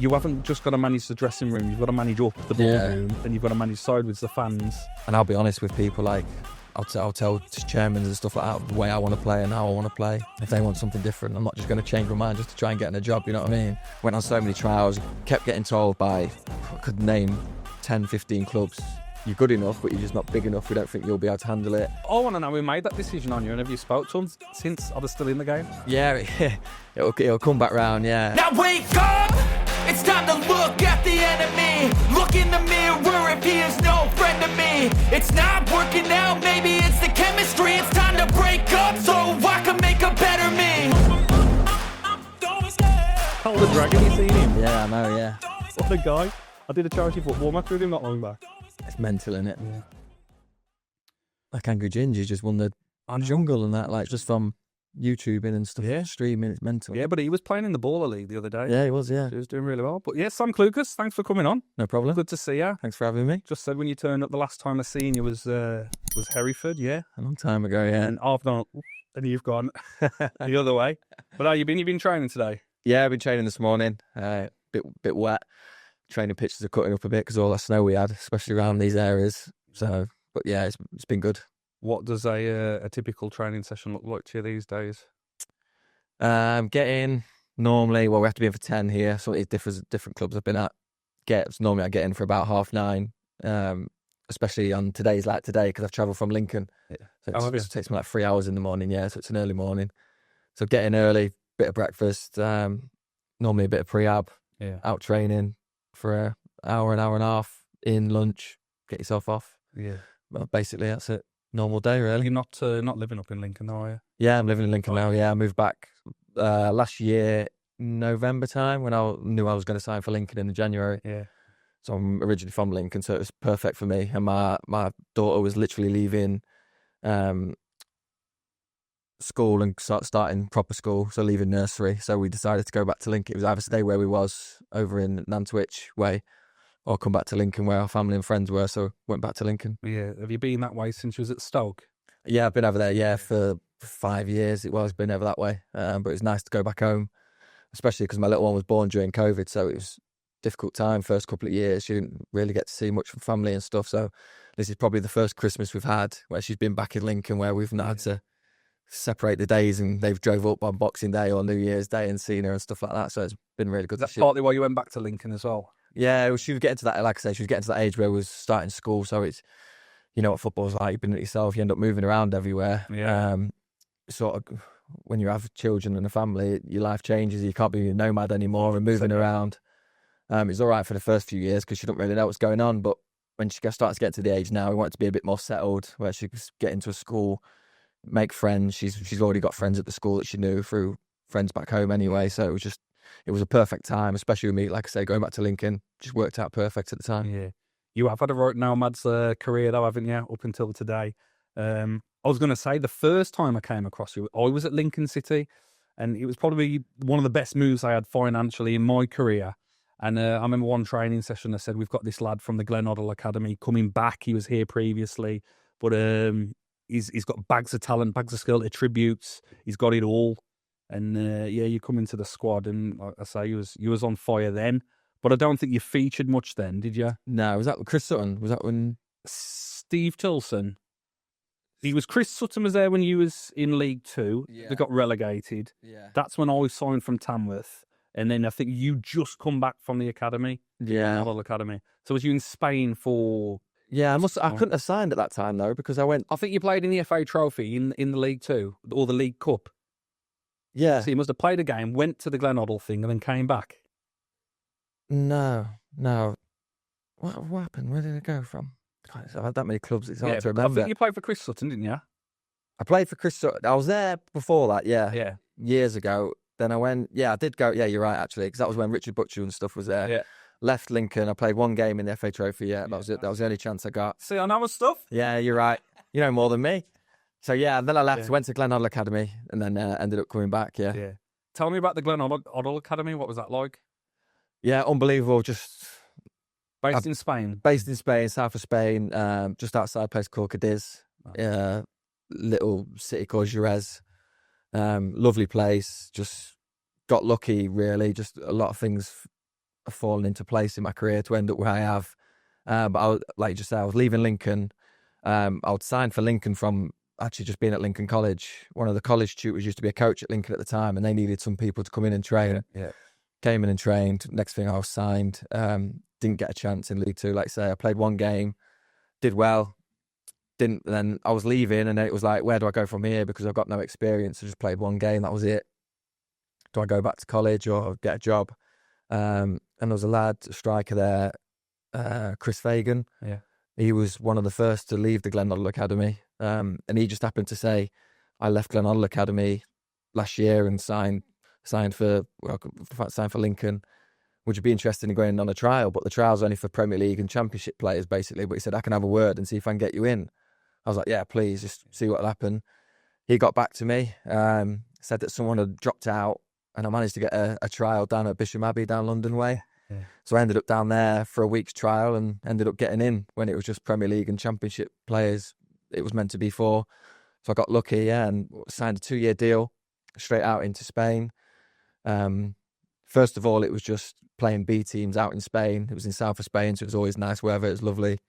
you haven't just got to manage the dressing room, you've got to manage up the ballroom, and you've got to manage sideways the fans. And I'll be honest with people, like, I'll tell chairmen and stuff like that the way I want to play and how I want to play. If they want something different, I'm not just going to change my mind just to try and get in a job, you know what I mean? Went on so many trials, kept getting told by, I could name 10, 15 clubs, you're good enough, but you're just not big enough. We don't think you'll be able to handle it. I want to know who made that decision on you, and have you spoke to them since? Are they still in the game? Yeah, it'll come back round, yeah. Now wake up! It's time to look at the enemy. Look in the mirror if he is no friend to me. It's not working out, maybe it's the chemistry. It's time to break up so I can make a better me. Call the Dragon, you seen him? Yeah, I know, yeah. What a guy. I did a charity football match with him not long back. It's mental, innit? Yeah. Like Angry Ginger just won the jungle and that, like, just from YouTubing and stuff, streaming. It's mental. Yeah, but he was playing in the Baller League the other day. Yeah, he was, yeah. He was doing really well. But yeah, Sam Clucas, thanks for coming on. No problem. Good to see you. Thanks for having me. Just said when you turned up the last time I seen you was Hereford, yeah? A long time ago, yeah. And I've gone, and you've gone the other way. But how you been? You've been training today? Yeah, I've been training this morning. Bit wet. Training pitches are cutting up a bit because all that snow we had, especially around these areas. So, but yeah, it's been good. What does a typical training session look like to you these days? Getting normally, well, we have to be in for 10 here, so it differs at different clubs I've been at. Normally I get in for about 9:30, especially on today's like today because I've travelled from Lincoln. Yeah. So it takes me like 3 hours in the morning, yeah, so it's an early morning. So getting early, bit of breakfast, normally a bit of prehab, out training for an hour and a half, in lunch, get yourself off. Yeah. Well, basically that's it. Normal day, really. You're not living up in Lincoln, are you? Yeah, I'm living in Lincoln now. Yeah, I moved back last year, November time, when I knew I was going to sign for Lincoln in January. Yeah. So I'm originally from Lincoln, so it was perfect for me. And my daughter was literally leaving school and starting proper school, so leaving nursery. So we decided to go back to Lincoln. It was either stay where we was over in Nantwich way, or come back to Lincoln where our family and friends were, so went back to Lincoln. Yeah. Have you been that way since you was at Stoke? Yeah, I've been over there, for 5 years. It was been over that way, but it was nice to go back home, especially because my little one was born during COVID, so it was a difficult time first couple of years. She didn't really get to see much from family and stuff, so this is probably the first Christmas we've had where she's been back in Lincoln, where we've not had to separate the days, and they've drove up on Boxing Day or New Year's Day and seen her and stuff like that, so it's been really good. That's partly why you went back to Lincoln as well? Yeah, she was getting to that, like I say, she was getting to that age where we was starting school, so it's, you know what football's like, you've been at yourself, you end up moving around everywhere. Yeah. Sort of, when you have children and a family, your life changes, you can't be a nomad anymore and moving around. It's all right for the first few years because she don't really know what's going on, but when she starts to get to the age now, we want it to be a bit more settled, where she can get into a school, make friends. She's already got friends at the school that she knew through friends back home anyway, so it was a perfect time, especially with me, like I say, going back to Lincoln, just worked out perfect at the time. Yeah. You have had a right nomad's career though, haven't you, up until today? I was going to say, the first time I came across you, I was at Lincoln City, and it was probably one of the best moves I had financially in my career. And I remember one training session, I said, we've got this lad from the Hoddle Academy coming back. He was here previously, but he's got bags of talent, bags of skill, attributes. He's got it all. And you come into the squad, and like I say, you was on fire then. But I don't think you featured much then, did you? No, was that Chris Sutton? Was that when Steve Tilson? Chris Sutton was there when you was in League Two. Yeah. They got relegated. Yeah. That's when I signed from Tamworth. And then I think you just come back from the academy. Yeah. Hoddle Academy. So was you in Spain for... Yeah, I couldn't have signed at that time though, because I think you played in the FA Trophy in the League Two, or the League Cup. Yeah. So you must have played a game, went to the Hoddle thing, and then came back. No. What happened? Where did it go from? I've had that many clubs, it's hard to remember. I think you played for Chris Sutton, didn't you? I played for Chris Sutton. I was there before that, yeah. Years ago. Then I went, I did go, you're right, actually, because that was when Richard Butcher and stuff was there. Yeah. Left Lincoln, I played one game in the FA Trophy, that was it. That was the only chance I got. See, I know my stuff. Yeah, you're right. You know more than me. So, then I left, went to Hoddle Academy, and then ended up coming back, yeah. Tell me about the Hoddle Academy. What was that like? Yeah, unbelievable. Just based in Spain. Based in Spain, south of Spain, just outside a place called Cadiz. Little city called Jerez. Lovely place. Just got lucky, really. Just a lot of things fallen into place in my career to end up where I have. But I was, like you just said, I was leaving Lincoln. I would sign for Lincoln from actually just being at Lincoln College. One of the college tutors used to be a coach at Lincoln at the time, and they needed some people to come in and train. Yeah. Came in and trained. Next thing I was signed. Didn't get a chance in League Two. Like I say, I played one game, did well. Didn't. Then I was leaving, and then it was like, where do I go from here? Because I've got no experience. I just played one game. That was it. Do I go back to college or get a job? And there was a lad, a striker there, Chris Fagan. Yeah. He was one of the first to leave the Glen Hoddle Academy. And he just happened to say, I left Glen Hoddle Academy last year and signed for Lincoln. Would you be interested in going on a trial? But the trial's only for Premier League and Championship players, basically. But he said, I can have a word and see if I can get you in. I was like, yeah, please, just see what'll happen. He got back to me, said that someone had dropped out, and I managed to get a trial down at Bisham Abbey, down London way. Yeah. So I ended up down there for a week's trial and ended up getting in when it was just Premier League and Championship players it was meant to be for. So I got lucky, and signed a 2-year deal straight out into Spain. First of all, it was just playing B teams out in Spain. It was in south of Spain, so it was always nice weather. It was lovely.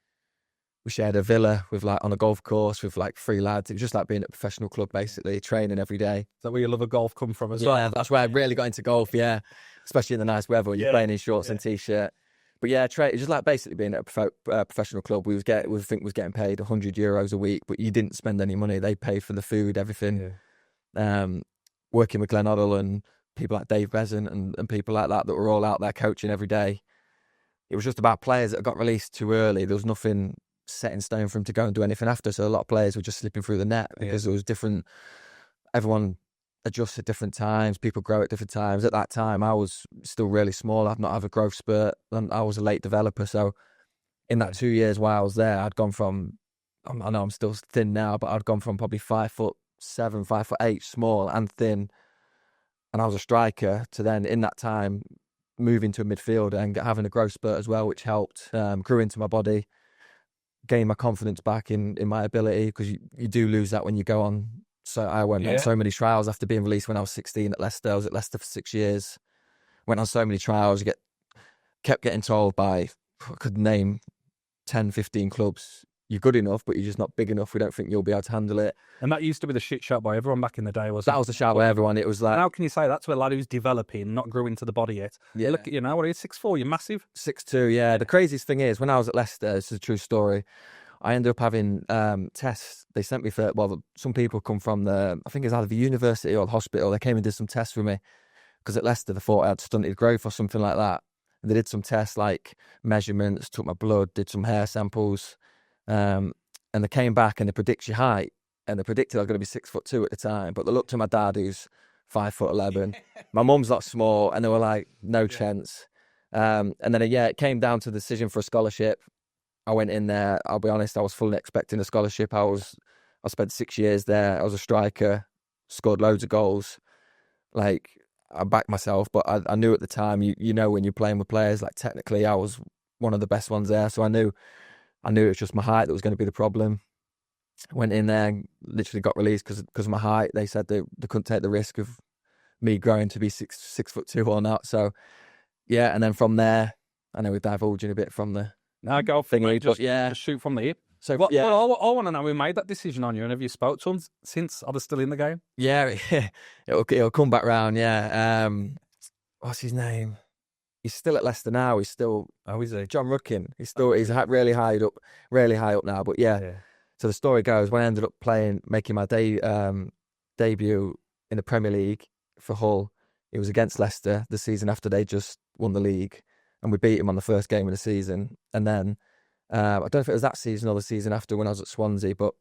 We shared a villa with on a golf course with 3 lads. It was just like being at a professional club, basically, training every day. Is that where your love of golf come from as well? Yeah, that's where I really got into golf, yeah. Especially in the nice weather when you're playing in shorts and T-shirt. But yeah, it's just like basically being at a professional club. We was getting paid €100 a week, but you didn't spend any money. They paid for the food, everything. Yeah. Working with Glen Hoddle and people like Dave Bezant and people like that were all out there coaching every day. It was just about players that got released too early. There was nothing set in stone for him to go and do anything after. So a lot of players were just slipping through the net because there was different. Everyone adjusts at different times. People grow at different times. At that time, I was still really small. I'd not had a growth spurt, and I was a late developer. So in that 2 years while I was there, I'd gone from. I know I'm still thin now, but I'd gone from probably 5'7", 5'8", small and thin, and I was a striker. To then in that time moving to a midfielder and having a growth spurt as well, which helped. Grew into my body. Gain my confidence back in my ability, because you do lose that when you go on. So I went on so many trials after being released when I was 16 at Leicester. I was at Leicester for 6 years. Went on so many trials. Kept getting told by, I could name 10, 15 clubs, you're good enough, but you're just not big enough. We don't think you'll be able to handle it. And that used to be the shit shout by everyone back in the day, wasn't it? That was the shout by everyone. It was like... And how can you say that's a lad who's developing, not grew into the body yet? Yeah. Look at you now, what are you, 6'4", you're massive? 6'2", yeah. The craziest thing is, when I was at Leicester, this is a true story, I ended up having tests. They sent me for, some people come from I think it's either the university or the hospital. They came and did some tests for me, because at Leicester they thought I had stunted growth or something like that. And they did some tests, like measurements, took my blood, did some hair samples, and they came back and they predict your height. And they predicted I was going to be 6'2" at the time. But they looked at my dad, who's 5'11". My mum's not small, and they were like, no chance. And then, it came down to the decision for a scholarship. I went in there. I'll be honest, I was fully expecting a scholarship. I spent 6 years there. I was a striker, scored loads of goals. I backed myself, but I knew at the time, you know, when you're playing with players, technically I was one of the best ones there. So I knew it was just my height that was going to be the problem. Went in there and literally got released because of my height. They said they couldn't take the risk of me growing to be 6'2" or not. So yeah, and then from there, I know we're divulging a bit from the go thingy, just, but yeah, just shoot from the hip. So I want to know who made that decision on you, and have you spoke to them since? Are they still in the game? Yeah, it'll come back round. Yeah, what's his name? He's still at Leicester now. He's still. Oh, is he? John Rudkin. He's really high up now. But yeah. So the story goes, when I ended up making my debut in the Premier League for Hull, it was against Leicester the season after they just won the league, and we beat him on the first game of the season. And then I don't know if it was that season or the season after when I was at Swansea, but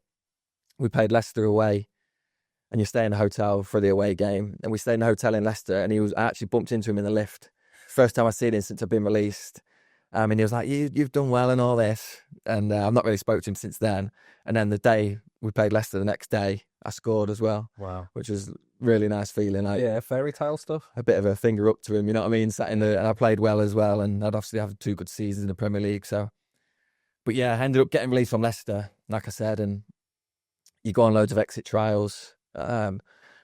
we played Leicester away, and you stay in a hotel for the away game. And we stayed in a hotel in Leicester, and I actually bumped into him in the lift. First time I've seen him since I've been released. And he was like, you've done well and all this. And I've not really spoke to him since then. And then the day we played Leicester, the next day, I scored as well. Wow. Which was really nice feeling. Fairy tale stuff. A bit of a finger up to him, you know what I mean? And I played well as well. And I'd obviously have 2 good seasons in the Premier League. So, but yeah, I ended up getting released from Leicester, like I said. And you go on loads of exit trials.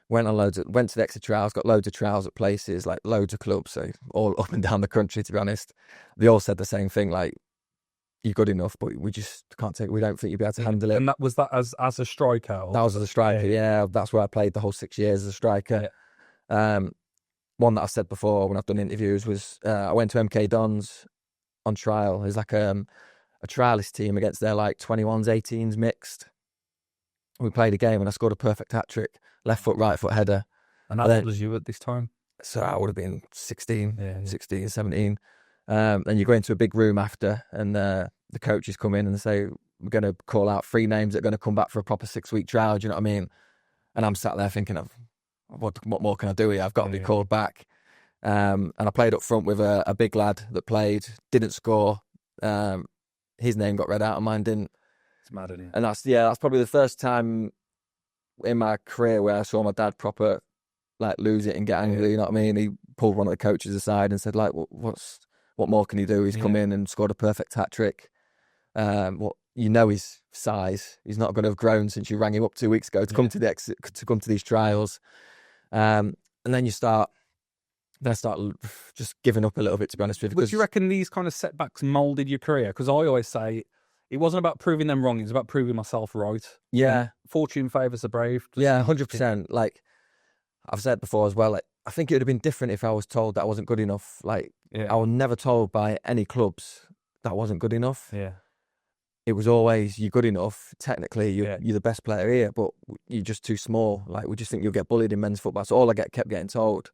went to the extra trials, got loads of trials at places, like loads of clubs, so all up and down the country, to be honest. They all said the same thing, like, you're good enough, but we just we don't think you'll be able to handle it. And that was that as a striker? Or? That was as a striker, yeah. That's where I played the whole 6 years as a striker. Yeah. One that I've said before when I've done interviews was I went to MK Dons on trial. It was like a trialist team against their like 21s, 18s mixed. We played a game and I scored a perfect hat-trick, left foot, right foot header. And how old was you at this time? So I would have been 16, 16, 17. And you go into a big room after and the coaches come in and they say, we're going to call out 3 names that are going to come back for a proper 6-week trial. Do you know what I mean? And I'm sat there thinking of, what more can I do here? I've got to be called back. And I played up front with a big lad that played, didn't score. His name got read out and mine didn't. It's mad, isn't it? And that's probably the first time in my career where I saw my dad proper like lose it and get angry. You know what I mean? He pulled one of the coaches aside and said, like, what more can he do? He's come in and scored a perfect hat trick. His size. He's not going to have grown since you rang him up 2 weeks ago to come to these trials. And then I start just giving up a little bit, to be honest with you. Do you reckon these kind of setbacks moulded your career? Because I always say it wasn't about proving them wrong; it was about proving myself right. Yeah, and fortune favours the brave. Yeah, 100%. Like I've said before as well, like I think it would have been different if I was told that I wasn't good enough. Like I was never told by any clubs that I wasn't good enough. Yeah. It was always, you're good enough. Technically, you're the best player here, but you're just too small. Like, we just think you'll get bullied in men's football. So all I kept getting told.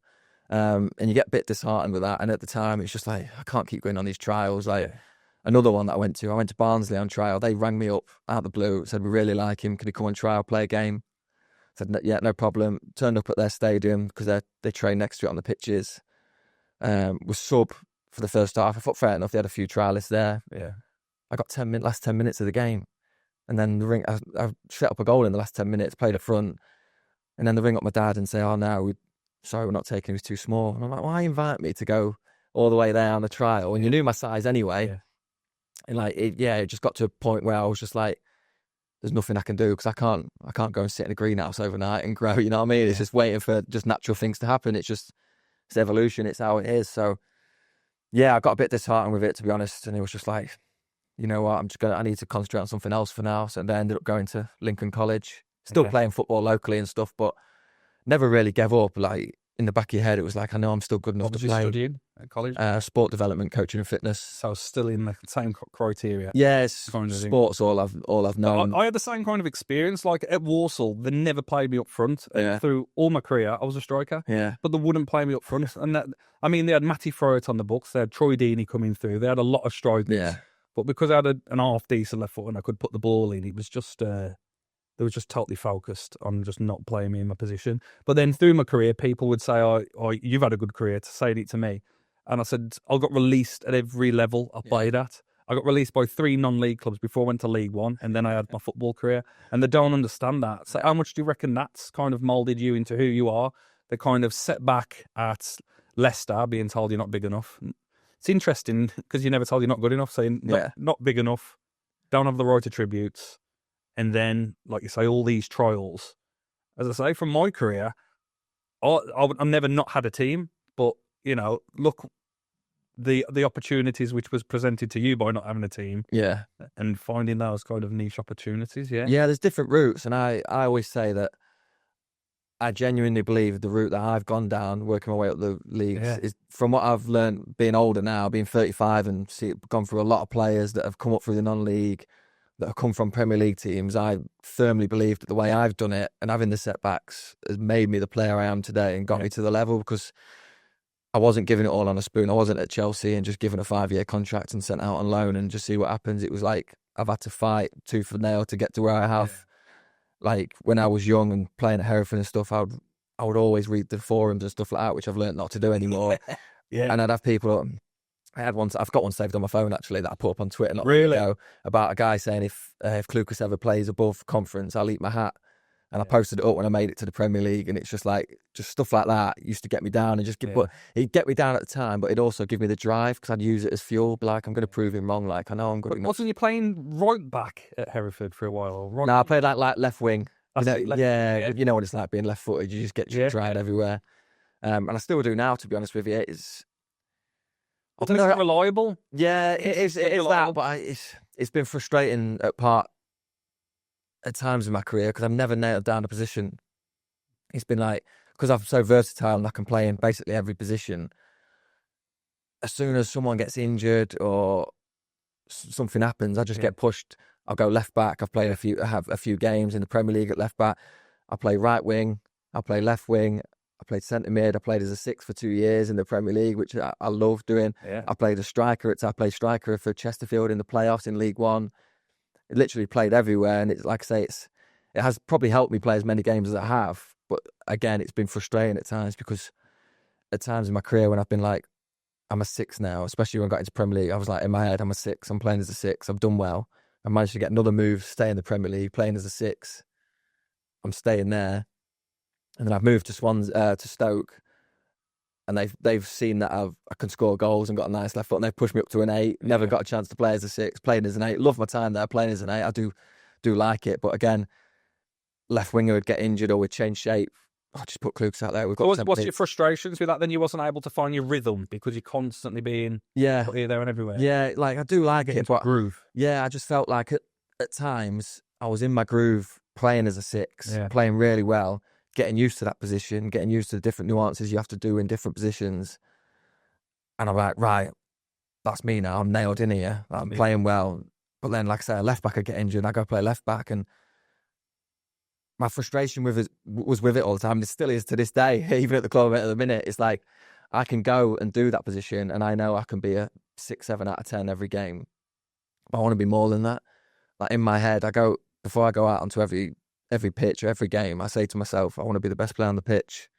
And you get a bit disheartened with that. And at the time, it's just like, I can't keep going on these trials. Like, another one that I went to Barnsley on trial. They rang me up out of the blue, said, we really like him. Can he come on trial, play a game? I said, yeah, no problem. Turned up at their stadium because they train next to it on the pitches. Was sub for the first half. I thought, fair enough, they had a few trialists there. Yeah. I got last 10 minutes of the game. And then I set up a goal in the last 10 minutes, played up front. And then they ring up my dad and say, oh, no, sorry, we're not taking him, he's too small. And I'm like, why invite me to go all the way there on the trial when you knew my size anyway? Yeah. And like, it just got to a point where I was just like, there's nothing I can do because I can't go and sit in a greenhouse overnight and grow, you know what I mean? It's just waiting for just natural things to happen. It's evolution, it's how it is. So, yeah, I got a bit disheartened with it, to be honest. And it was just like, you know what, I need to concentrate on something else for now. So then I ended up going to Lincoln College, still playing football locally and stuff, but never really gave up. Like, in the back of your head, it was like, I know I'm still good enough to play. What was you studying at college? Sport development, coaching and fitness. So still in the same criteria. Yeah, it's kind of sports all I've known. I had the same kind of experience. Like at Walsall, they never played me up front. Through all my career, I was a striker. Yeah. But they wouldn't play me up front. And they had Matty Fryatt on the books. They had Troy Deeney coming through. They had a lot of strikers. Yeah. But because I had an half decent left foot and I could put the ball in, it was just they were just totally focused on just not playing me in my position. But then through my career, people would say, "Oh, you've had a good career," to say it to me. And I said, I got released at every level I played at. I got released by 3 non-league clubs before I went to League One, and then I had my football career. And they don't understand that. So how much do you reckon that's kind of moulded you into who you are? The kind of setback at Leicester, being told you're not big enough. It's interesting because you're never told you're not good enough, saying not big enough, don't have the right attributes. And then, like you say, all these trials. As I say, from my career, I've never not had a team, but, you know, look, the opportunities which was presented to you by not having a team. Yeah. And finding those kind of niche opportunities, Yeah, there's different routes. And I always say that I genuinely believe the route that I've gone down, working my way up the leagues, is from what I've learned being older now, being 35 and gone through a lot of players that have come up through the non-league, that have come from Premier League teams. I firmly believe that the way I've done it and having the setbacks has made me the player I am today and got me to the level, because I wasn't giving it all on a spoon. I wasn't at Chelsea and just given a 5-year contract and sent out on loan and just see what happens. It was like I've had to fight tooth and nail to get to where I have. Yeah. Like when I was young and playing at Hereford and stuff, I would always read the forums and stuff like that, which I've learned not to do anymore. And I'd have people. I've got one saved on my phone actually that I put up on Twitter not really ago, about a guy saying if Clucas ever plays above conference, I'll eat my hat. And I posted it up when I made it to the Premier League, and it's just stuff like that used to get me down and but it'd get me down at the time, but it'd also give me the drive because I'd use it as fuel. Be like, I'm going to prove him wrong. Like, I know I'm good enough. Wasn't you playing right back at Hereford for a while? No, I played like left wing. You know what it's like being left-footed. You just get tried everywhere. And I still do now, to be honest with you. It's reliable. Yeah, it is that, but it's been frustrating at times in my career because I've never nailed down a position. It's been like, because I'm so versatile and I can play in basically every position. As soon as someone gets injured or something happens, I just get pushed. I'll go left back. I have a few games in the Premier League at left back. I play right wing. I play left wing. I played centre mid. I played as a 6 for 2 years in the Premier League, which I love doing. Yeah. I played striker for Chesterfield in the playoffs in League One. It literally played everywhere, and it's like I say, it has probably helped me play as many games as I have. But again, it's been frustrating at times because at times in my career when I've been like, I'm a 6 now, especially when I got into Premier League, I was like, in my head, I'm a 6. I'm playing as a 6. I've done well. I managed to get another move, stay in the Premier League, playing as a 6. I'm staying there. And then I've moved to Stoke, and they've seen that I can score goals and got a nice left foot, and they've pushed me up to an 8. Never got a chance to play as a 6, playing as an 8. Love my time there, playing as an 8. I do like it. But again, left winger would get injured or would change shape. I'll just put Clucas out there. We've got what's your frustrations with that? Then you wasn't able to find your rhythm because you're constantly being put here, there and everywhere. Yeah, like I do like it, but groove. Yeah, I just felt like at times I was in my groove playing as a 6, playing really well, getting used to that position, getting used to the different nuances you have to do in different positions. And I'm like, right, that's me now. I'm nailed in here. I'm playing well. But then, like I say, a left back, I get injured and I go play left back. And my frustration was with it all the time. It still is to this day, even at the club at the minute. It's like, I can go and do that position and I know I can be a 6, 7 out of 10 every game. But I want to be more than that. Like in my head, before I go out onto every pitch or every game, I say to myself, I want to be the best player on the pitch.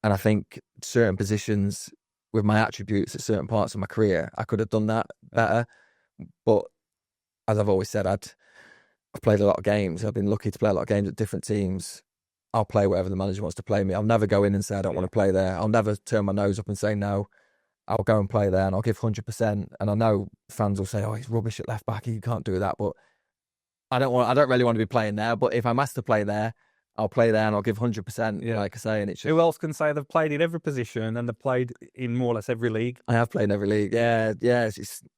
And I think certain positions with my attributes at certain parts of my career, I could have done that better. But as I've always said, I've played a lot of games. I've been lucky to play a lot of games at different teams. I'll play whatever the manager wants to play me. I'll never go in and say I don't want to play there. I'll never turn my nose up and say no. I'll go and play there and I'll give 100%. And I know fans will say, oh, he's rubbish at left back. He can't do that. But I don't really want to be playing there. But if I'm asked to play there, I'll play there and I'll give 100%, like I say. And it's just, who else can say they've played in every position and they've played in more or less every league? I have played in every league. Yeah.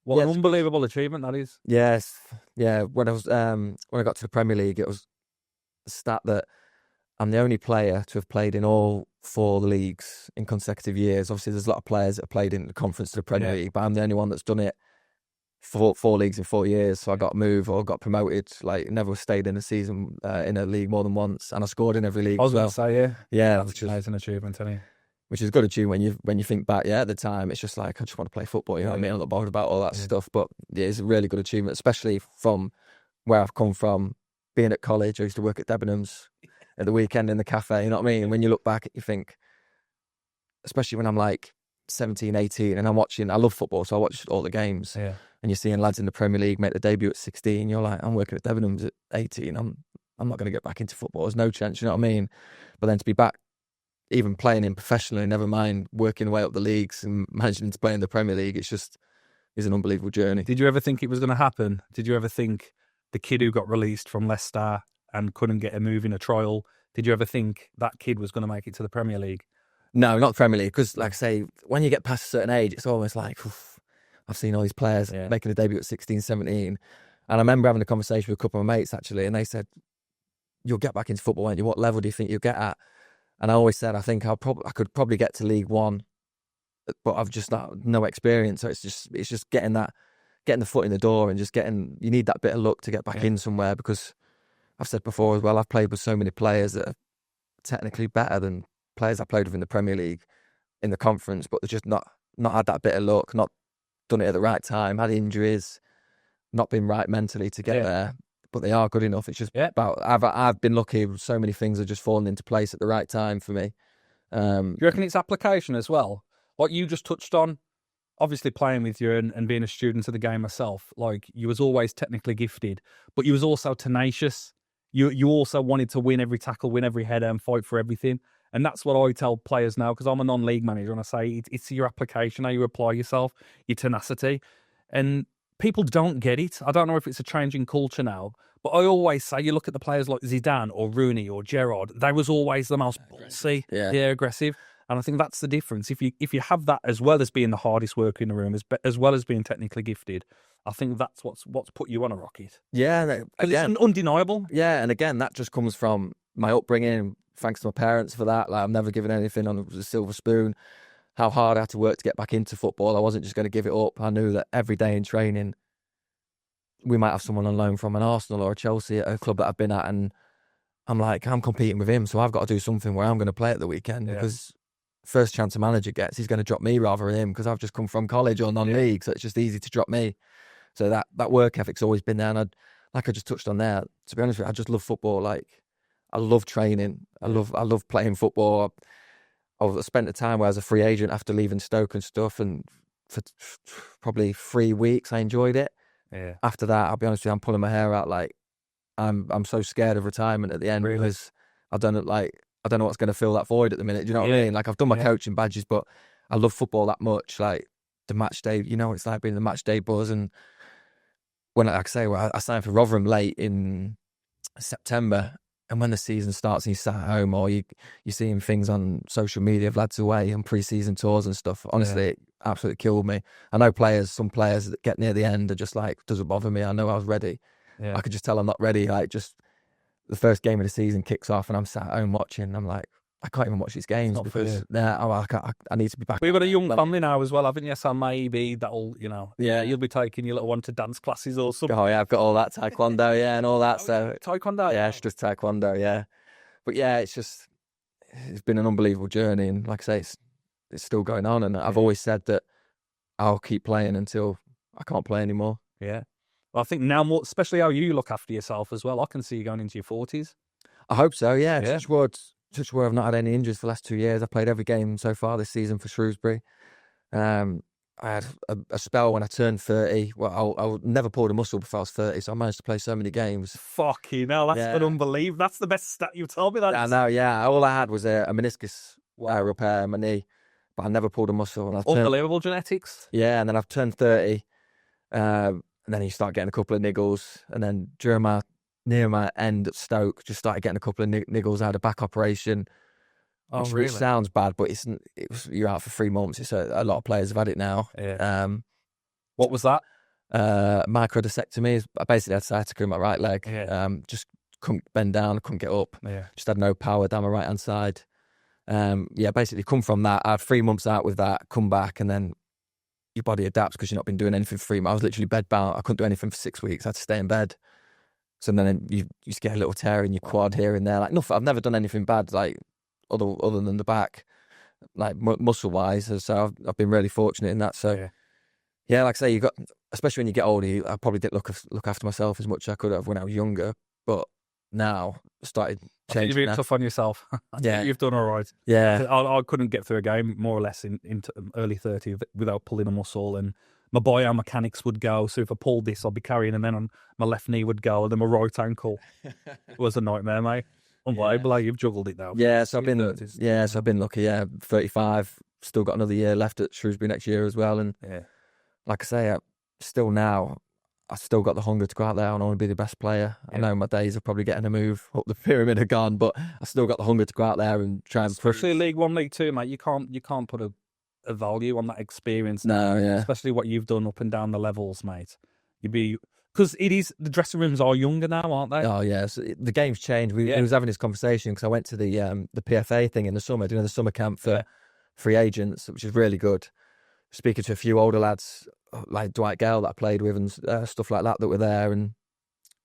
What an unbelievable achievement that is. Yes. Yeah. When I got to the Premier League, it was the stat that I'm the only player to have played in all 4 leagues in consecutive years. Obviously, there's a lot of players that have played in the conference to the Premier League, but I'm the only one that's done it for 4 leagues in 4 years. So I got moved or got promoted. Like, never stayed in a season in a league more than once, and I scored in every league. I was going to say, that's an amazing achievement, isn't it? Which is a good achievement when you think back. Yeah, at the time, it's just like, I just want to play football. You know what I mean? I'm not bothered about all that stuff, but yeah, it's a really good achievement, especially from where I've come from. Being at college, I used to work at Debenhams at the weekend in the cafe. You know what I mean? And when you look back, you think, especially when I'm like 17, 18, and I love football, so I watch all the games. Yeah. And you're seeing lads in the Premier League make the debut at 16. You're like, I'm working at Debenhams at 18. I'm not going to get back into football. There's no chance. You know what I mean? But then to be back, even playing in professionally, never mind working way up the leagues and managing to play in the Premier League, it's an unbelievable journey. Did you ever think it was going to happen? Did you ever think the kid who got released from Leicester and couldn't get a move in a trial, did you ever think that kid was going to make it to the Premier League? No, not the Premier League, because like I say, when you get past a certain age, it's almost like, I've seen all these players making a debut at 16, 17. And I remember having a conversation with a couple of my mates, actually, and they said, you'll get back into football, won't you? What level do you think you'll get at? And I always said, I think I could probably get to League One, but I've just no experience. So it's just getting the foot in the door and just you need that bit of luck to get back in somewhere, because I've said before as well, I've played with so many players that are technically better than players I played with in the Premier League, in the conference, but they're just not had that bit of luck, not done it at the right time, had injuries, not been right mentally to get there. But they are good enough. It's just about I've been lucky. So many things have just fallen into place at the right time for me. Do you reckon it's application as well? What you just touched on, obviously playing with you and being a student of the game myself, like, you was always technically gifted, but you was also tenacious. You also wanted to win every tackle, win every header, and fight for everything. And that's what I tell players now, because I'm a non-league manager, and I say it's your application, how you apply yourself, your tenacity. And people don't get it. I don't know if it's a changing culture now, But I always say, you look at the players like Zidane or Rooney or Gerrard, they was always the most bossy, aggressive. And I think that's the difference. If you have that as well as being the hardest worker in the room, as well as being technically gifted, I think that's what's put you on a rocket. Yeah, Again, it's undeniable. Yeah, and again, that just comes from my upbringing. Thanks to my parents for that. Like, I'm never given anything on a silver spoon. How hard I had to work to get back into football. I wasn't just going to give it up. I knew that every day in training, we might have someone on loan from an Arsenal or a Chelsea at a club that I've been at, and I'm like, I'm competing with him, so I've got to do something where I'm going to play at the weekend because first chance a manager gets, he's going to drop me rather than him because I've just come from college or non-league, so it's just easy to drop me. So that work ethic's always been there, and like I just touched on there, to be honest with you, I just love football. Like, I love training. I love playing football. I spent the time where I was a free agent after leaving Stoke and stuff, and for probably 3 weeks I enjoyed it. Yeah. After that, I'll be honest with you, I'm pulling my hair out. Like, I'm so scared of retirement at the end because I don't know what's going to fill that void at the minute. Do you know what I mean? Like, I've done my coaching badges, but I love football that much. Like, the match day, you know, it's like being the match day buzz. And when I signed for Rotherham late in September, and when the season starts and you sat at home or you're seeing things on social media of lads away on pre-season tours and stuff, honestly, it absolutely killed me. I know some players that get near the end are just like, doesn't bother me. I know I was ready. Yeah. I could just tell I'm not ready. Like, just the first game of the season kicks off and I'm sat at home watching. I'm like, I can't even watch these games because I need to be back. We've got a young family now as well, haven't you? So maybe that'll, you'll be taking your little one to dance classes or something. Oh yeah, I've got all that taekwondo, and all that. So taekwondo, it's just taekwondo, But it's been an unbelievable journey, and like I say, it's still going on. And I've always said that I'll keep playing until I can't play anymore. Yeah, well, I think now more, especially how you look after yourself as well. I can see you going into your 40s. I hope so. Yeah. Touch wood, I've not had any injuries for the last 2 years. I played every game so far this season for Shrewsbury. I had a spell when I turned 30. Well, I never pulled a muscle before I was 30, so I managed to play so many games. Fucking hell, that's unbelievable. That's the best stat you've told me. That I know, all I had was a meniscus repair in my knee, but I never pulled a muscle. And unbelievable genetics. Yeah, and then I've turned 30, and then you start getting a couple of niggles, and then near my end at Stoke, just started getting a couple of niggles. I had a back operation. Which sounds bad, but you're out for 3 months. It's a lot of players have had it now. Yeah. What was that? Microdiscectomy. I basically had sciatica in my right leg. Yeah. Just couldn't bend down, couldn't get up. Yeah. Just had no power down my right hand side. Basically come from that. I had 3 months out with that, come back, and then your body adapts because you've not been doing anything for 3 months. I was literally bed bound. I couldn't do anything for 6 weeks. I had to stay in bed. So then you just get a little tear in your quad here and there. Like, nothing. I've never done anything bad, like other than the back, like muscle wise. So I've been really fortunate in that. So like I say, especially when you get older, I probably didn't look after myself as much as I could have when I was younger. But now started changing. You've been tough on yourself. You've done all right. Yeah, I couldn't get through a game more or less into early 30 without pulling a muscle, and my biomechanics would go. So if I pulled this, I'd be carrying, and then on my left knee would go, and then my right ankle was a nightmare, mate. Unbelievable. You've juggled it now. Yeah, so I've been lucky. 35. Still got another year left at Shrewsbury next year as well. And like I say, I still got the hunger to go out there and I want to be the best player. Yeah. I know my days of probably getting a move up the pyramid are gone, but I still got the hunger to go out there and try and push. Especially League 1, League 2, mate. You can't put a value on that experience. No, especially what you've done up and down the levels, mate. Because the dressing rooms are younger now, aren't they? Oh yeah, so the game's changed. We was having this conversation because I went to the PFA thing in the summer, doing the summer camp for free agents, which is really good. Speaking to a few older lads like Dwight Gale that I played with and stuff like that were there, and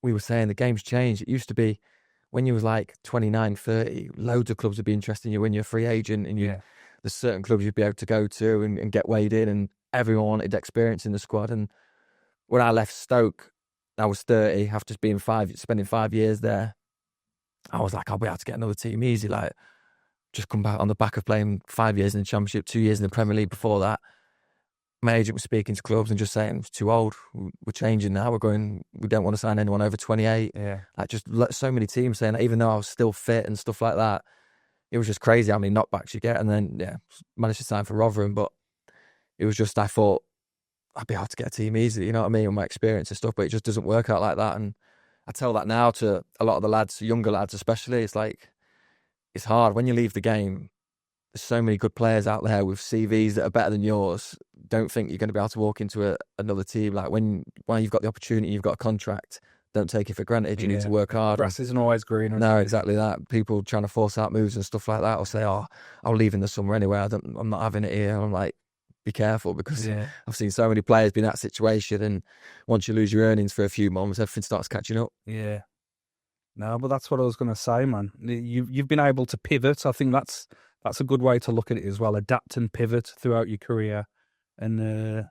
we were saying the game's changed. It used to be when you was like 29, 30, loads of clubs would be interested in you when you're a free agent, and there's certain clubs you'd be able to go to and get weighed in, and everyone wanted experience in the squad. And when I left Stoke, I was 30 after spending 5 years there. I was like, I'll be able to get another team easy. Like, just come back on the back of playing 5 years in the Championship, 2 years in the Premier League before that. My agent was speaking to clubs and just saying, it's too old. We're changing now. We don't want to sign anyone over 28. Yeah. Like, just so many teams saying that, even though I was still fit and stuff like that. It was just crazy how many knockbacks you get. And then, managed to sign for Rotherham. But it was just, I thought, I'd be able to get a team easy, you know what I mean, with my experience and stuff, but it just doesn't work out like that. And I tell that now to a lot of the lads, younger lads especially. It's like, it's hard when you leave the game. There's so many good players out there with CVs that are better than yours. Don't think you're going to be able to walk into another team. Like when you've got the opportunity, you've got a contract. Don't take it for granted. You need to work hard. Grass isn't always greener. No, exactly that. People trying to force out moves and stuff like that, or say, "Oh, I'll leave in the summer anyway. I'm not having it here." I'm like, be careful, because I've seen so many players be in that situation, and once you lose your earnings for a few months, everything starts catching up. Yeah. No, but that's what I was going to say, man. You've been able to pivot. I think that's a good way to look at it as well. Adapt and pivot throughout your career, and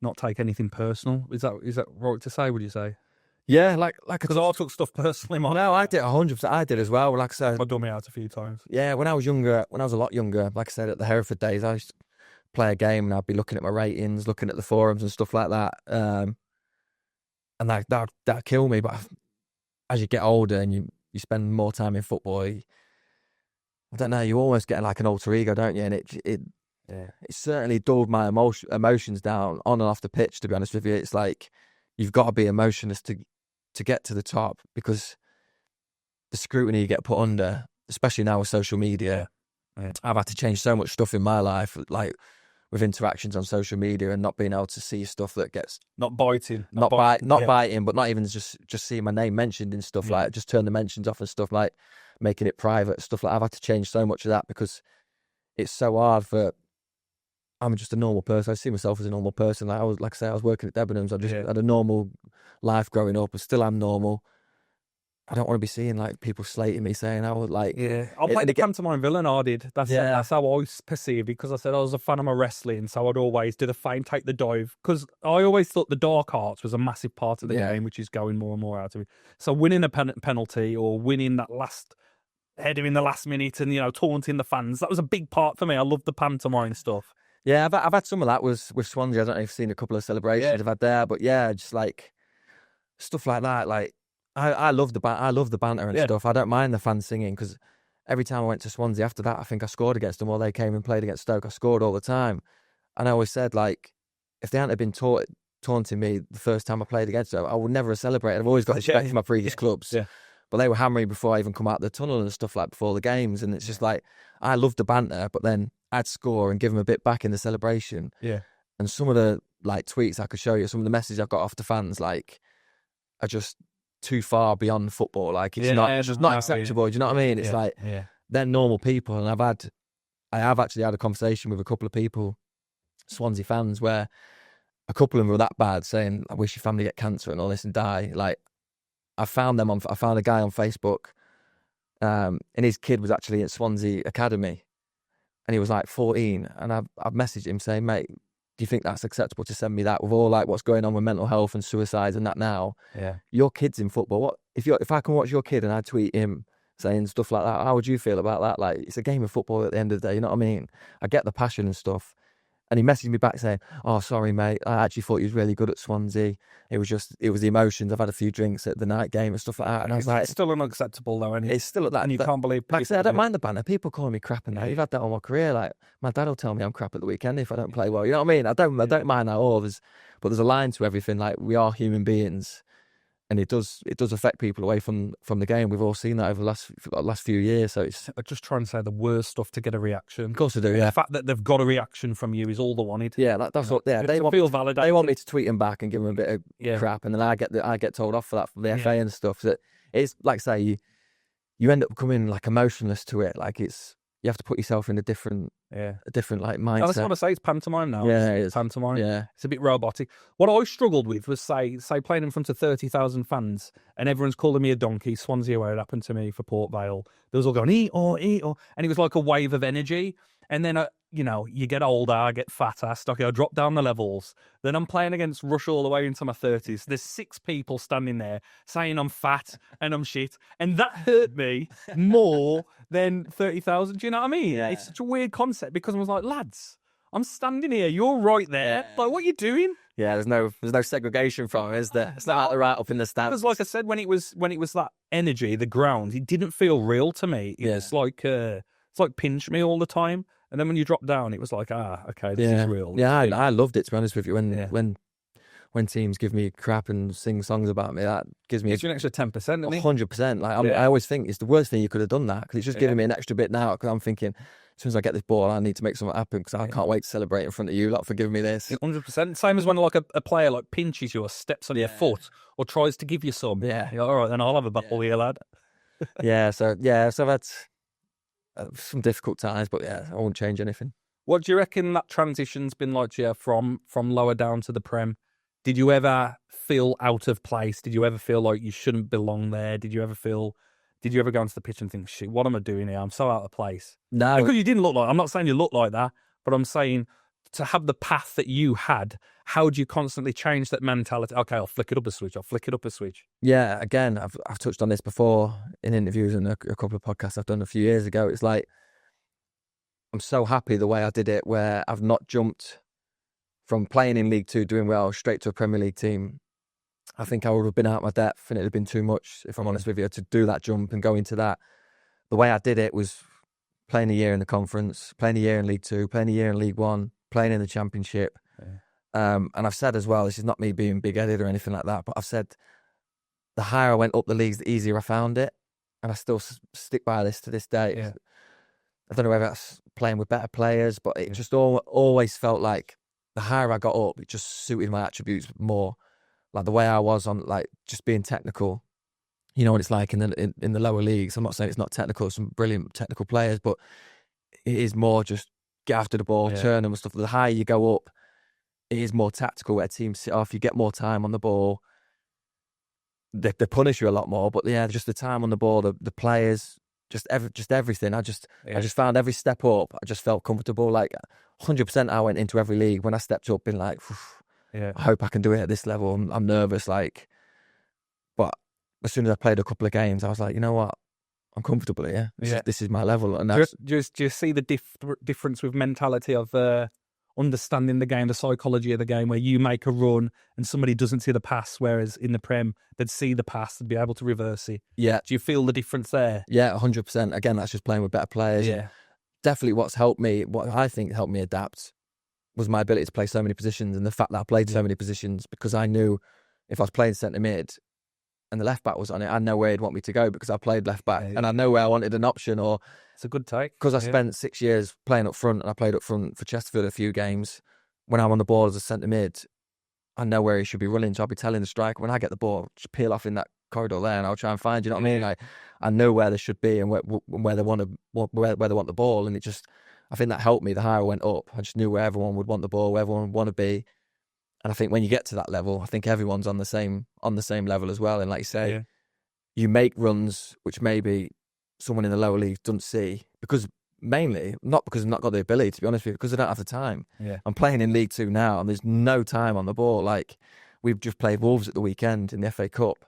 not take anything personal. Is that right to say? Would you say? Yeah, like because I took stuff personally, man. No, I did 100%. I did as well. Like I said, I've done me out a few times. Yeah, when I was a lot younger, like I said, at the Hereford days, I used to play a game and I'd be looking at my ratings, looking at the forums and stuff like that, and that killed me. But as you get older and you spend more time in football, I don't know, you almost get like an alter ego, don't you? And it certainly dulled my emotions down on and off the pitch. To be honest with you, it's like you've got to be emotionless to get to the top, because the scrutiny you get put under, especially now with social media. I've had to change so much stuff in my life, like with interactions on social media and not being able to see stuff that gets not biting, biting, but not even just seeing my name mentioned in stuff, like just turn the mentions off and stuff, like making it private, stuff like I've had to change so much of that, because it's so hard I'm just a normal person. I see myself as a normal person. Like I was working at Debenhams. I just had a normal life growing up. I still am normal. I don't want to be seeing like people slating me, saying I was like, I played the pantomime villain. I did. That's how I perceived it, because I said I was a fan of my wrestling, so I'd always do the feint, take the dive, because I always thought the dark arts was a massive part of the game, which is going more and more out of it. So winning a penalty or winning that last header in the last minute and taunting the fans, that was a big part for me. I loved the pantomime stuff. Yeah, I've had some of that with Swansea. I don't know if you've seen a couple of celebrations I've had there, but just like stuff like that. Like I love the banter and stuff. I don't mind the fans singing, because every time I went to Swansea after that, I think I scored against them, or they came and played against Stoke. I scored all the time, and I always said, like, if they hadn't been taunting me the first time I played against them, I would never have celebrated. I've always got respect for my previous clubs, but they were hammering before I even come out the tunnel and stuff, like before the games, and it's just like I loved the banter, but then I'd score and give them a bit back in the celebration. Yeah. And some of the like tweets I could show you, some of the messages I've got off the fans, like, are just too far beyond football. Like it's not acceptable. Do you know what I mean? It's like they're normal people, and I have actually had a conversation with a couple of people, Swansea fans, where a couple of them were that bad, saying, "I wish your family get cancer and all this and die." Like I found a guy on Facebook, and his kid was actually at Swansea Academy, and he was like 14, and I've messaged him saying, "Mate, do you think that's acceptable to send me that with all like what's going on with mental health and suicides and that now? Your kid's in football. What if I can watch your kid and I tweet him saying stuff like that? How would you feel about that? Like, it's a game of football at the end of the day. You know what I mean? I get the passion and stuff." And he messaged me back saying, "Oh, sorry, mate. I actually thought you was really good at Swansea. It was the emotions. I've had a few drinks at the night game and stuff like that." And I was like, it's still unacceptable though, and it's still at that. And you can't believe. Like I said, I don't mind the banter. People calling me crap and that. You've had that all my career. Like my dad will tell me I'm crap at the weekend if I don't play well. You know what I mean? I don't mind that all. But there's a line to everything. Like, we are human beings, and it does affect people away from the game. We've all seen that over the last few years. So it's just trying to say the worst stuff to get a reaction. Of course I do. Yeah. The fact that they've got a reaction from you is all they wanted. Yeah, that's what. Yeah, they want me to tweet them back and give them a bit of crap, and then I get told off for that from the FA and stuff. So it's like, say, you end up becoming like emotionless to it. Like you have to put yourself in a different like mindset. That's what I say. It's pantomime now. Yeah, it's pantomime. Yeah, it's a bit robotic. What I struggled with was say playing in front of 30,000 fans, and everyone's calling me a donkey. Swansea away, it happened to me for Port Vale. They was all going eat or, and it was like a wave of energy. And then you get older, I get fatter, I drop down the levels. Then I'm playing against Rush all the way into my 30s. There's 6 people standing there saying I'm fat and I'm shit, and that hurt me more than 30,000. Do you know what I mean? Yeah. It's such a weird concept, because I was like, lads, I'm standing here, you're right there. Like, what are you doing? Yeah, there's no segregation from it, is there? It's not like right up in the stands. Because, like I said, when it was that energy, the ground, it didn't feel real to me. It's like pinch me all the time. And then when you drop down, it was like, okay, this is real. Yeah, I loved it, to be honest with you. When when teams give me crap and sing songs about me, that gives me Gives you an extra 10%, doesn't it? 100%. Like I always think it's the worst thing you could have done that, because it's just giving me an extra bit now. Because I'm thinking, as soon as I get this ball, I need to make something happen, because I can't wait to celebrate in front of you lot for giving me this. 100%. Same as when like a player like pinches you or steps on your foot or tries to give you some. Yeah. You're, all right, then I'll have a battle with you, lad. So I've had some difficult times, but I won't change anything. What do you reckon that transition's been like to you from lower down to the Prem? Did you ever feel out of place? Did you ever feel like you shouldn't belong there? Did you ever go onto the pitch and think, shit, what am I doing here? I'm so out of place. No. Because you didn't look like, I'm not saying you look like that, but I'm saying to have the path that you had, how do you constantly change that mentality? Okay, I'll flick it up a switch. Yeah, again, I've touched on this before in interviews and a couple of podcasts I've done a few years ago. It's like, I'm so happy the way I did it, where I've not jumped from playing in League Two, doing well, straight to a Premier League team. I think I would have been out of my depth, and it would have been too much, if I'm honest with you, to do that jump and go into that. The way I did it was playing a year in the Conference, playing a year in League Two, playing a year in League One, playing in the Championship. And I've said as well, this is not me being big-headed or anything like that, but I've said the higher I went up the leagues, the easier I found it. And I still stick by this to this day. Yeah. I don't know whether that's playing with better players, but it just always felt like the higher I got up, it just suited my attributes more. Like the way I was on, like, just being technical. You know what it's like in the lower leagues. I'm not saying it's not technical, some brilliant technical players, but it is more just get after the ball, turn them and stuff. The higher you go up, it is more tactical, where teams sit off, you get more time on the ball. They punish you a lot more, but just the time on the ball, the players, just everything. I just found every step up, I just felt comfortable. Like 100% I went into every league when I stepped up, being like, I hope I can do it at this level. I'm nervous, like, but as soon as I played a couple of games, I was like, you know what, I'm comfortable here. This is my level. And that's... do you see the difference with mentality of understanding the game, the psychology of the game, where you make a run and somebody doesn't see the pass, whereas in the Prem, they'd see the pass and be able to reverse it? Yeah. Do you feel the difference there? Yeah, 100%. Again, that's just playing with better players. Yeah. Definitely what I think helped me adapt was my ability to play so many positions, and the fact that I played so many positions, because I knew if I was playing centre mid and the left back was on it, I know where he'd want me to go, because I played left back and I know where I wanted an option. Or it's a good take. Because I spent 6 years playing up front, and I played up front for Chesterfield a few games. When I'm on the ball as a centre mid, I know where he should be running, so I'll be telling the striker, when I get the ball, just peel off in that corridor there, and I'll try and find, you know what I mean? Like, I know where they should be and where they want the ball, and I think that helped me. The higher I went up, I just knew where everyone would want the ball, where everyone would want to be. And I think when you get to that level, I think everyone's on the same level as well. And like you say, you make runs which maybe someone in the lower leagues doesn't see, because mainly, not because I've not got the ability, to be honest with you, because I don't have the time. Yeah. I'm playing in League Two now, and there's no time on the ball. Like, we've just played Wolves at the weekend in the FA Cup,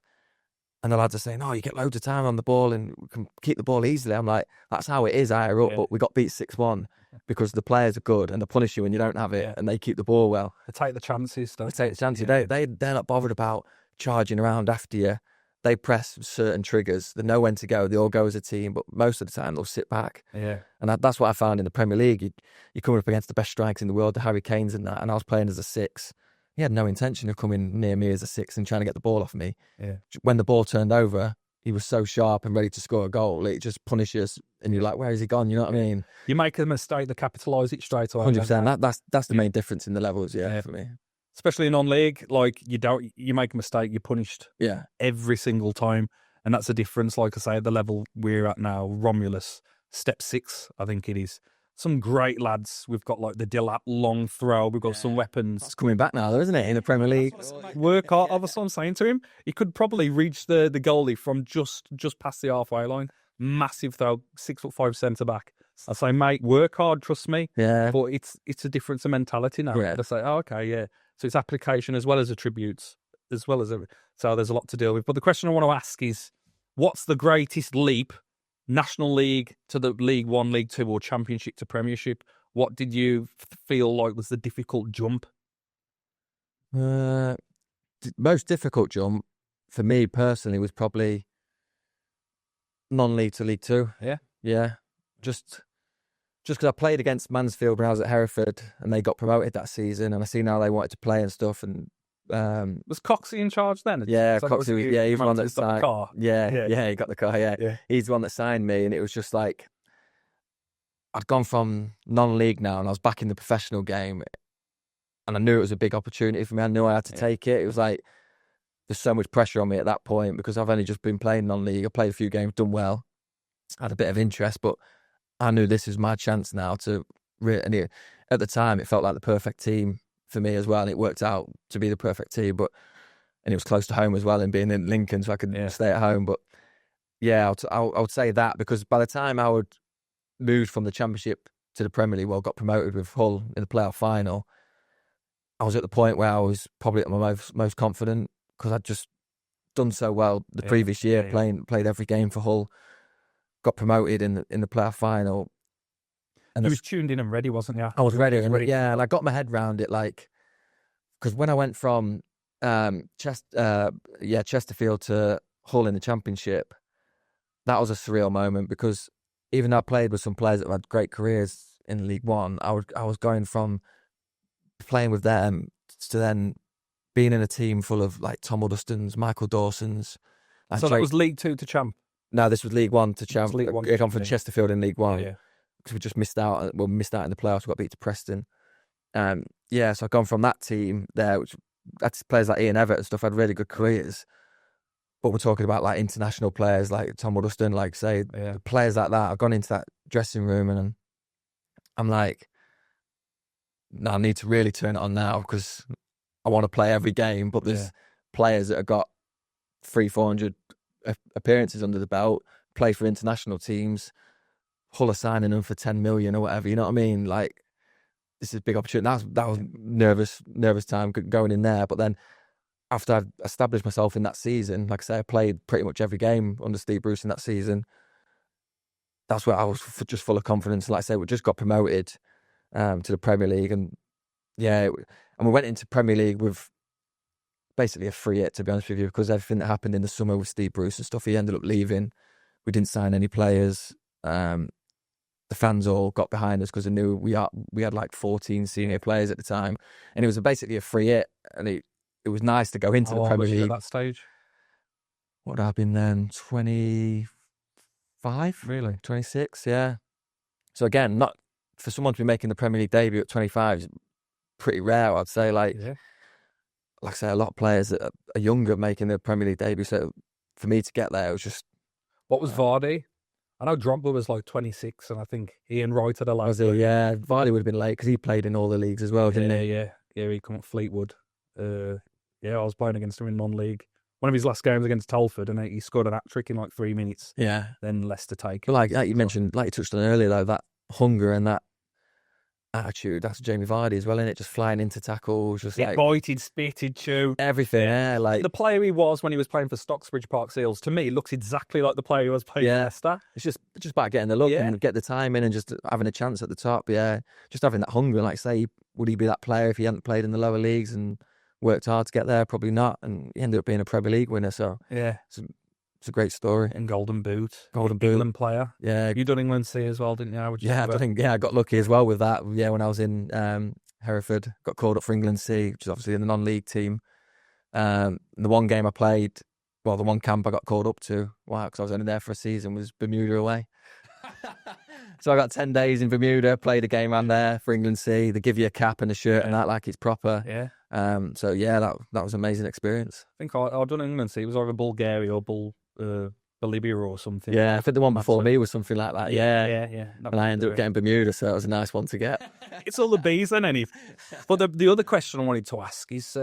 and the lads are saying, you get loads of time on the ball and we can keep the ball easily. I'm like, that's how it is higher up, but we got beat 6-1 because the players are good and they punish you when you don't have it, and they keep the ball well. They take the chances. They're not bothered about charging around after you. They press certain triggers. They know when to go. They all go as a team, but most of the time they'll sit back. Yeah. And that's what I found in the Premier League. You're coming up against the best strikers in the world, the Harry Kanes and that, and I was playing as a 6. He had no intention of coming near me as a 6 and trying to get the ball off me. Yeah. When the ball turned over, he was so sharp and ready to score a goal. It just punishes, and you're like, where has he gone? You know what I mean? You make a mistake, they capitalise it straight away. 100%. That's the main difference in the levels, for me. Especially in non-league, like you make a mistake, you're punished. Yeah. Every single time. And that's the difference, like I say, at the level we're at now. Romulus, step 6, I think it is. Some great lads. We've got like the Dillap long throw. We've got some weapons. It's coming back now, though, isn't it, in the Premier League? Work hard. That's what I'm saying to him. He could probably reach the goalie from just past the halfway line. Massive throw, 6'5" centre back. I say, mate, work hard. Trust me. Yeah. But it's a difference of mentality now. Yeah. They say, okay, yeah. So it's application as well as attributes, as well as so there's a lot to deal with. But the question I want to ask is, what's the greatest leap? National League to the League One, League Two, or Championship to Premiership? What did you feel like was the difficult jump? Most difficult jump for me personally was probably non-league to League Two. Yeah. Just because I played against Mansfield when I was at Hereford, and they got promoted that season, and I see now they wanted to play and stuff, and Was Coxey in charge then? Yeah, So Coxey. Yeah, he's the one that got the signed. car. Yeah, he got the car. Yeah, he's the one that signed me, and it was just like I'd gone from non-league now, and I was back in the professional game, and I knew it was a big opportunity for me. I knew I had to take it. It was like there's so much pressure on me at that point because I've only just been playing non-league. I played a few games, done well, had a bit of interest, but I knew this is my chance now to. And at the time, it felt like the perfect team for me as well, and it worked out to be the perfect team. And it was close to home as well, and being in Lincoln, so I could stay at home. But yeah, I would say that because by the time I would moved from the Championship to the Premier League, got promoted with Hull in the playoff final, I was at the point where I was probably at my most confident because I'd just done so well the previous year, played every game for Hull, got promoted in the playoff final. And you was tuned in and ready, wasn't you? I was ready, and I got my head around it, like, because when I went from Chesterfield to Hull in the Championship, that was a surreal moment because even though I played with some players that had great careers in League One, I was going from playing with them to then being in a team full of like Tom Huddlestones, Michael Dawsons. So that was League 2 to Champ? No, this was League 1 to Champ. I come from Chesterfield in League 1. Yeah. Because we just missed out in the playoffs. We got beat to Preston. So I've gone from that team there, which that's players like Ian Everett and stuff had really good careers. But we're talking about like international players like Tom Huddlestone, like say players like that. I've gone into that dressing room and I'm like, no, I need to really turn it on now because I want to play every game. But there's players that have got 300-400 appearances under the belt, play for international teams. Hull are signing them for 10 million or whatever, you know what I mean? Like, this is a big opportunity. That was nervous time going in there. But then after I'd established myself in that season, like I say, I played pretty much every game under Steve Bruce in that season. That's where I was just full of confidence. Like I say, we just got promoted to the Premier League, and we went into Premier League with basically a free hit, to be honest with you, because everything that happened in the summer with Steve Bruce and stuff, he ended up leaving. We didn't sign any players. The fans all got behind us because they knew we had like 14 senior players at the time, and it was basically a free hit, and it was nice to go into the Premier League at that stage. What had I been then? 25, really? 26, yeah. So again, not for someone to be making the Premier League debut at 25 is pretty rare, I'd say. Like I say, a lot of players that are younger making the Premier League debut. So for me to get there, it was just. What was Vardy? I know Drogba was like 26, and I think Ian Wright had a last. Yeah, Vardy would have been late because he played in all the leagues as well, didn't he? Yeah, he come up Fleetwood. I was playing against him in non-league. One of his last games against Telford, and he scored an hat-trick in like 3 minutes. Yeah. Then Leicester take. But like you mentioned, like you touched on earlier, though, that hunger and that attitude, that's Jamie Vardy as well, isn't it? Just flying into tackles, just like bited, spitted, chewed. Everything, like the player he was when he was playing for Stocksbridge Park Seals, to me, looks exactly like the player he was playing for Leicester. It's just about getting the look and get the time in and just having a chance at the top, just having that hunger. Like say, would he be that player if he hadn't played in the lower leagues and worked hard to get there? Probably not, and he ended up being a Premier League winner, so it's a great story. And Golden Boot. England player. Yeah. You done England C as well, didn't you? I got lucky as well with that. Yeah, when I was in Hereford, got called up for England C, which is obviously in the non-league team. The one game I played, the one camp I got called up to, because I was only there for a season, was Bermuda away. So I got 10 days in Bermuda, played a game around there for England C. They give you a cap and a shirt and that like it's proper. Yeah. That was an amazing experience. I think I'd done England C. It was either Bulgaria or Bolivia or something. Yeah, I think the one before me was something like that. Yeah. And I ended up getting Bermuda, so it was a nice one to get. It's all the bees then, any. But the other question I wanted to ask is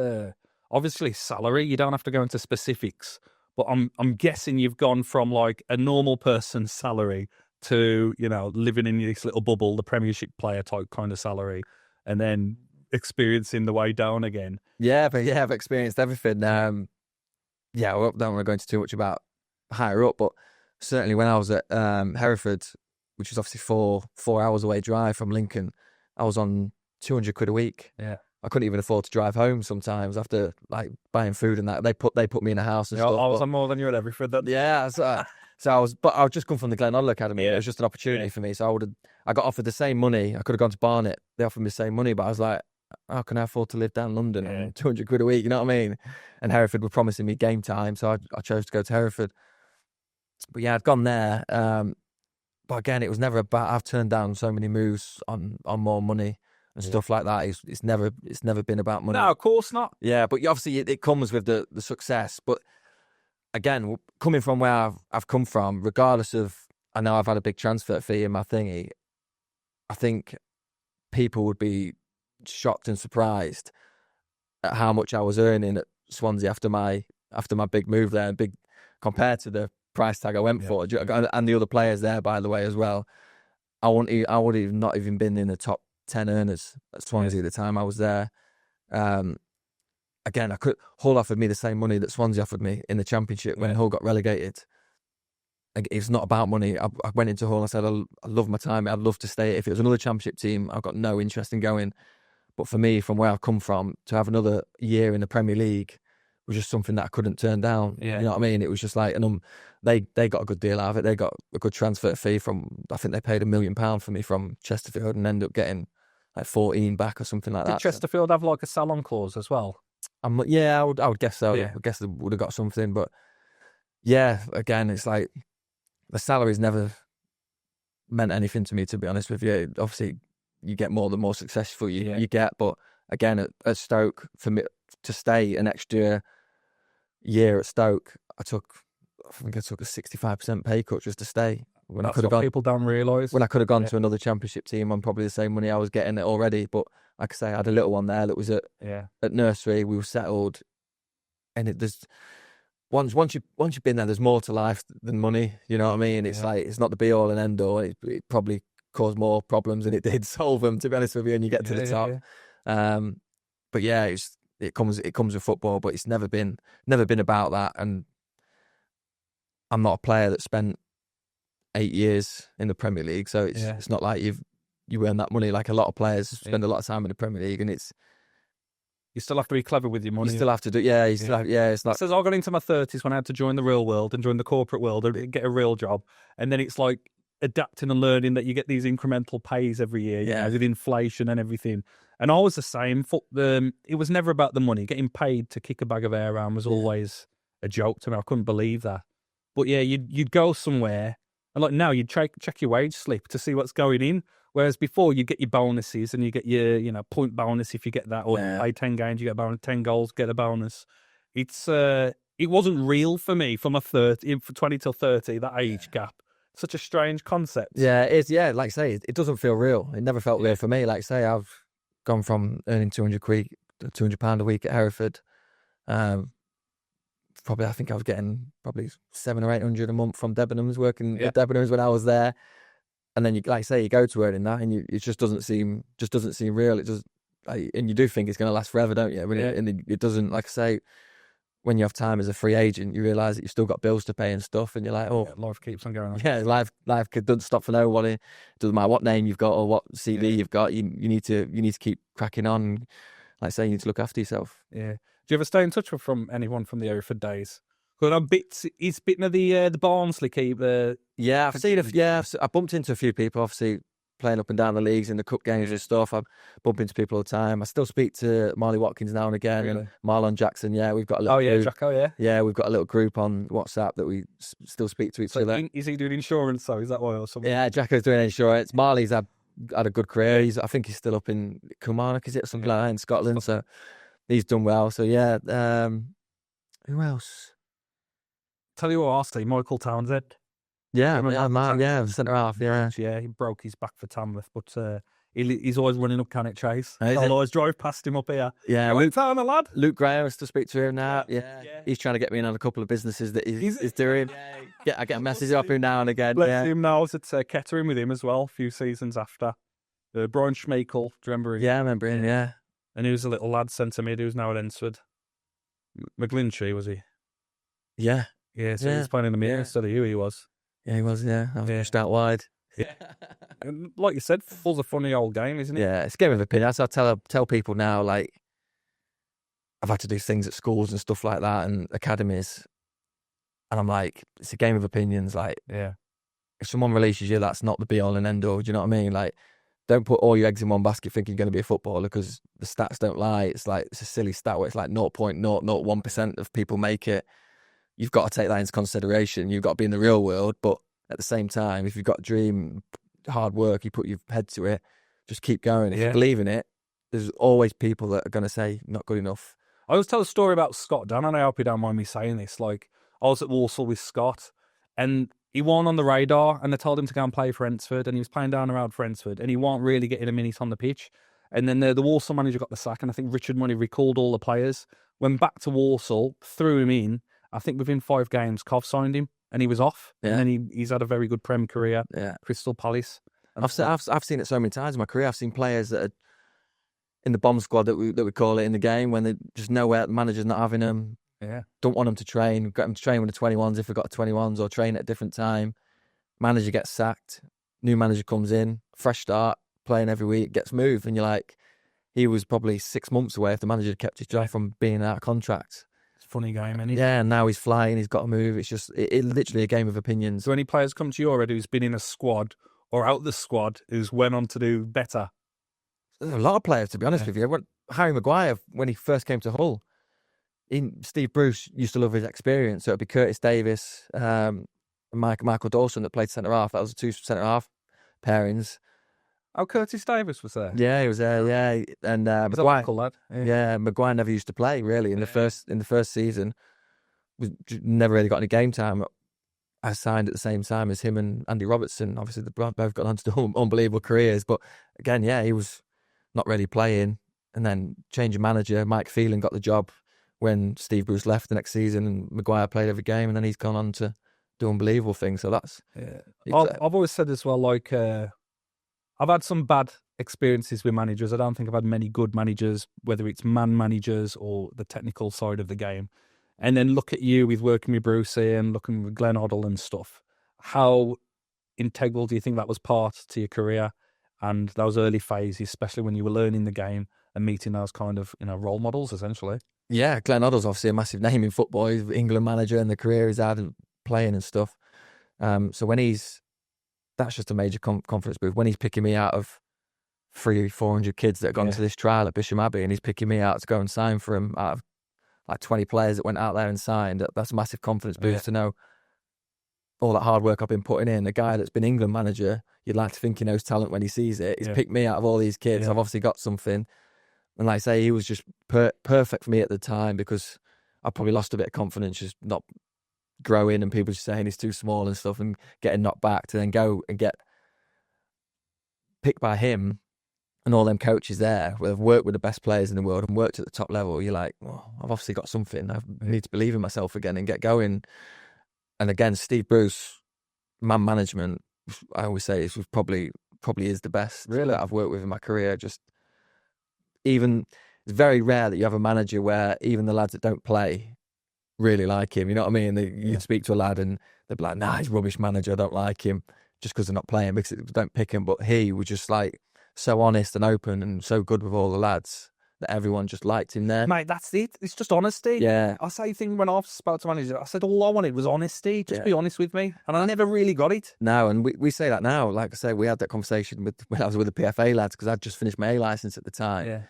obviously salary. You don't have to go into specifics, but I'm guessing you've gone from like a normal person's salary to, living in this little bubble, the Premiership player type kind of salary, and then experiencing the way down again. Yeah, but I've experienced everything. I don't want to go into too much about higher up, but certainly when I was at Hereford, which is obviously 4 hours away drive from Lincoln, I was on 200 quid a week. Yeah. I couldn't even afford to drive home sometimes after like buying food and that. They put me in a house and stuff. I was on more than you at Hereford then. Yeah, so I was just come from the Glen Hoddle Academy. It was just an opportunity for me. So I got offered the same money. I could have gone to Barnet. They offered me the same money, but I was like, how can I afford to live down London on 200 quid a week? You know what I mean? And Hereford were promising me game time, so I chose to go to Hereford. But yeah, I'd gone there. But again, it was never about. I've turned down so many moves on more money and stuff like that. It's never been about money. No, of course not. Yeah, but obviously it comes with the success. But again, coming from where I've come from, regardless of, I know I've had a big transfer fee in my thingy, I think people would be shocked and surprised at how much I was earning at Swansea after my big move there, big compared to the price tag I went for, and the other players there, by the way, as well. I would have not even been in the top 10 earners at Swansea at the time I was there. Again, Hull offered me the same money that Swansea offered me in the Championship when Hull got relegated. It's not about money. I went into Hull, I said, I love my time, I'd love to stay. If it was another Championship team, I've got no interest in going. But for me, from where I've come from, to have another year in the Premier League was just something that I couldn't turn down. Yeah. You know what I mean? It was just like, and they got a good deal out of it. They got a good transfer fee from, I think they paid £1 million for me from Chesterfield and ended up getting like 14 back or something like that. Did Chesterfield have like a sell-on clause as well? I would guess so. Yeah. I guess they would have got something. But yeah, again, it's like the salary's never meant anything to me, to be honest with you. Obviously, you get more the more successful you get. But again, at Stoke, for me to stay an extra year at Stoke, I think I took a 65% pay cut just to stay. When That's what people don't realise. When I could have gone to another Championship team on probably the same money I was getting it already. But like I say, I had a little one there that was at nursery. We were settled, and once you've been there, there's more to life than money. You know what I mean? It's like, it's not the be all and end all. It probably caused more problems than it did solve them, to be honest with you. And you get to the top. But yeah, it comes with football, but it's never been about that. And I'm not a player that spent 8 years in the Premier League, so it's not like you earn that money like a lot of players spend a lot of time in the Premier League, and you still have to be clever with your money. You still have to do, it's like. It says I got into my 30s when I had to join the real world and join the corporate world and get a real job, and then it's like adapting and learning that you get these incremental pays every year, you know, with inflation and everything. And I was the same. It was never about the money. Getting paid to kick a bag of air around was always a joke to me. I couldn't believe that. But yeah, you'd go somewhere, and like now you'd check your wage slip to see what's going in. Whereas before you'd get your bonuses and you get your, point bonus if you get that, or you play 10 games, you get a bonus, 10 goals, get a bonus. It wasn't real for me from 20 till 30, that age gap. Such a strange concept. Yeah, it is. Yeah, like I say, it doesn't feel real. It never felt real for me. Like I say, I've gone from earning £200 a week at Hereford. Probably, I think I was getting probably 700 or 800 a month from Debenhams, working at Debenhams when I was there. And then, like I say, you go to earning that, and it just doesn't seem real. It just, and you do think it's going to last forever, don't you? And it doesn't. Like I say, when you have time as a free agent, you realise that you've still got bills to pay and stuff, and you're like, life keeps on going on. Yeah, life doesn't stop for nobody. It doesn't matter what name you've got or what CV you've got. You need to keep cracking on. Like I say, you need to look after yourself. Yeah. Do you ever stay in touch with anyone from the Hereford days? Because he's bitten of the Barnsley keep. Yeah, I've seen I bumped into a few people, obviously playing up and down the leagues in the cup games and stuff. I bump into people all the time. I still speak to Marley Watkins now and again, and Marlon Jackson. Yeah, we've got a little group. Jacko, yeah, we've got a little group on WhatsApp that we still speak to each other. Is he doing insurance though? Is that why or something? Yeah, Jacko's doing insurance. Marley's had a good career. I think he's still up in Kilmarnock, is it, or something like that, in Scotland. So he's done well. So yeah, who else? Tell you what, I'll say Michael Townsend. Centre half. Yeah, he broke his back for Tamworth, but he's always running up Cannock Chase. I'll always drive past him up here. Yeah, Luke, a lad. Luke Graham, I still speak to him now. Yeah. He's trying to get me in on a couple of businesses that he's doing. I get a message off him now and again. Bless him now. I was at Kettering with him as well a few seasons after. Brian Schmeichel, do you remember him? Yeah, I remember him, yeah. And he was a little lad centre mid who's now at Ensford. McGlinchey, was he? Yeah. Yeah, so he was playing in the mirror instead of who he was. Yeah, he was, I was pushed out wide. Yeah. And like you said, full's a funny old game, isn't it? Yeah, it's a game of opinion. As I tell people now, like, I've had to do things at schools and stuff like that and academies. And I'm like, it's a game of opinions. Like, if someone releases you, that's not the be all and end all. Do you know what I mean? Like, don't put all your eggs in one basket thinking you're going to be a footballer, because the stats don't lie. It's a silly stat where it's like 0.001% of people make it. You've got to take that into consideration. You've got to be in the real world, but at the same time, if you've got a dream, hard work, you put your head to it, just keep going. If you believe in it, there's always people that are going to say not good enough. I always tell a story about Scott. Dan, and I hope you don't mind me saying this. Like, I was at Walsall with Scott, and he wasn't on the radar, and they told him to go and play for Brentford, and he was playing down around Brentford, and he wasn't really getting a minute on the pitch. And then the Walsall manager got the sack, and I think Richard Money recalled all the players, went back to Walsall, threw him in. I think within 5 games, Cov signed him, and he was off. Yeah. And then he's had a very good Prem career. Yeah. Crystal Palace. I've seen it so many times in my career. I've seen players that are in the bomb squad that we call it in the game, when they just nowhere, the manager's not having them. Yeah. Don't want them to train. Get them to train with the 21s if we've got 21s, or train at a different time. Manager gets sacked. New manager comes in, fresh start, playing every week, gets moved. And you're like, he was probably 6 months away if the manager kept his job from being out of contract. It's a funny game, isn't it? Yeah, and now he's flying, he's got to move. It's just, it's literally a game of opinions. So any players come to you already who's been in a squad or out the squad who's went on to do better? There's a lot of players, to be honest with you. Harry Maguire, when he first came to Hull, Steve Bruce used to love his experience. So it'd be Curtis Davis, Michael Dawson that played centre-half. That was the 2 centre-half pairings. Oh, Curtis Davis was there? Yeah, he was there, yeah. And He's a Maguire, local lad. yeah, Maguire never used to play, really, in the first season. Never really got any game time. I signed at the same time as him and Andy Robertson. Obviously, they both got on to do unbelievable careers. But again, yeah, he was not really playing. And then change of manager, Mike Phelan got the job when Steve Bruce left the next season, and Maguire played every game, and then he's gone on to do unbelievable things. So that's... Yeah. I've always said as well, like, I've had some bad experiences with managers. I don't think I've had many good managers, whether it's man managers or the technical side of the game. And then look at you with working with Brucey and looking with Glenn Hoddle and stuff. How integral do you think that was part to your career and those early phases, especially when you were learning the game and meeting those kind of, role models, essentially? Yeah, Glenn Hoddle's obviously a massive name in football. He's England manager and the career he's had and playing and stuff. So when that's just a major confidence boost. When he's picking me out of 300-400 kids that have gone to this trial at Bisham Abbey, and he's picking me out to go and sign for him out of like 20 players that went out there and signed, that's a massive confidence boost to know all that hard work I've been putting in. A guy that's been England manager, you'd like to think he knows talent when he sees it. He's picked me out of all these kids. I've obviously got something. And like I say, he was just perfect for me at the time, because I probably lost a bit of confidence, just not growing, and people just saying he's too small and stuff, and getting knocked back to then go and get picked by him and all them coaches there who have worked with the best players in the world and worked at the top level. You're like, well, I've obviously got something. I need to believe in myself again and get going. And again, Steve Bruce, man management, I always say it was probably is the best that I've worked with in my career. Just even, it's very rare that you have a manager where even the lads that don't play really like him. You know what I mean? You speak to a lad and they'd be like, nah, he's a rubbish manager, I don't like him, just because they're not playing, because they don't pick him. But he was just like so honest and open and so good with all the lads that everyone just liked him there. Mate, that's it. It's just honesty. Yeah. I say things when I've spoke to manager, I said all I wanted was honesty. Just be honest with me. And I never really got it. No, and we say that now. Like I say, we had that conversation when I was with the PFA lads, because I'd just finished my A licence at the time. Yeah.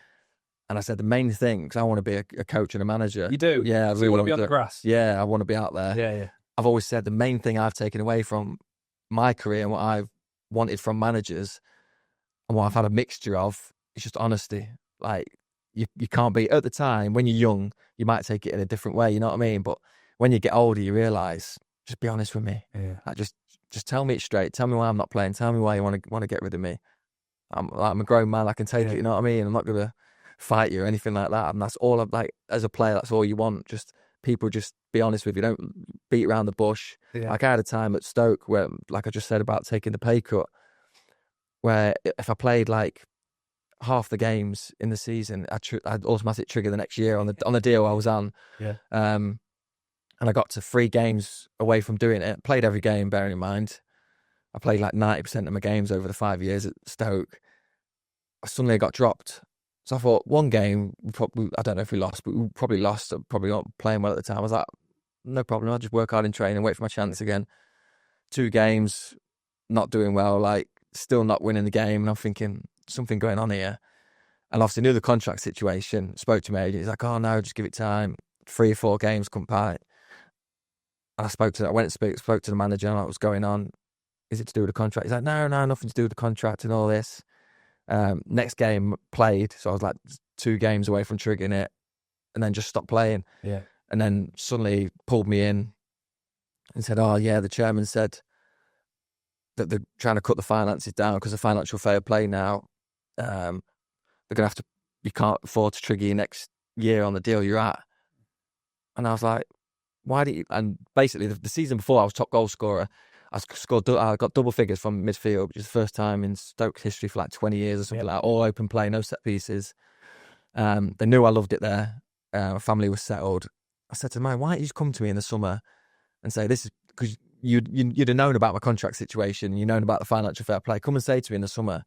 And I said the main thing, because I want to be a coach and a manager. You do? Yeah. I really you want to be on the grass? Yeah, I want to be out there. Yeah. I've always said the main thing I've taken away from my career and what I've wanted from managers and what I've had a mixture of is just honesty. Like, you can't be, at the time, when you're young, you might take it in a different way, you know what I mean? But when you get older, you realise, just be honest with me. Yeah. Like, just tell me it straight. Tell me why I'm not playing. Tell me why you want to get rid of me. I'm a grown man, I can take it, you know what I mean? I'm not going to fight you or anything like that. And that's all I'm like, as a player, that's all you want. Just people just be honest with you. Don't beat around the bush. Yeah. Like, I had a time at Stoke where, like I just said about taking the pay cut, where if I played like half the games in the season, I'd automatically trigger the next year on the deal I was on. Yeah. And I got to 3 games away from doing it. Played every game, bearing in mind. I played like 90% of my games over the 5 years at Stoke. Suddenly I got dropped. So I thought, one game, I don't know if we lost, but we probably lost. Probably not playing well at the time. I was like, no problem. I'll just work hard in training and wait for my chance again. 2 games, not doing well. Like, still not winning the game. And I'm thinking, something going on here. And obviously knew the contract situation, spoke to my agent. He's like, oh no, just give it time. 3 or 4 games come by. And I went and spoke to the manager and what was going on. Is it to do with the contract? He's like, no, nothing to do with the contract and all this. Next game played. So I was like 2 games away from triggering it and then just stopped playing. Yeah. And then suddenly pulled me in and said, oh yeah, the chairman said that they're trying to cut the finances down because of financial fair play now. They're going to have to, you can't afford to trigger your next year on the deal you're at. And I was like, why did you? And basically the season before I was top goal scorer. I got double figures from midfield, which is the first time in Stoke history for like 20 years or something like that. All open play, no set pieces. They knew I loved it there. My family was settled. I said to them, why don't you just come to me in the summer and say, this is because you'd have known about my contract situation, you'd known about the financial fair play. Come and say to me in the summer,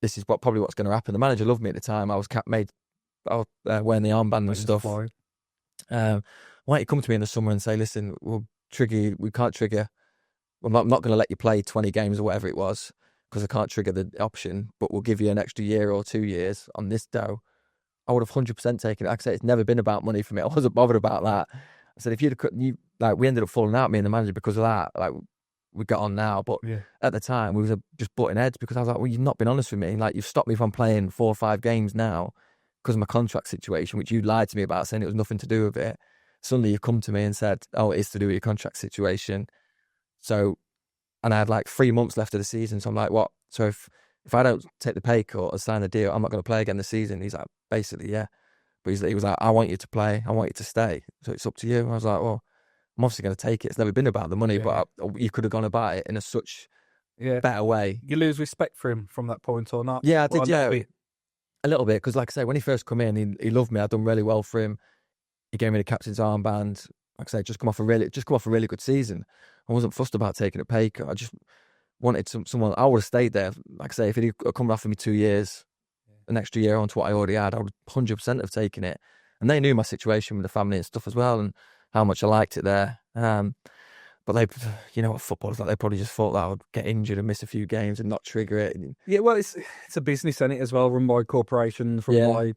this is probably what's going to happen. The manager loved me at the time. I was wearing the armband and stuff. Why don't you come to me in the summer and say, listen, we can't trigger. I'm not going to let you play 20 games or whatever it was because I can't trigger the option, but we'll give you an extra year or 2 years on this dough. I would have 100% taken it. Like I said, it's never been about money for me. I wasn't bothered about that. I said, if we ended up falling out, me and the manager, because of that. Like, we got on now, but at the time we was just butting heads because I was like, well, you've not been honest with me. Like, you've stopped me from playing 4 or 5 games now because of my contract situation, which you lied to me about, saying it was nothing to do with it. Suddenly you've come to me and said, oh, it is to do with your contract situation. So, and I had like 3 months left of the season. So I'm like, what? So if I don't take the pay cut or sign the deal, I'm not going to play again this season. He's like, basically, yeah. But he was like, I want you to play. I want you to stay. So it's up to you. I was like, well, I'm obviously going to take it. It's never been about the money, but you could have gone about it in a such better way. You lose respect for him from that point or not? Yeah, I did, a little bit. Because like I say, when he first come in, he loved me. I'd done really well for him. He gave me the captain's armband. Like I say, just come off a really good season. I wasn't fussed about taking a pay cut. I just wanted someone. I would have stayed there. Like I say, if he'd come after me 2 years, an extra year onto what I already had, I would 100% have taken it. And they knew my situation with the family and stuff as well, and how much I liked it there. But they, you know what footballers like, they probably just thought that I would get injured and miss a few games and not trigger it. Yeah, well, it's a business, isn't it, as well, run by corporations, run by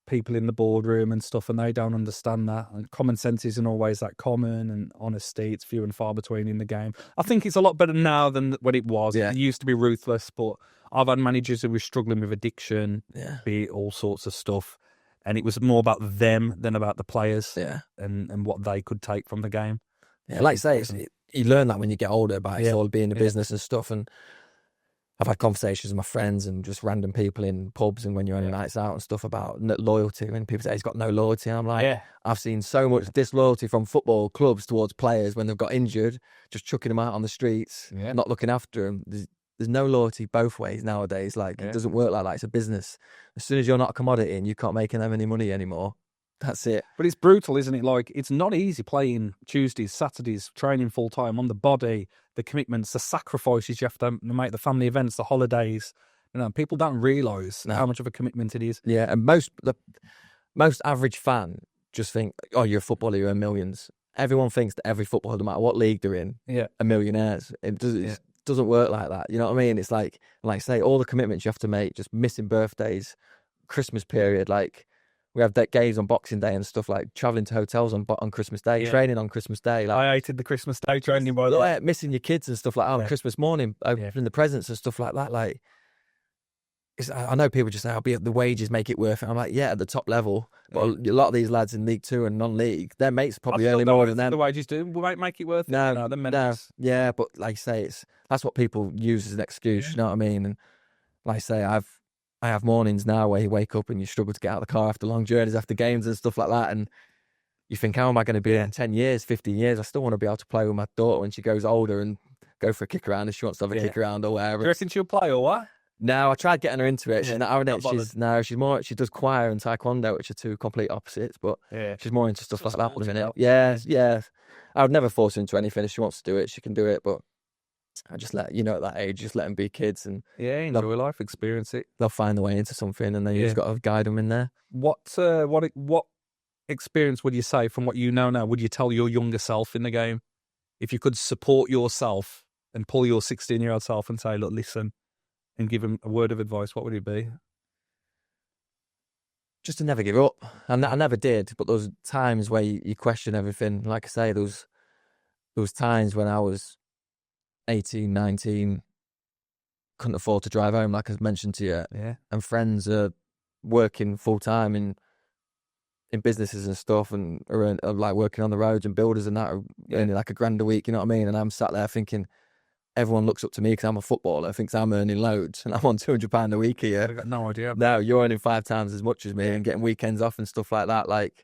people in the boardroom and stuff, and they don't understand that. And common sense isn't always that common, and honesty, it's few and far between in the game. I think it's a lot better now than when it was. It used to be ruthless, but I've had managers who were struggling with addiction, be it all sorts of stuff. And it was more about them than about the players and what they could take from the game. Yeah, like I say, you learn that when you get older about it, all being the business and stuff. And I've had conversations with my friends and just random people in pubs and when you're on nights out and stuff about loyalty. When people say he's got no loyalty, I'm like, I've seen so much disloyalty from football clubs towards players when they've got injured, just chucking them out on the streets, not looking after them. There's no loyalty both ways nowadays. Like, it doesn't work like that. It's a business. As soon as you're not a commodity and you can't make them any money anymore, that's it. But it's brutal, isn't it? Like, it's not easy playing Tuesdays, Saturdays, training full time on the body, the commitments, the sacrifices you have to make, the family events, the holidays. You know, people don't realise how much of a commitment it is. Yeah, and most average fan just think, oh, you're a footballer, you earn millions. Everyone thinks that every footballer, no matter what league they're in, are millionaires. It doesn't work like that. You know what I mean? It's like I say, all the commitments you have to make, just missing birthdays, Christmas period, like we have that games on Boxing Day and stuff, like travelling to hotels on Christmas Day, training on Christmas Day. Like, I hated the Christmas Day training, by the way. Yeah, missing your kids and stuff like that on Christmas morning, opening the presents and stuff like that. Like, I know people just say, "I'll be at the wages, make it worth it." I'm like, yeah, at the top level, but a lot of these lads in League Two and non-league, their mates probably earning more than them. The wages do, we might make it worth it. No, yeah, but like I say, that's what people use as an excuse. You know what I mean? And like I say, I have mornings now where you wake up and you struggle to get out of the car after long journeys, after games and stuff like that, and you think, how am I going to be there in 10 years, 15 years? I still want to be able to play with my daughter when she goes older and go for a kick around if she wants to have a kick around or whatever. Do you reckon she'll play or what? No, I tried getting her into it. She's not into she does choir and taekwondo, which are two complete opposites, but she's more into stuff like that at the minute. Yeah. I would never force her into anything. If she wants to do it, she can do it, but I just let, at that age, just let them be kids and enjoy life, experience it. They'll find their way into something, and then you just got to guide them in there. What experience would you say from what you know now would you tell your younger self in the game? If you could support yourself and pull your 16-year-old self and say, look, listen, and give them a word of advice, what would it be? Just to never give up. I never did, but those times where you question everything. Like I say, those times when I was 18, 19, couldn't afford to drive home, like I mentioned to you. Yeah. And friends are working full time in businesses and stuff, and are like working on the roads, and builders and that are earning like $1,000 a week, you know what I mean? And I'm sat there thinking, everyone looks up to me because I'm a footballer, thinks I'm earning loads, and I'm on £200 a week here. I've got no idea. No, you're earning 5 times as much as me and getting weekends off and stuff like that. Like,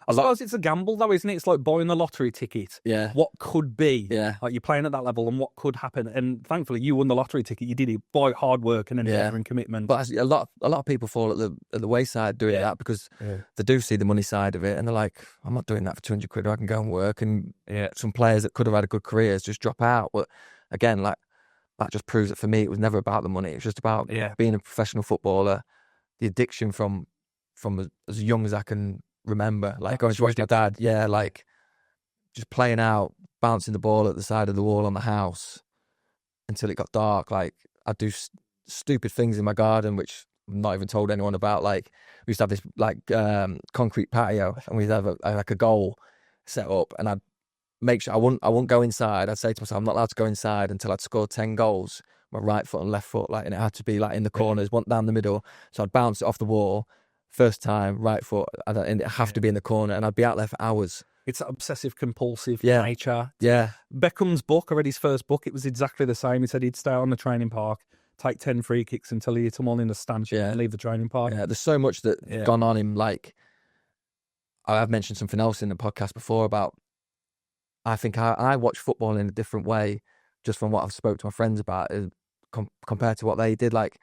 I suppose it's a gamble, though, isn't it? It's like buying the lottery ticket. Yeah. What could be? Yeah. Like, you're playing at that level, and what could happen? And thankfully, you won the lottery ticket. You did it by hard work and endeavour and commitment. But a lot of people fall at the wayside doing that because they do see the money side of it, and they're like, I'm not doing that for £200. I can go and work. And some players that could have had a good careers just drop out. But again, like, that just proves that for me, it was never about the money. It was just about being a professional footballer. The addiction from as young as I can remember, like going to watch my dad, like just playing out, bouncing the ball at the side of the wall on the house until it got dark. Like, I'd do stupid things in my garden, which I've not even told anyone about. Like, we used to have this like concrete patio, and we'd have a goal set up, and I'd make sure I wouldn't go inside. I'd say to myself, I'm not allowed to go inside until I'd scored 10 goals, my right foot and left foot, like, and it had to be like in the corners, one down the middle. So I'd bounce it off the wall, first time, right foot, and it'd have to be in the corner, and I'd be out there for hours. It's that obsessive compulsive nature. Yeah. Beckham's book, I read his first book, it was exactly the same. He said he'd stay on the training park, take 10 free kicks until he hit them all in the stanchion and leave the training park. Yeah, there's so much that gone on in, like, I've mentioned something else in the podcast before about, I think I watch football in a different way just from what I've spoke to my friends about compared to what they did. Like,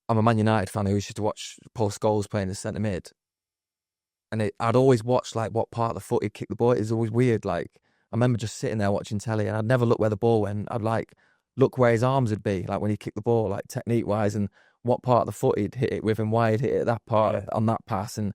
I'm a Man United fan who used to watch Paul Scholes playing the centre mid. And I'd always watch, like, what part of the foot he'd kick the ball. It was always weird. Like, I remember just sitting there watching telly, and I'd never look where the ball went. I'd, like, look where his arms would be, like, when he kicked the ball, like, technique-wise, and what part of the foot he'd hit it with, and why he'd hit it at that part on that pass. And,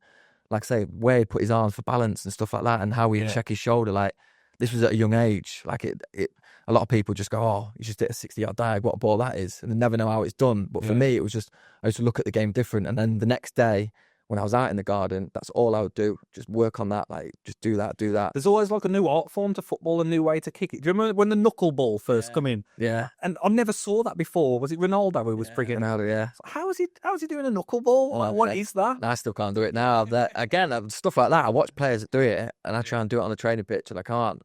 like I say, where he'd put his arms for balance and stuff like that, and how he'd check his shoulder. Like, this was at a young age. Like, a lot of people just go, oh, you just hit a 60-yard dive, what a ball that is. And they never know how it's done. But for me, it was just, I used to look at the game different. And then the next day, when I was out in the garden, that's all I would do. Just work on that, like, just do that. There's always, like, a new art form to football, a new way to kick it. Do you remember when the knuckleball first come in? Yeah. And I never saw that before. Was it Ronaldo who was frigging? Ronaldo, yeah. How is he doing a knuckleball? What is that? I still can't do it now. Again, stuff like that. I watch players that do it, and I try and do it on the training pitch, and I can't.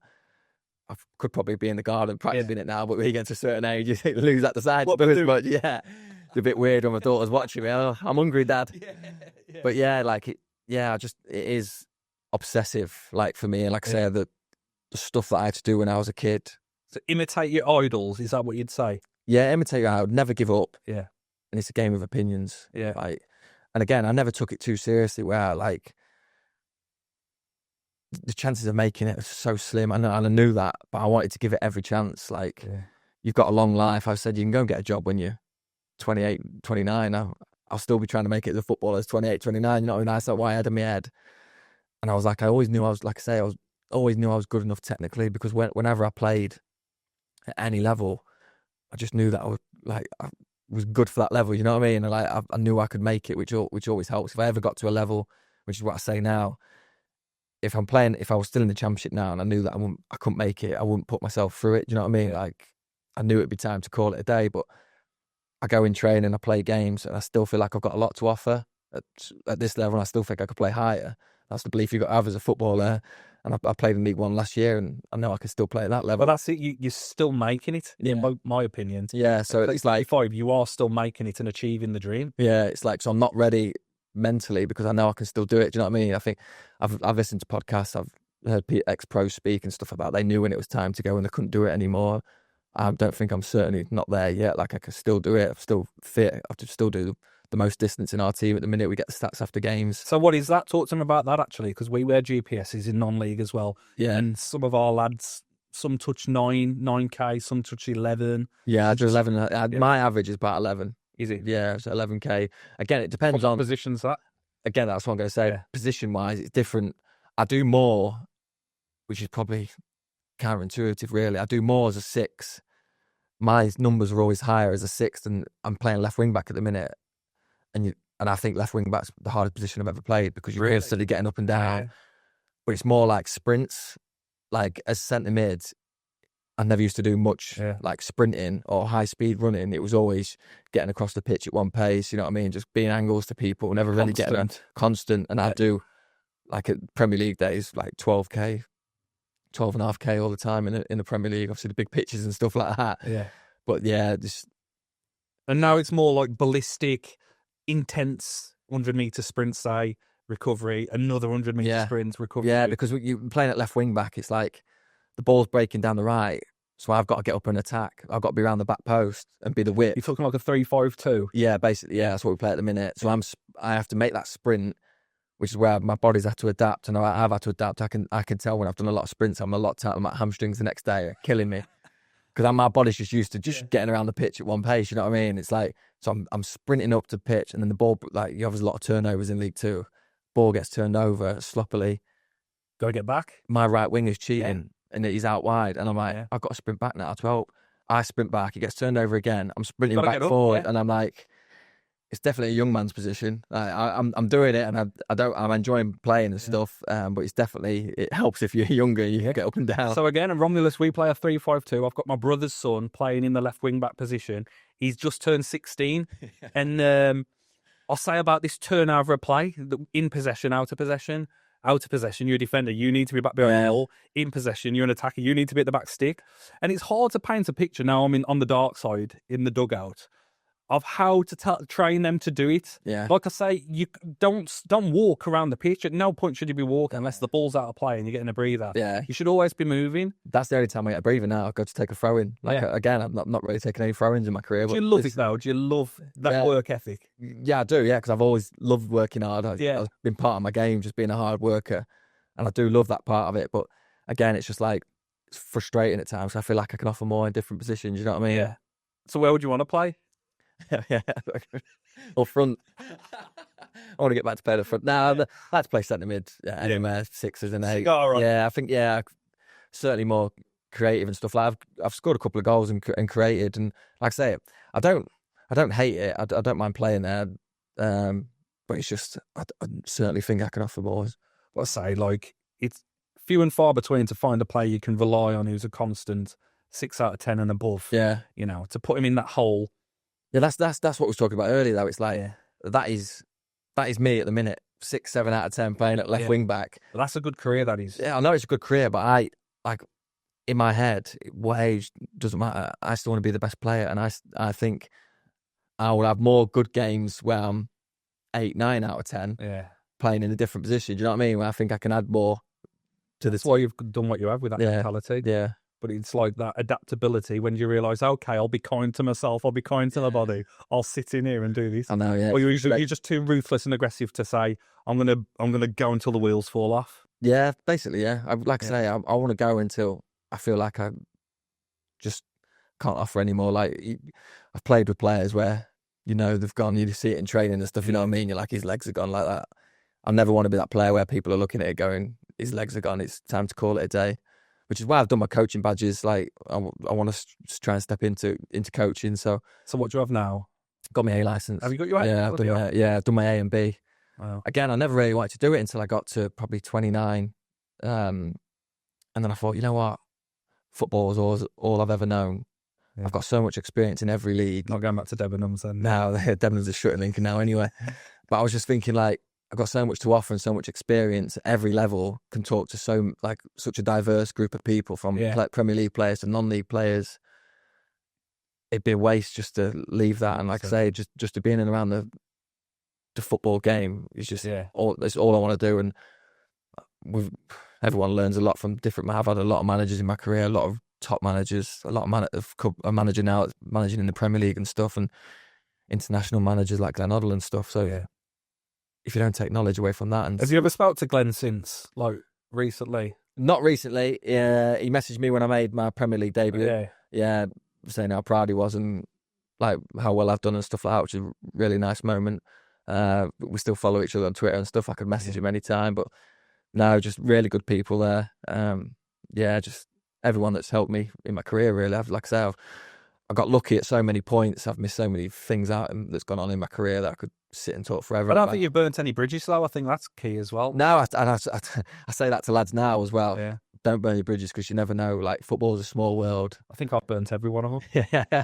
I could probably be in the garden practicing it now, but when you get to a certain age, you lose that desire to do as much. Yeah. It's a bit weird when my daughter's watching me. Oh, I'm hungry, Dad. But it is obsessive, like, for me. And like I say, the stuff that I had to do when I was a kid. So imitate your idols, is that what you'd say? Yeah, imitate your idol, never give up. Yeah. And it's a game of opinions. Yeah. Like, and again, I never took it too seriously, where, like, the chances of making it are so slim. And I knew that, but I wanted to give it every chance. Like, you've got a long life. I said, you can go and get a job when you're 28, 29. I'll still be trying to make it as a footballer as 28, 29. You know what I mean? That's why I had in my head. And I was like, I always knew I was, like I say, I always knew I was good enough technically, because whenever I played at any level, I just knew that I was good for that level. You know what I mean? And, like, I knew I could make it, which always helps. If I ever got to a level, which is what I say now, if I was still in the championship now and I knew that I couldn't make it, I wouldn't put myself through it. Do you know what I mean? Like, I knew it'd be time to call it a day, but I go in training, I play games, and I still feel like I've got a lot to offer at this level, and I still think I could play higher. That's the belief you've got to have as a footballer. And I played in League One last year, and I know I can still play at that level. But that's it. You're still making it, in my opinion. Yeah, so it's like 5, you are still making it and achieving the dream. Yeah, it's like, so I'm not ready mentally because I know I can still do it. Do you know what I mean? I think I've listened to podcasts, I've heard ex-pros speak and stuff about, they knew when it was time to go and they couldn't do it anymore. I don't think I'm certainly not there yet. Like, I can still do it. I'm still fit. I have to still do the most distance in our team at the minute. We get the stats after games. So what is that? Talk to them about that, actually, because we wear GPSs in non-league as well. Yeah. And some of our lads, some touch 9K, some touch 11. Yeah, I do 11. My average is about 11. Is it? Yeah, it's 11K. Again, it depends on positions. That again, that's what I'm going to say. Position-wise, it's different. I do more, which is probably counterintuitive, really. I do more as a 6 my numbers are always higher as a sixth, and I'm playing left wing back at the minute, and I think left wing back's the hardest position I've ever played because you're constantly getting up and down. Yeah. But it's more like sprints. Like as centre mid, I never used to do much like sprinting or high speed running. It was always getting across the pitch at one pace. You know what I mean? Just being angles to people, never really getting around. Constant. And I'd do like at Premier League days, like 12k, 12.5k all the time in the Premier League. Obviously the big pitches and stuff like that. Yeah. But yeah, just. And now it's more like ballistic, intense 100-meter sprint, say, recovery, another 100-meter sprint, recovery. Yeah, because you're playing at left wing back, it's like the ball's breaking down the right, so I've got to get up and attack. I've got to be around the back post and be the whip. You're talking like a 3-5-2? Yeah, basically, yeah, that's what we play at the minute. So I have to make that sprint, which is where my body's had to adapt, and I've had to adapt. I can tell when I've done a lot of sprints, I'm a lot tighter. My hamstrings the next day are killing me. Because my body's just used to getting around the pitch at one pace, you know what I mean? It's like, so I'm sprinting up to pitch, and then the ball, like, you have a lot of turnovers in League Two. Ball gets turned over sloppily. Got to get back? My right wing is cheating, and he's out wide, and I'm like, I've got to sprint back now. 12. I sprint back, he gets turned over again. I'm sprinting back forward, and I'm like, it's definitely a young man's position. I'm doing it, and I'm enjoying playing and stuff. But it helps if you're younger. You get up and down. So again, in Romulus, we play a 3-5-2. I've got my brother's son playing in the left wing back position. He's just turned 16, and I'll say about this turnover of play: in possession, out of possession. Out of possession, you're a defender. You need to be back behind the ball. In possession, you're an attacker. You need to be at the back stick. And it's hard to paint a picture now. I'm on the dark side in the dugout of how to train them to do it. Yeah. Like I say, you don't walk around the pitch. At no point should you be walking unless the ball's out of play and you're getting a breather. Yeah. You should always be moving. That's the only time I get a breather now. I've got to take a throw in. Again, I'm not really taking any throw ins in my career. Do you love it though? Do you love that work ethic? Yeah, I do. Yeah, because I've always loved working hard. I've been part of my game, just being a hard worker. And I do love that part of it. But again, it's just like, it's frustrating at times. I feel like I can offer more in different positions. You know what I mean? Yeah. So where would you want to play? Yeah, or front. I want to get back to play the front. No, I like to play centre mid, anywhere, 6s and 8s. Right. Yeah, I think certainly more creative and stuff. Like I've scored a couple of goals and created, and like I say, I don't hate it. I don't mind playing there, but it's just I certainly think I can offer more. What I say, like it's few and far between to find a player you can rely on who's a constant 6 out of 10 and above. Yeah, you know, to put him in that hole. Yeah, that's what we was talking about earlier. Though it's like that is me at the minute. 6, 7 out of 10 playing at left wing back. Well, that's a good career. That is. Yeah, I know it's a good career, but I like in my head, what age doesn't matter. I still want to be the best player, and I think I will have more good games where I'm 8, 9 out of 10. Yeah, playing in a different position. Do you know what I mean? Where I think I can add more to this. That's why you've done what you have with that mentality. Yeah. But it's like that adaptability when you realise, okay, I'll be kind to myself, I'll be kind to my body, I'll sit in here and do this. I know, yeah. Or you're just too ruthless and aggressive to say, I'm gonna go until the wheels fall off. Yeah, basically, yeah. I say, I want to go until I feel like I just can't offer anymore. Like I've played with players where they've gone, you see it in training and stuff. You know what I mean? You're like, his legs are gone like that. I never want to be that player where people are looking at it going, his legs are gone. It's time to call it a day. Which is why I've done my coaching badges. Like I want to try and step into coaching. So what do you have now? Got my A license. Have you got your A? Yeah, I've done my A and B. Wow. Again, I never really wanted to do it until I got to probably 29, and then I thought, you know what, football was all I've ever known. Yeah. I've got so much experience in every league. Not going back to Debenhams then. No, Debenhams is shutting Lincoln now anyway. But I was just thinking like, I've got so much to offer and so much experience at every level, can talk to such a diverse group of people from Premier League players to non-league players. It'd be a waste just to leave that. And like I say, just to be in and around the football game is just that's all I want to do. And everyone learns a lot from different. I've had a lot of managers in my career, a lot of top managers, a lot of a manager now managing in the Premier League and stuff, and international managers like Glenn Hoddle and stuff. So if you don't take knowledge away from that. And have you ever spoke to Glenn since, like, recently? Not recently. He messaged me when I made my Premier League debut. Yeah, saying how proud he was and like how well I've done and stuff like that, which is a really nice moment. We still follow each other on Twitter and stuff. I could message him anytime, but no, just really good people there. Just everyone that's helped me in my career, really. Like I say, I got lucky at so many points. I've missed so many things out that's gone on in my career that I could sit and talk forever. I don't think you've burnt any bridges, though. I think that's key as well. No, I say that to lads now as well. Yeah. Don't burn your bridges because you never know. Like, football's a small world. I think I've burnt every one of them. Yeah.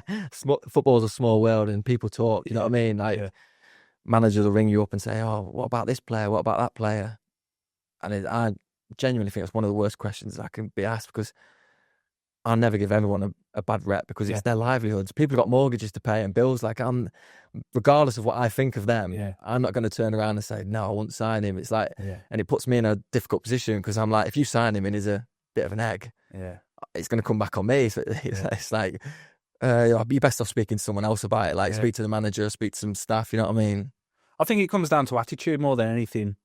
Football's a small world and people talk. You know what I mean? Like, managers will ring you up and say, "Oh, what about this player? What about that player?" And I genuinely think it's one of the worst questions that can be asked, because I'll never give everyone a bad rep, because it's their livelihoods. People have got mortgages to pay and bills. Like, regardless of what I think of them, I'm not going to turn around and say, "No, I won't sign him." It's like, and it puts me in a difficult position, because I'm like, if you sign him and he's a bit of an egg, it's going to come back on me. So it's like, you're best off speaking to someone else about it. Like, speak to the manager, speak to some staff. You know what I mean? I think it comes down to attitude more than anything.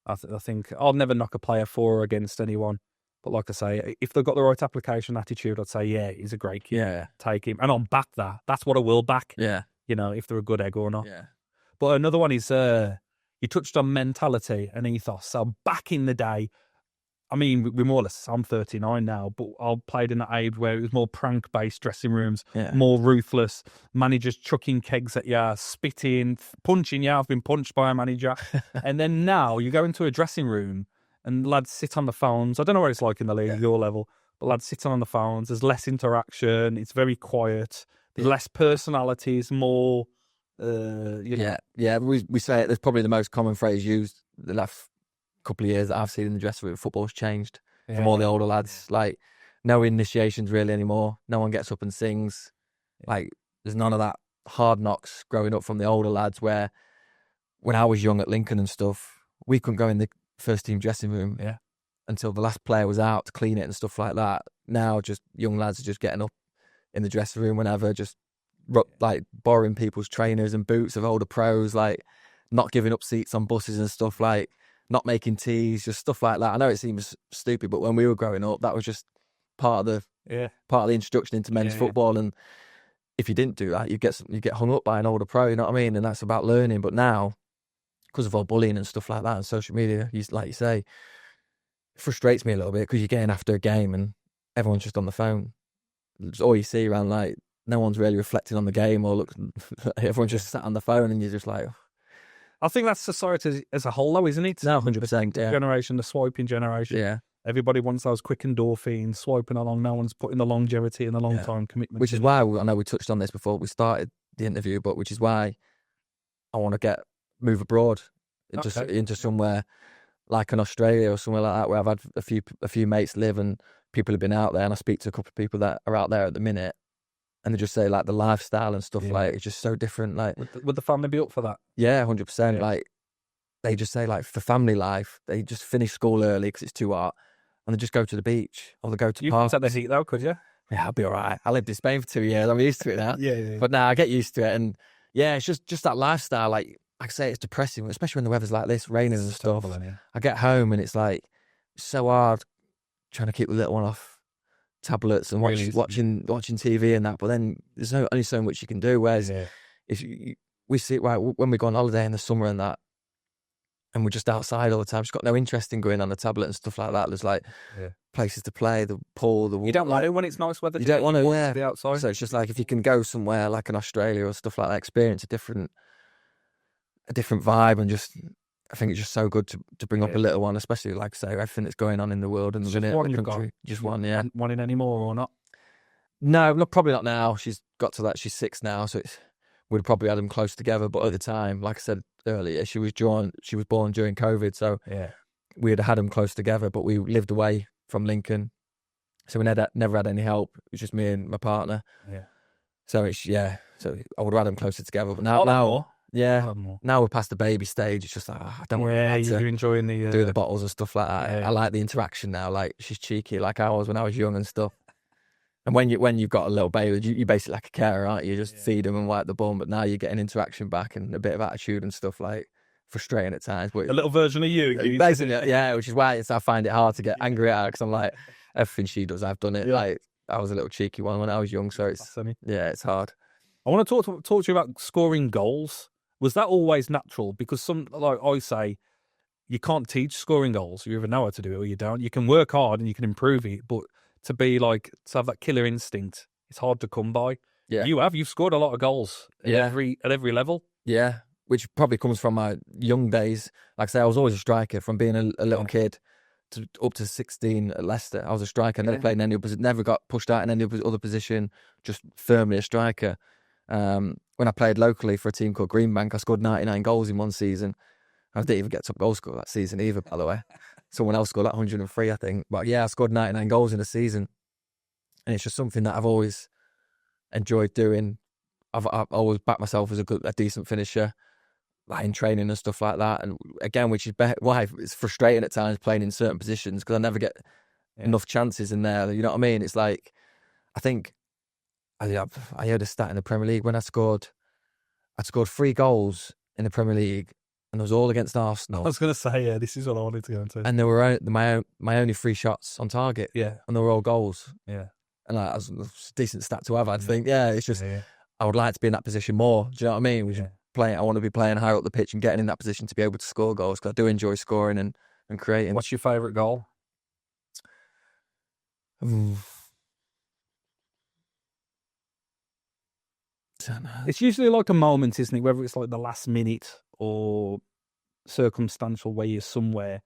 I think I'll never knock a player for or against anyone. But like I say, if they've got the right application attitude, I'd say, he's a great kid. Yeah. Take him. And I'll back that. That's what I will back. Yeah. You know, if they're a good egg or not. Yeah. But another one is, you touched on mentality and ethos. So back in the day, I mean, we're more or less, I'm 39 now, but I played in that age where it was more prank-based dressing rooms, more ruthless, managers chucking kegs at you, spitting, punching you. I've been punched by a manager. And then now you go into a dressing room and lads sit on the phones. I don't know what it's like in the league at your level, but lads sitting on the phones. There's less interaction. It's very quiet. There's less personalities, more... Yeah. We say it. There's probably the most common phrase used the last couple of years that I've seen in the dressing room. Football's changed from all the older lads. Like, no initiations really anymore. No one gets up and sings. Like, there's none of that hard knocks growing up from the older lads, where when I was young at Lincoln and stuff, we couldn't go in the first team dressing room until the last player was out to clean it and stuff like that. Now, just young lads are just getting up in the dressing room whenever, just like borrowing people's trainers and boots of older pros, like not giving up seats on buses and stuff, like not making teas, just stuff like that. I know it seems stupid, but when we were growing up, that was just part of the introduction into men's football. And if you didn't do that, you get hung up by an older pro. You know what I mean? And that's about learning. But now, because of all bullying and stuff like that, and social media, like you say, it frustrates me a little bit, because you're getting after a game and everyone's just on the phone. It's all you see around. Like, no one's really reflecting on the game, or everyone's just sat on the phone, and you're just like. I think that's society as a whole, though, isn't it? No, 100%. Generation, the swiping generation. Yeah. Everybody wants those quick endorphins, swiping along. No one's putting the longevity and the long-term commitment. Which is why, I know we touched on this before we started the interview, but which is why I want to move abroad into somewhere like an Australia or somewhere like that, where I've had a few mates live, and people have been out there, and I speak to a couple of people that are out there at the minute, and they just say, like, the lifestyle and stuff, like, it's just so different. Like, would the family be up for that? Yeah, 100%. Like, they just say, like, for family life, they just finish school early because it's too hot, and they just go to the beach, or they go to parks. You could set the heat, though, could you? Yeah, I'll be all right. I lived in Spain for 2 years. I'm used to it now. But now I get used to it, and it's just that lifestyle. Like I say, it's depressing, especially when the weather's like this, raining and stuff. I get home and it's like so hard trying to keep the little one off tablets and watching TV and that, but then there's only so much you can do. Whereas if we see, right, when we go on holiday in the summer and that, and we're just outside all the time, she's got no interest in going on the tablet and stuff like that. There's like places to play, the pool, the... You don't want to when it's nice weather. You don't want to, be outside. So it's just like, if you can go somewhere like in Australia or stuff like that, experience a different vibe, and just... I think it's just so good to bring up a little one, especially, like I say, everything that's going on in the world and the country. Just one, Wanting any more or not? No, probably not now. She's got to that. She's 6 now, so we'd probably had them close together. But at the time, like I said earlier, she was born during COVID, so we had them close together. But we lived away from Lincoln, so we never had any help. It was just me and my partner. So so I would have had them closer together. But now. Yeah, now we're past the baby stage. It's just like, I don't want to you're enjoying the do the bottles and stuff like that. I like the interaction now. Like, she's cheeky, like I was when I was young and stuff. And when you've got a little baby, you basically like a carer, aren't you? You just feed them and wipe the bum. But now you're getting interaction back and a bit of attitude and stuff, like frustrating at times. But a little version of you. Basically, which is why I find it hard to get angry at her, because I'm like, everything she does, I've done it. Like, I was a little cheeky one when I was young, so it's hard. I want to talk to you about scoring goals. Was that always natural? Because like I say, you can't teach scoring goals. You either know how to do it or you don't. You can work hard and you can improve it, but to have that killer instinct, it's hard to come by. Yeah. You've scored a lot of goals at every level. Yeah, which probably comes from my young days. Like I say, I was always a striker from being a little kid to up to 16 at Leicester. I was a striker. Never played in any other, never got pushed out in any other position. Just firmly a striker. When I played locally for a team called Greenbank, I scored 99 goals in one season. I didn't even get top goal scorer that season either, by the way. Someone else scored like 103, I think. But yeah, I scored 99 goals in a season. And it's just something that I've always enjoyed doing. I've always backed myself as a decent finisher, like in training and stuff like that. And again, which is why it's frustrating at times playing in certain positions because I never get enough chances in there. You know what I mean? It's like, I think I heard a stat in the Premier League when I scored 3 goals in the Premier League, and it was all against Arsenal. I was going to say, this is what I wanted to go into. And there were my only 3 shots on target. Yeah, and they were all goals. Yeah, and that was a decent stat to have. I'd think, it's just I would like to be in that position more. Do you know what I mean? I want to be playing higher up the pitch and getting in that position to be able to score goals because I do enjoy scoring and creating. What's your favourite goal? It's usually like a moment, isn't it? Whether it's like the last minute or circumstantial where you're somewhere.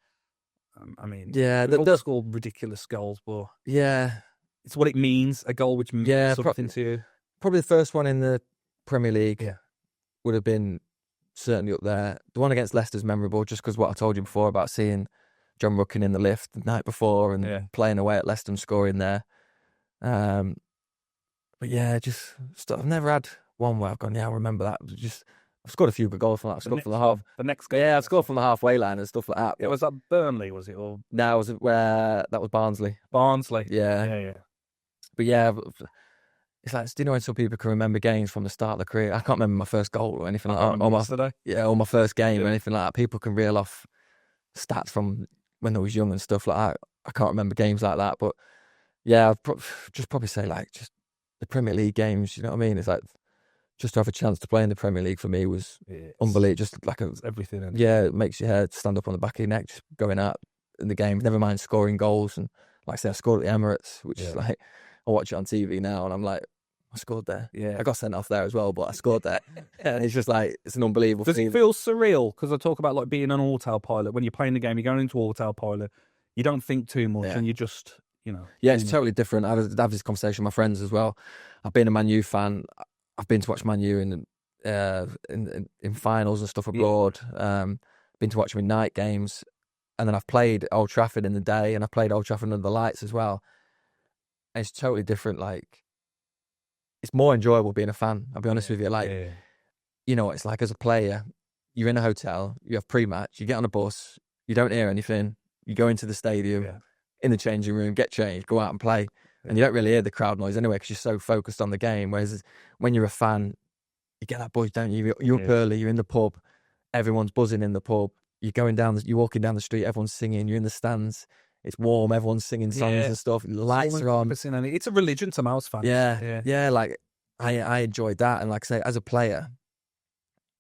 I mean, that's all ridiculous goals, but it's what it means. A goal which means something to you. Probably the first one in the Premier League would have been certainly up there. The one against Leicester's memorable just because what I told you before about seeing John Ruckin in the lift the night before and playing away at Leicester and scoring there. But I've never had one where I've gone, I remember that. I've scored a few good goals from that. I've scored from the half. The next goal. Yeah, I've scored from the halfway line and stuff like that. Yeah, was that Burnley, was it? Or no, that was Barnsley. Barnsley. Yeah. But yeah, it's like, do you know when some people can remember games from the start of their career? I can't remember my first goal or anything like that. Or my first game or anything like that. People can reel off stats from when they was young and stuff like that. I can't remember games like that. But yeah, I'd just probably say like just the Premier League games, you know what I mean? It's like just to have a chance to play in the Premier League for me was unbelievable. Just like everything. It makes your hair stand up on the back of your neck just going out in the game. Never mind scoring goals. And like I said, I scored at the Emirates, which is like, I watch it on TV now and I'm like, I scored there. Yeah. I got sent off there as well, but I scored there. And it's just like, it's an unbelievable thing. Does it feel surreal? Because I talk about like being an autopilot. When you're playing the game, you're going into autopilot. You don't think too much and you just, Yeah, it's totally different. I have this conversation with my friends as well. I've been a Man U fan. I've been to watch Man U in finals and stuff abroad. Been to watch them in night games. And then I've played Old Trafford in the day and I've played Old Trafford under the lights as well. And it's totally different. Like, it's more enjoyable being a fan. I'll be honest with you. Like, you know what it's like as a player. You're in a hotel, you have pre-match, you get on a bus, you don't hear anything, you go into the stadium, in the changing room, get changed, go out and play. And you don't really hear the crowd noise anyway because you're so focused on the game. Whereas when you're a fan, you get that buzz, don't you? You're up early, you're in the pub, everyone's buzzing in the pub. You're walking down the street, everyone's singing, you're in the stands. It's warm, everyone's singing songs and stuff. The lights are on. It's a religion to Mouse fans. Yeah. Like I enjoyed that, and like I say, as a player,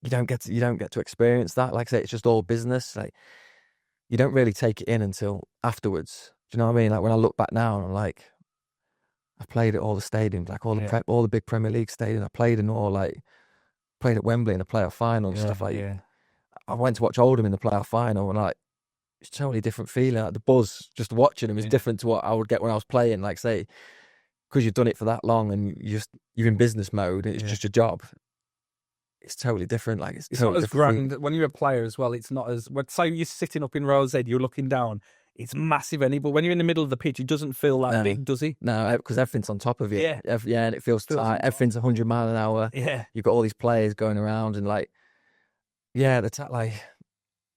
you don't get to experience that. Like I say, it's just all business. Like you don't really take it in until afterwards. Do you know what I mean? Like when I look back now, and I'm like, I've played at all the stadiums, like all the big Premier League stadiums. I played at Wembley in the playoff final and stuff like that. I went to watch Oldham in the playoff final, and like, it's a totally different feeling. Like the buzz just watching them is different to what I would get when I was playing. Like say, because you've done it for that long and you're in business mode. It's just your job. It's totally different. Like it's totally not as grand when you're a player as well. It's not as say you're sitting up in row Z, you're looking down. It's massive, but when you're in the middle of the pitch, it doesn't feel that big, does it? No, because everything's on top of you. Yeah, and it feels tight. Everything's 100 miles an hour. Yeah, you've got all these players going around and like, like.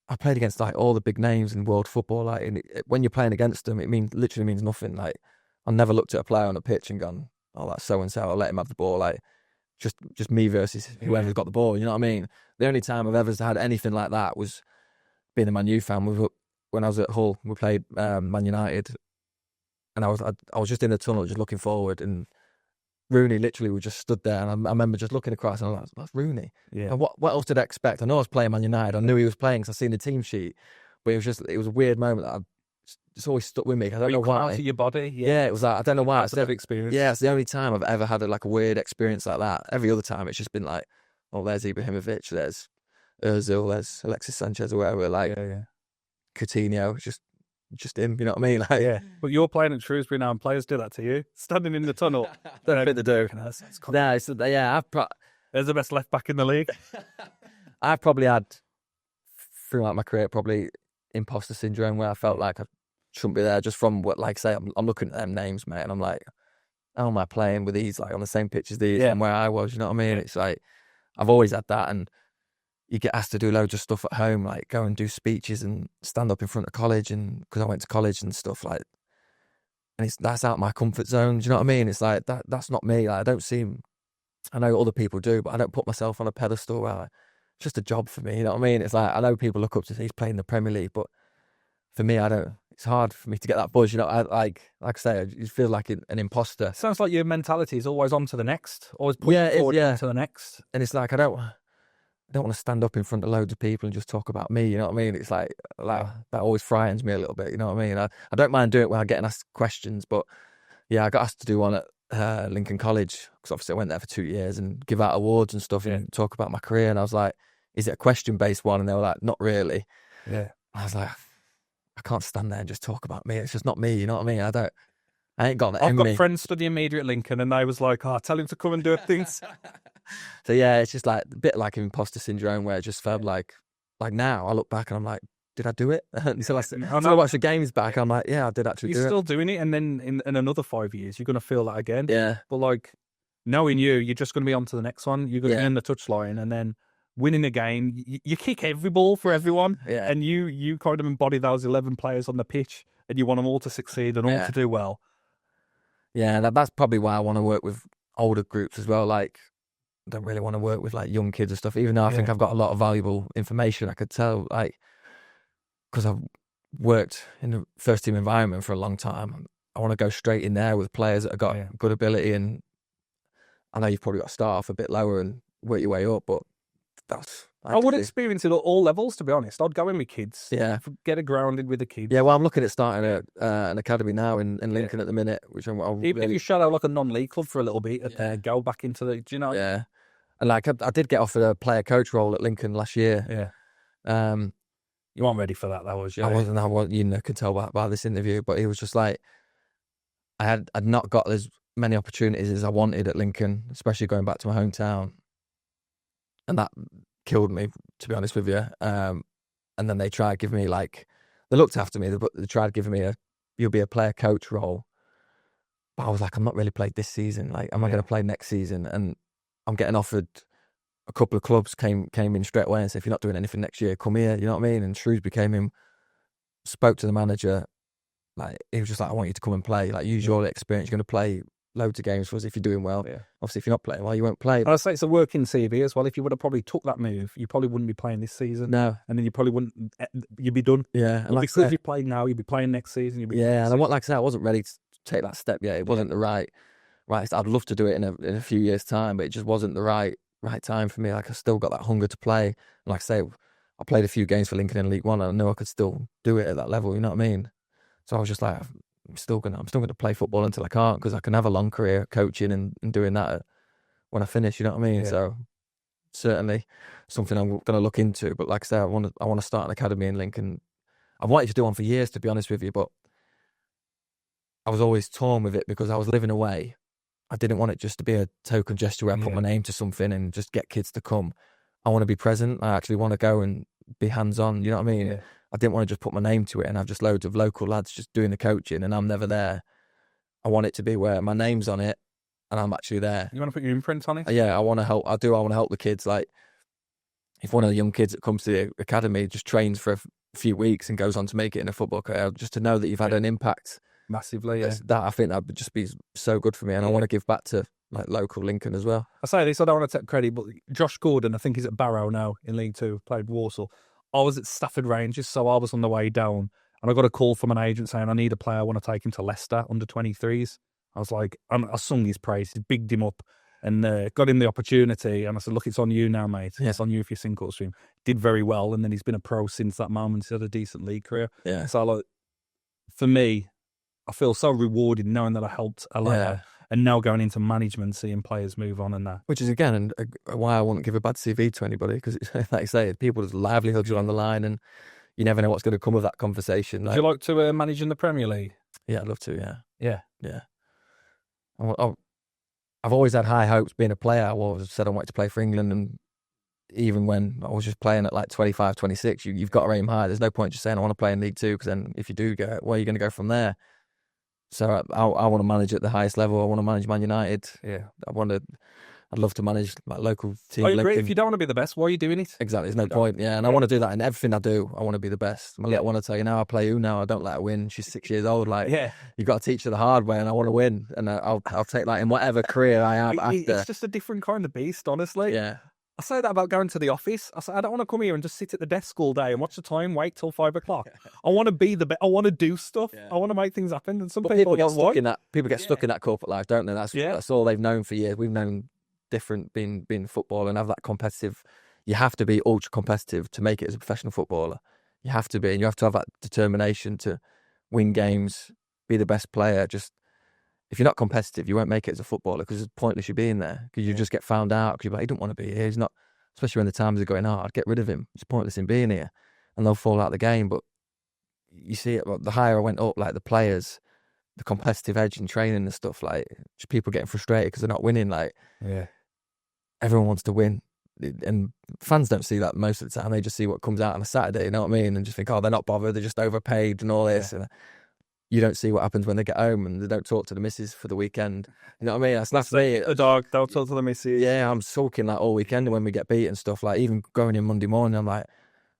I played against like all the big names in world football. Like, and when you're playing against them, it literally means nothing. Like, I never looked at a player on a pitch and gone, "Oh, that's so and so. I'll let him have the ball." Like, just me versus whoever's got the ball. You know what I mean? The only time I've ever had anything like that was being a Man U fan. When I was at Hull, we played Man United, and I was just in the tunnel, just looking forward, and Rooney literally was just stood there, and I remember just looking across, and I was like, "That's Rooney." Yeah. And what else did I expect? I know I was playing Man United. I knew he was playing because I seen the team sheet, but it was a weird moment that it's always stuck with me. I don't know You come out why. of your body. Yeah, it was like, I don't know why. Positive experience. Yeah, it's the only time I've ever had a weird experience like that. Every other time, it's just been like, oh, there's Ibrahimovic, there's Ozil, there's Alexis Sanchez or whatever. Like Coutinho, just him. You know what I mean? Like, Yeah, but you're playing at Shrewsbury now, and players do that to you, standing in the tunnel. don't know a bit to do. There's the best left back in the league. I've probably had throughout my career probably imposter syndrome where I felt like I shouldn't be there just from what, like, say, I'm looking at them names, mate, and I'm like, how am I playing with these, like, on the same pitch as these and where I was, you know what I mean? It's like, I've always had that, and you get asked to do loads of stuff at home, like go and do speeches and stand up in front of college, and because I went to college and stuff, like, and that's out of my comfort zone, do you know what I mean? It's like, that's not me. Like, I know other people do, but I don't put myself on a pedestal where it's just a job for me, you know what I mean? It's like, I know people look up to, he's playing the Premier League, but for me, it's hard for me to get that buzz, you know. Like I say, I just feel like an imposter. Sounds like your mentality is always on to the next, always pushing forward to the next. And it's like, I don't want to stand up in front of loads of people and just talk about me, you know what I mean? It's like that always frightens me a little bit, you know what I mean? I don't mind doing it when I'm getting asked questions, but yeah, I got asked to do one at Lincoln College, because obviously I went there for 2 years, and give out awards and stuff and talk about my career, and I was like, is it a question-based one? And they were like, not really. Yeah. I was like, I can't stand there and just talk about me. It's just not me, you know what I mean? I ain't got that I've in got me. friends studying media at Lincoln, and they was like, tell him to come and do things. So yeah, it's just like a bit like imposter syndrome, where it just felt like now I look back and I'm like, did I do it? So I watch the games back, I'm like, yeah, I did actually do it. You're still doing it, and then in another 5 years, you're going to feel that again. Yeah. But like, knowing you're just going to be on to the next one. You're going to earn the touchline, and then winning a game, you kick every ball for everyone, and you kind of embody those 11 players on the pitch, and you want them all to succeed and all to do well. Yeah, that's probably why I want to work with older groups as well. Like, I don't really want to work with like young kids and stuff, even though I think I've got a lot of valuable information. I could tell, like, because I've worked in the first team environment for a long time, I want to go straight in there with players that have got good ability. And I know you've probably got to start off a bit lower and work your way up, but I would experience it at all levels, to be honest. I'd go in with kids. Yeah. Get it grounded with the kids. Yeah, well, I'm looking at starting an academy now in Lincoln at the minute, which Even if you shadow like a non-league club for a little bit, go back into the, do you know? Yeah. And like, I did get offered a player coach role at Lincoln last year. Yeah. You weren't ready for that, was you? I wasn't, you could tell by this interview, but he was just like, I'd not got as many opportunities as I wanted at Lincoln, especially going back to my hometown. And that killed me, to be honest with you. And then they tried giving me they looked after me, but they tried giving me you'll be a player coach role. But I was like, I'm not really played this season. Like, am I going to play next season? And I'm getting offered, a couple of clubs came in straight away and said, if you're not doing anything next year, come here, you know what I mean? And Shrewsbury came in, spoke to the manager, like, he was just like, I want you to come and play, like, use your experience, you're going to play loads of games for us if you're doing well. Yeah. Obviously, if you're not playing well, you won't play. And I'd say it's a working CV as well. If you would have probably took that move, you probably wouldn't be playing this season. No. And then you probably wouldn't, you'd be done. Yeah. And because you're playing now, you'd be playing next season. And like I said, I wasn't ready to take that step yet. It wasn't the right. I'd love to do it in a few years' time, but it just wasn't the right time for me. Like, I still got that hunger to play. And like I say, I played a few games for Lincoln in League One, and I know I could still do it at that level, you know what I mean? So I was just like, I'm still gonna play football until I can't, because I can have a long career coaching and doing that when I finish, you know what I mean? Yeah. So certainly something I'm gonna look into. But like I say, I want to start an academy in Lincoln. I've wanted to do one for years, to be honest with you, but I was always torn with it because I was living away. I didn't want it just to be a token gesture where I put my name to something and just get kids to come. I want to be present. I actually want to go and be hands-on, you know what I mean? Yeah. I didn't want to just put my name to it and have just loads of local lads just doing the coaching and I'm never there. I want it to be where my name's on it and I'm actually there. You want to put your imprint on it? Yeah, I want to help. I want to help the kids. Like, if one of the young kids that comes to the academy just trains for a few weeks and goes on to make it in a football career, just to know that you've had an impact massively. Yeah. I think that would just be so good for me, and I want to give back to like local Lincoln as well. I say this, I don't want to take credit, but Josh Gordon, I think he's at Barrow now in League Two, played Walsall. I was at Stafford Rangers, so I was on the way down, and I got a call from an agent saying, I need a player, I want to take him to Leicester under 23s. I was like, I sung his praises, bigged him up, and got him the opportunity. And I said, look, it's on you now, mate. Yeah. It's on you if you sink or swim. Did very well, and then he's been a pro since that moment. He's had a decent league career. Yeah. So like, for me, I feel so rewarded knowing that I helped a lad, and now going into management, seeing players move on and that. Which is, again, why I wouldn't give a bad CV to anybody, because, like you say, people's livelihoods are on the line, and you never know what's going to come of that conversation. Would you like to manage in the Premier League? Yeah, I'd love to, Yeah. I've always had high hopes being a player. I always said I wanted to play for England, and even when I was just playing at like 25, 26, you've got to aim high. There's no point just saying I want to play in League Two, because then if you do go, where are you going to go from there? So I want to manage at the highest level. I want to manage Man United. Yeah. I'd love to manage like local team. I agree. If you don't want to be the best, why are you doing it? Exactly. There's no point. Yeah. And I want to do that in everything I do. I want to be the best. My little one will tell you now, I play Uno. I don't let her win. She's 6 years old. Like, you've got to teach her the hard way, and I want to win. And I'll take that in whatever career I have after. It's just a different kind of beast, honestly. Yeah. I say that about going to the office. I say, I don't want to come here and just sit at the desk all day and watch the time, wait till 5 o'clock. I want to be the best. I want to do stuff. Yeah. I want to make things happen. And some people get stuck in that. People get stuck in that corporate life, don't they? That's all they've known for years. We've known different being football and have that competitive. You have to be ultra competitive to make it as a professional footballer. You have to be, and you have to have that determination to win games, be the best player. Just if you're not competitive, you won't make it as a footballer, because it's pointless you being there, because you just get found out, because you're like, he don't want to be here. He's not, especially when the times are going hard. Get rid of him. It's pointless in being here, and they'll fall out of the game. But you see it. The higher I went up, like the players, the competitive edge in training and stuff, like just people getting frustrated because they're not winning. Like, everyone wants to win, and fans don't see that most of the time. They just see what comes out on a Saturday. You know what I mean? And just think, oh, they're not bothered. They're just overpaid and all this. And you don't see what happens when they get home and they don't talk to the missus for the weekend. You know what I mean? That's me. The dog, don't talk to the missus. Yeah, I'm sulking like all weekend when we get beat and stuff. Like, even going in Monday morning, I'm like,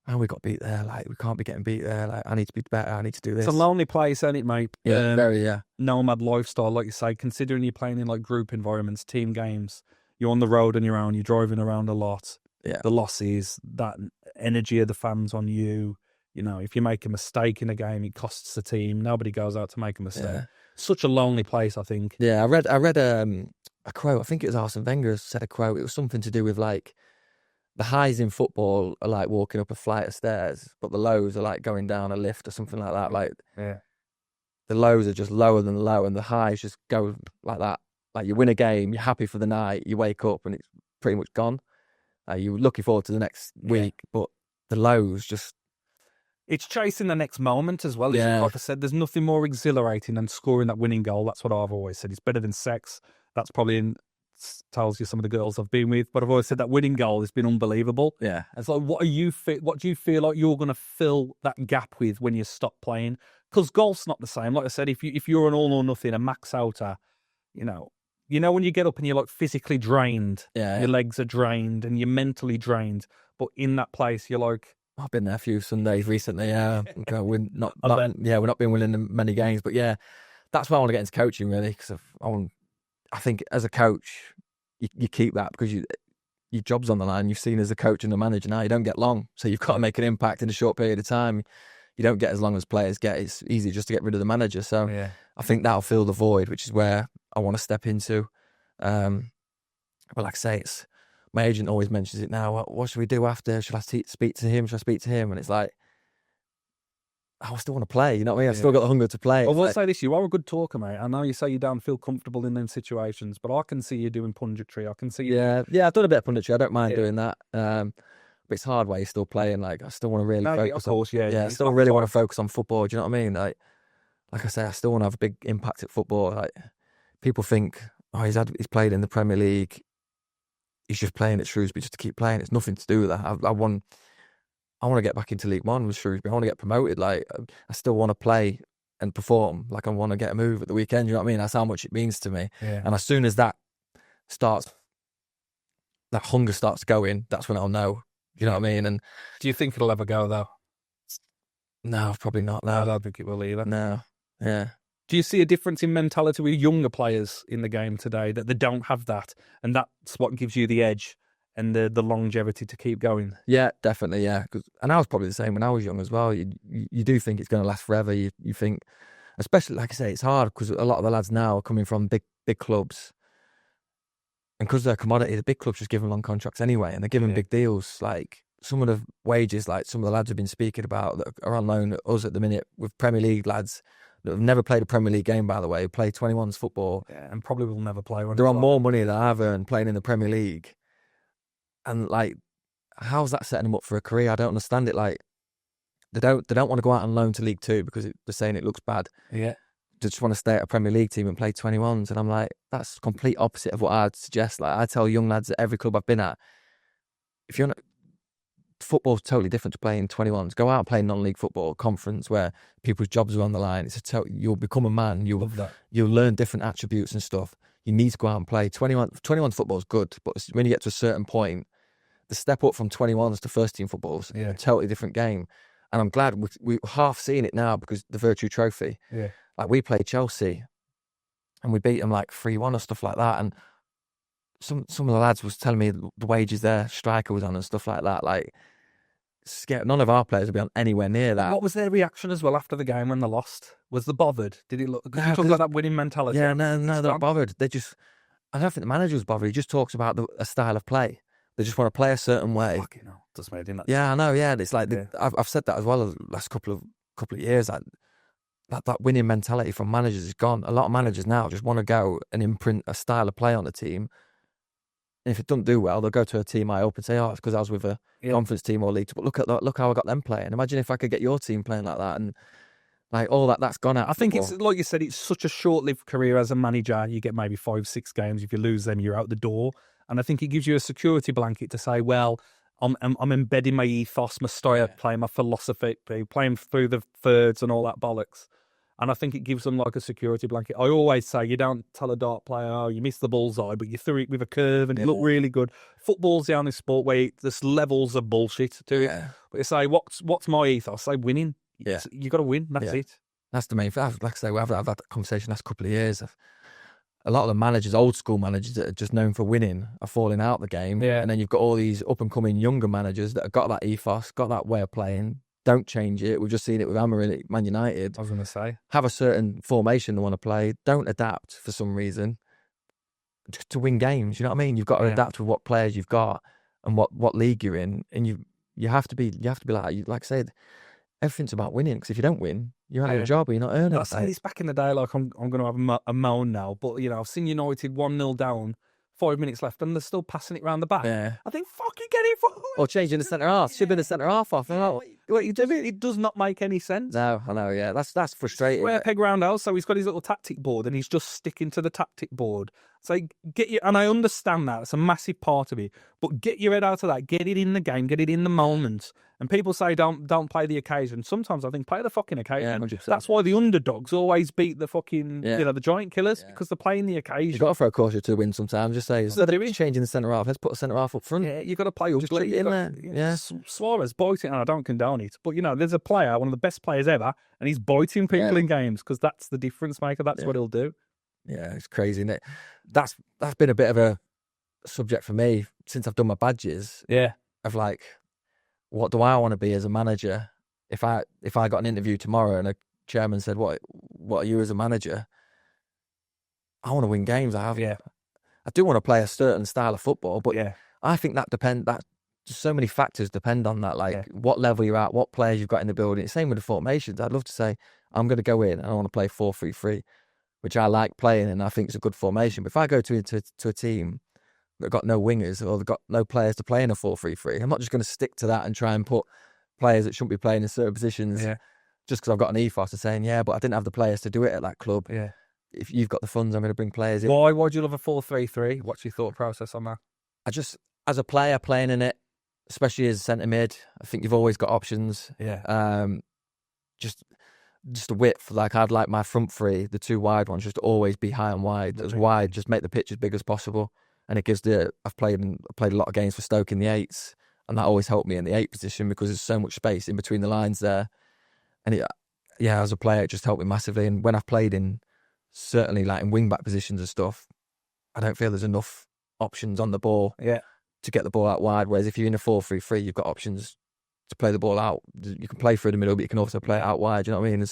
oh, we got beat there. Like, we can't be getting beat there. Like, I need to be better. I need to do this. It's a lonely place, isn't it, mate? Yeah, very, nomad lifestyle, like you say, considering you're playing in like group environments, team games, you're on the road on your own, you're driving around a lot. Yeah. The losses, that energy of the fans on you. You know, if you make a mistake in a game, it costs the team. Nobody goes out to make a mistake. Yeah. Such a lonely place, I think. Yeah, I read a quote. I think it was Arsene Wenger said a quote. It was something to do with like the highs in football are like walking up a flight of stairs, but the lows are like going down a lift or something like that. Like, the lows are just lower than the low, and the highs just go like that. Like, you win a game, you're happy for the night, you wake up and it's pretty much gone. You're looking forward to the next week, but the lows just... It's chasing the next moment as well. Yeah. Like I said, there's nothing more exhilarating than scoring that winning goal. That's what I've always said. It's better than sex. That's probably tells you some of the girls I've been with. But I've always said that winning goal has been unbelievable. Yeah. It's like, what do you feel like you're going to fill that gap with when you stop playing? Because golf's not the same. Like I said, if you're an all or nothing, a max outer, you know when you get up and you're like physically drained, your legs are drained and you're mentally drained. But in that place, you're like... I've been there a few Sundays recently. We're not been winning many games, but that's why I want to get into coaching, really, because I think as a coach, you keep that because your job's on the line. You're seen as a coach and a manager now. You don't get long, so you've got to make an impact in a short period of time. You don't get as long as players get. It's easy just to get rid of the manager. So I think that'll fill the void, which is where I want to step into. But like I say, my agent always mentions it now. What should we do after? Should I speak to him? Should I speak to him? And it's like, I still want to play. You know what I mean? I've still got the hunger to play. Well, let's say this. You are a good talker, mate. I know you say you don't feel comfortable in them situations, but I can see you doing punditry. I can see you. Yeah, I've done a bit of punditry. I don't mind doing that. But it's hard while you're still playing. Like, I still want to really focus. Of course, I still really want to focus on football. Do you know what I mean? Like I say, I still want to have a big impact at football. Like, people think, oh, he's played in the Premier League. He's just playing at Shrewsbury just to keep playing. It's nothing to do with that. I want to get back into League One with Shrewsbury. I want to get promoted. Like, I still want to play and perform. Like, I want to get a move at the weekend. You know what I mean? That's how much it means to me. Yeah. And as soon as that hunger starts going, that's when I'll know. You know what I mean? And do you think it'll ever go though? No, probably not. No, I don't think it will either. No. Yeah. Do you see a difference in mentality with younger players in the game today, that they don't have that, and that's what gives you the edge and the longevity to keep going? Yeah, definitely, yeah. And I was probably the same when I was young as well. You do think it's going to last forever. You think, especially, like I say, it's hard because a lot of the lads now are coming from big clubs, and because they're commodity, the big clubs just give them long contracts anyway, and they're giving big deals. Like, some of the wages, like some of the lads have been speaking about that are on loan at us at the minute with Premier League lads that have never played a Premier League game, by the way, play 21s football. Yeah, and probably will never play one. They're on more money than I've earned playing in the Premier League. And like, how's that setting them up for a career? I don't understand it. Like, they don't want to go out on loan to League Two because they're saying it looks bad. Yeah. They just want to stay at a Premier League team and play 21s. And I'm like, that's complete opposite of what I'd suggest. Like, I tell young lads at every club I've been at, if you're not, football's totally different to playing 21s. Go out and play non-league football, conference where people's jobs are on the line. You'll become a man. You'll learn different attributes and stuff. You need to go out and play. 21 football is good, but when you get to a certain point, the step up from 21s to first team football's a totally different game. And I'm glad we're half seeing it now because the Virtue Trophy. Yeah. Like, we played Chelsea and we beat them like 3-1 or stuff like that. And some of the lads was telling me the wages their striker was on and stuff like that. Like, none of our players would be on anywhere near that. What was their reaction as well after the game when they lost? Was they bothered? Did it look? Because you talk about that winning mentality. Yeah, no, they're not bothered. I don't think the manager was bothered. He just talks about a style of play. They just want to play a certain way. Fucking hell, does made in that. Yeah, I know. Yeah, it's like I've said that as well the last couple of years. That winning mentality from managers is gone. A lot of managers now just want to go and imprint a style of play on the team. And if it doesn't do well, they'll go to a team high up and say, "Oh, it's because I was with a conference team or league." But look how I got them playing. Imagine if I could get your team playing like that, and like all that's gone out. I think it's like you said, it's such a short-lived career as a manager. You get maybe 5-6 games. If you lose them, you're out the door. And I think it gives you a security blanket to say, well, I'm embedding my ethos, my style of play, my philosophy, playing through the thirds and all that bollocks. And I think it gives them like a security blanket. I always say, you don't tell a dart player, oh, you missed the bullseye, but you threw it with a curve and it looked really good. Football's the only sport where there's levels of bullshit to it. But you say, what's my ethos? I say winning. Yeah. You got to win. That's it. That's the main thing. Like I say, I've had that conversation the last couple of years. A lot of the managers, old school managers that are just known for winning, are falling out the game. Yeah. And then you've got all these up and coming younger managers that have got that ethos, got that way of playing. Don't change it. We've just seen it with Amorim at Man United. I was going to say. Have a certain formation they want to play. Don't adapt for some reason just to win games. You know what I mean? You've got to adapt with what players you've got and what league you're in. And you have to be like I said, everything's about winning. Because if you don't win, you're out of a job or you're not earning. I say this back in the day, like I'm going to have a moan now. But, I've seen United 1-0 down, 5 minutes left, and they're still passing it around the back. Yeah. I think, fucking get it forward. Or changing the centre half. Should have been the centre half off. What you do, it does not make any sense. No, I know, yeah. That's frustrating. Square peg round house, so he's got his little tactic board and he's just sticking to the tactic board. So and I understand that, it's a massive part of it, but get your head out of that, get it in the game, get it in the moment. And people say don't play the occasion. Sometimes I think play the fucking occasion. Yeah, 100%. That's why the underdogs always beat the fucking, the giant killers, because they're playing the occasion. You've got to throw a caution to win sometimes. Just say, instead of changing the centre half, let's put a centre half up front. Yeah, you've got to play ugly. Just in there. Yeah. Suarez biting, and I don't condone it, but there's a player, one of the best players ever, and he's biting people in games because that's the difference maker. That's what he'll do. Yeah, it's crazy, isn't it? That's been a bit of a subject for me since I've done my badges. Yeah. Of like, what do I want to be as a manager? If I got an interview tomorrow and a chairman said, "What are you as a manager?" I want to win games. I do want to play a certain style of football, but I think that so many factors depend on that. Like what level you're at, what players you've got in the building. Same with the formations. I'd love to say I'm going to go in and I want to play 4-3-3, which I like playing and I think it's a good formation. But if I go to a team that got no wingers or they've got no players to play in a 4-3-3, I'm not just going to stick to that and try and put players that shouldn't be playing in certain positions just because I've got an ethos of saying, but I didn't have the players to do it at that club. Yeah. If you've got the funds, I'm going to bring players in. Why do you love a 4-3-3? What's your thought process on that? I just, as a player playing in it, especially as centre mid, I think you've always got options. Yeah. Just the width. Like I'd like my front three, the two wide ones, just to always be high and wide. As wide, just make the pitch as big as possible. And it gives I've played a lot of games for Stoke in the 8s, and that always helped me in the 8 position because there's so much space in between the lines there. And as a player, it just helped me massively. And when I've played in, certainly like in wing back positions and stuff, I don't feel there's enough options on the ball to get the ball out wide. Whereas if you're in a 4-3-3, you've got options to play the ball out. You can play through the middle, but you can also play it out wide. You know what I mean? There's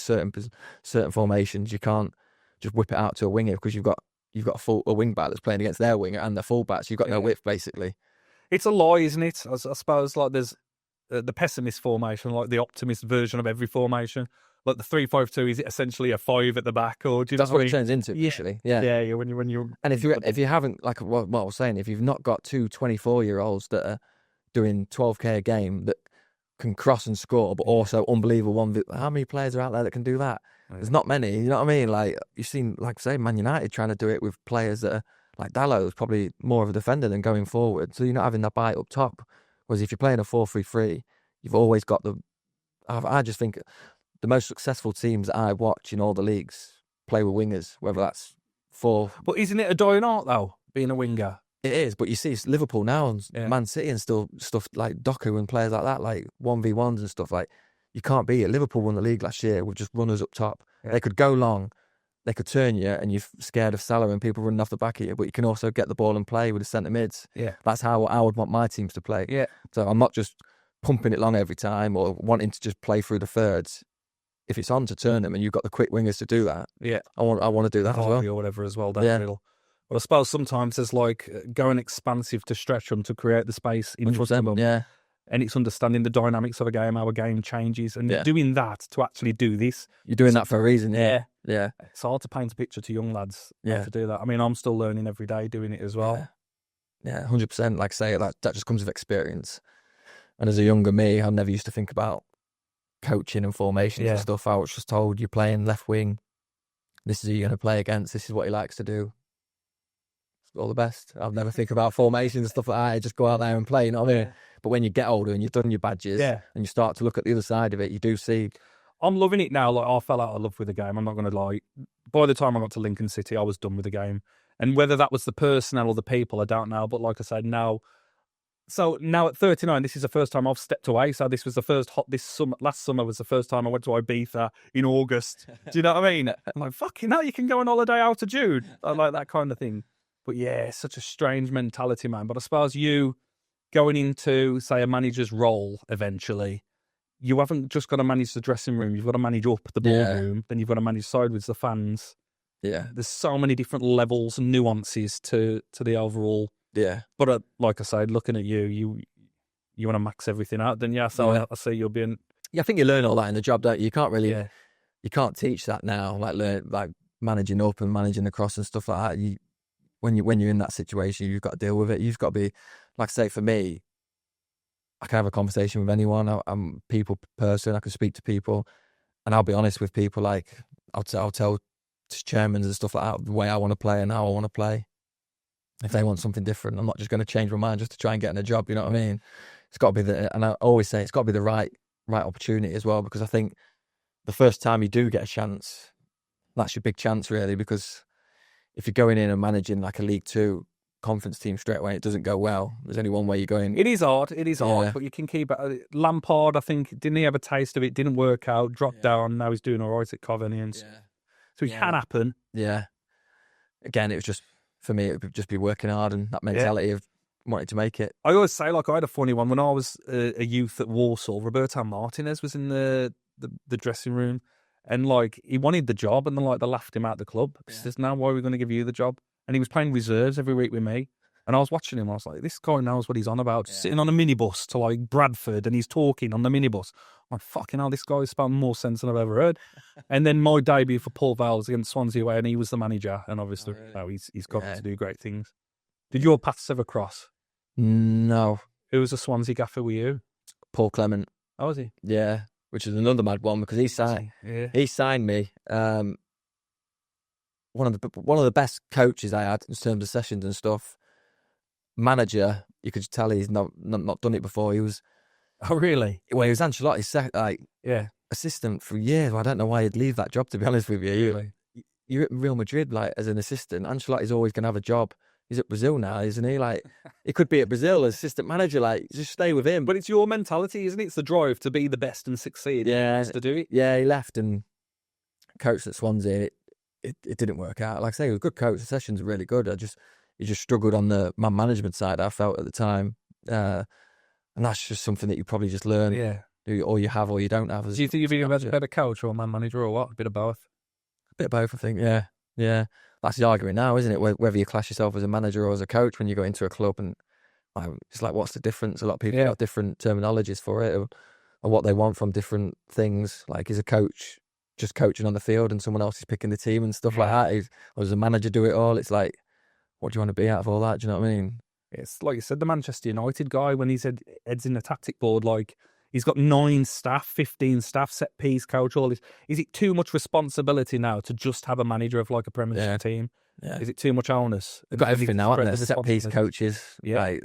certain formations you can't just whip it out to a winger because you've got a wing back that's playing against their winger and the full back, so you've got no width basically. It's a lie, isn't it? I suppose like there's the pessimist formation, like the optimist version of every formation. Like the 3-5-2, is it essentially a 5 at the back, or do you That's know what I it mean? turns into, actually. Yeah. Yeah. When you And if you haven't, like what I was saying, if you've not got two 24-year-olds that are doing 12k a game that can cross and score, but also unbelievable how many players are out there that can do that? There's not many. You know what I mean? Like you've seen, like say, Man United trying to do it with players that are like Dalot is probably more of a defender than going forward. So you're not having that bite up top. Whereas if you're playing a 4-3-3, you've always got the. I just think the most successful teams that I watch in all the leagues play with wingers, whether that's But isn't it a dying art though, being a winger? It is, but you see it's Liverpool now and Man City and still stuff like Doku and players like that, like 1v1s and stuff. Like you can't beat it. Liverpool won the league last year with just runners up top. Yeah. They could go long, they could turn you, and you're scared of Salah and people running off the back of you. But you can also get the ball and play with the centre mids. Yeah, that's how I would want my teams to play. Yeah, so I'm not just pumping it long every time or wanting to just play through the thirds. If it's on to turn them and you've got the quick wingers to do that, I want to do that as well. Or whatever as well, that middle. But I suppose sometimes there's like going expansive to stretch them to create the space in front of them. Yeah. And it's understanding the dynamics of a game, how a game changes, and doing that to actually do this. You're doing that for a reason, yeah. It's hard to paint a picture to young lads how to do that. I mean, I'm still learning every day doing it as well. Yeah, 100%. Like I say, that just comes with experience. And as a younger me, I never used to think about coaching and formations and stuff. I was just told, you're playing left wing. This is who you're going to play against. This is what he likes to do. All the best. I'll never think about formations and stuff like that. I just go out there and play, you know what I mean? But when you get older and you've done your badges and you start to look at the other side of it, you do see. I'm loving it now. Like I fell out of love with the game. I'm not going to lie. By the time I got to Lincoln City, I was done with the game. And whether that was the personnel or the people, I don't know. But like I said, now at 39, this is the first time I've stepped away. So this was the first last summer was the first time I went to Ibiza in August. Do you know what I mean? I'm like, fucking hell, you can go on holiday out of June. I like that kind of thing. But yeah, it's such a strange mentality, man. But I suppose you going into, say, a manager's role eventually, you haven't just got to manage the dressing room. You've got to manage up the ballroom. Then you've got to manage sideways the fans. Yeah. There's so many different levels and nuances to the overall. Yeah. But like I said, looking at you want to max everything out. Then I see you'll be in. Yeah, I think you learn all that in the job, don't you? You can't really, you can't teach that now. Like managing up and managing across and stuff like that. When you're in that situation, you've got to deal with it. You've got to be, like I say, for me, I can have a conversation with anyone. I'm a people person. I can speak to people, and I'll be honest with people. Like I'll tell chairmen and stuff like that the way I want to play and how I want to play. If they want something different, I'm not just going to change my mind just to try and get in a job. You know what I mean? It's got to be and I always say it's got to be the right opportunity as well, because I think the first time you do get a chance, that's your big chance really, because if you're going in and managing like a League Two conference team straight away, it doesn't go well. There's only one way you're going. It is hard, but you can keep it. Lampard, I think, didn't he have a taste of it? Didn't work out, dropped down, now he's doing all right at Coventry. So it can happen. Yeah. Again, it was just, for me, it would just be working hard and that mentality of wanting to make it. I always say, like, I had a funny one. When I was a youth at Walsall, Roberto Martinez was in the dressing room. And, like, he wanted the job, and then, like, they laughed him out of the club. He says, now why are we going to give you the job? And he was playing reserves every week with me. And I was watching him. I was like, this guy knows what he's on about. Sitting on a minibus to, like, Bradford, and he's talking on the minibus. I'm like, fucking hell, this guy's spouting more sense than I've ever heard. And then my debut for Paul Vowles against Swansea away, and he was the manager. And obviously, he's got to do great things. Did your paths ever cross? No. Who was a Swansea gaffer with you? Paul Clement. Oh, was he? Yeah. Which is another mad one, because he signed me. One of the best coaches I had in terms of sessions and stuff. Manager, you could tell he's not done it before. He was. Oh, really? Well, he was Ancelotti's assistant for years. Well, I don't know why he'd leave that job, to be honest with you. Really? You're at Real Madrid, like, as an assistant. Ancelotti's always going to have a job. He's at Brazil now, isn't he? Like, he could be at Brazil as assistant manager. Like, just stay with him. But it's your mentality, isn't it? It's the drive to be the best and succeed. Yeah, to do it. Yeah, he left and coached at Swansea. It didn't work out. Like I say, he was a good coach. The sessions were really good. He just struggled on the man management side, I felt at the time. And that's just something that you probably just learn. Yeah. Or you have or you don't have. Do you think you've been a better coach or a man manager or what? A bit of both? A bit of both, I think. Yeah. Yeah. That's the argument now, isn't it? Whether you class yourself as a manager or as a coach when you go into a club, and It's like, what's the difference? A lot of people have different terminologies for it, or what they want from different things. Like, is a coach just coaching on the field and someone else is picking the team and stuff like that? Or does a manager do it all? It's like, what do you want to be out of all that? Do you know what I mean? It's like you said, the Manchester United guy, when he said heads in the tactic board, like, he's got 9 staff, 15 staff, set piece coach, all this. Is it too much responsibility now to just have a manager of like a Premiership team? Yeah. Is it too much onus? They've got everything now, haven't they? Set piece coaches, yeah.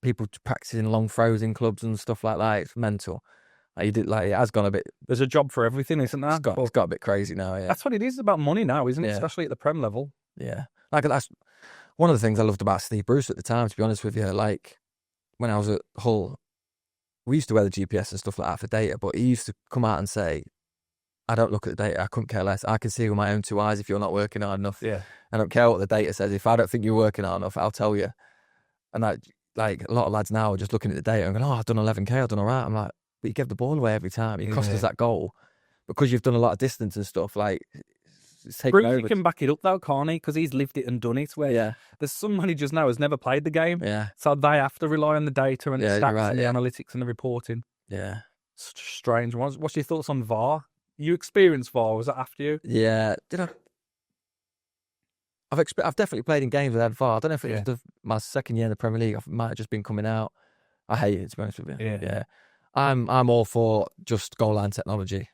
People practicing long throws in clubs and stuff like that. It's mental. It has gone a bit. There's a job for everything, isn't there? It's got a bit crazy now. Yeah, that's what it is about money now, isn't it? Yeah. Especially at the Prem level. Yeah, like that's one of the things I loved about Steve Bruce at the time. To be honest with you, like when I was at Hull, we used to wear the GPS and stuff like that for data, but he used to come out and say, I don't look at the data, I couldn't care less. I can see with my own 2 eyes if you're not working hard enough. Yeah. I don't care what the data says. If I don't think you're working hard enough, I'll tell you. And like a lot of lads now are just looking at the data and going, I've done 11K, I've done all right. I'm like, but you give the ball away every time. It cost us that goal. Because you've done a lot of distance and stuff, like, it's taken over. Bruce can back it up though, can't he? Because he's lived it and done it. Where there's some managers now who's never played the game. Yeah. So they have to rely on the data and the stats and the analytics and the reporting. Yeah. Strange. What's your thoughts on VAR? You experienced VAR, was that after you? Yeah. Did I? I've definitely played in games without VAR. I don't know if it was my second year in the Premier League. I might have just been coming out. I hate it, to be honest with you. Yeah. I'm all for just goal line technology.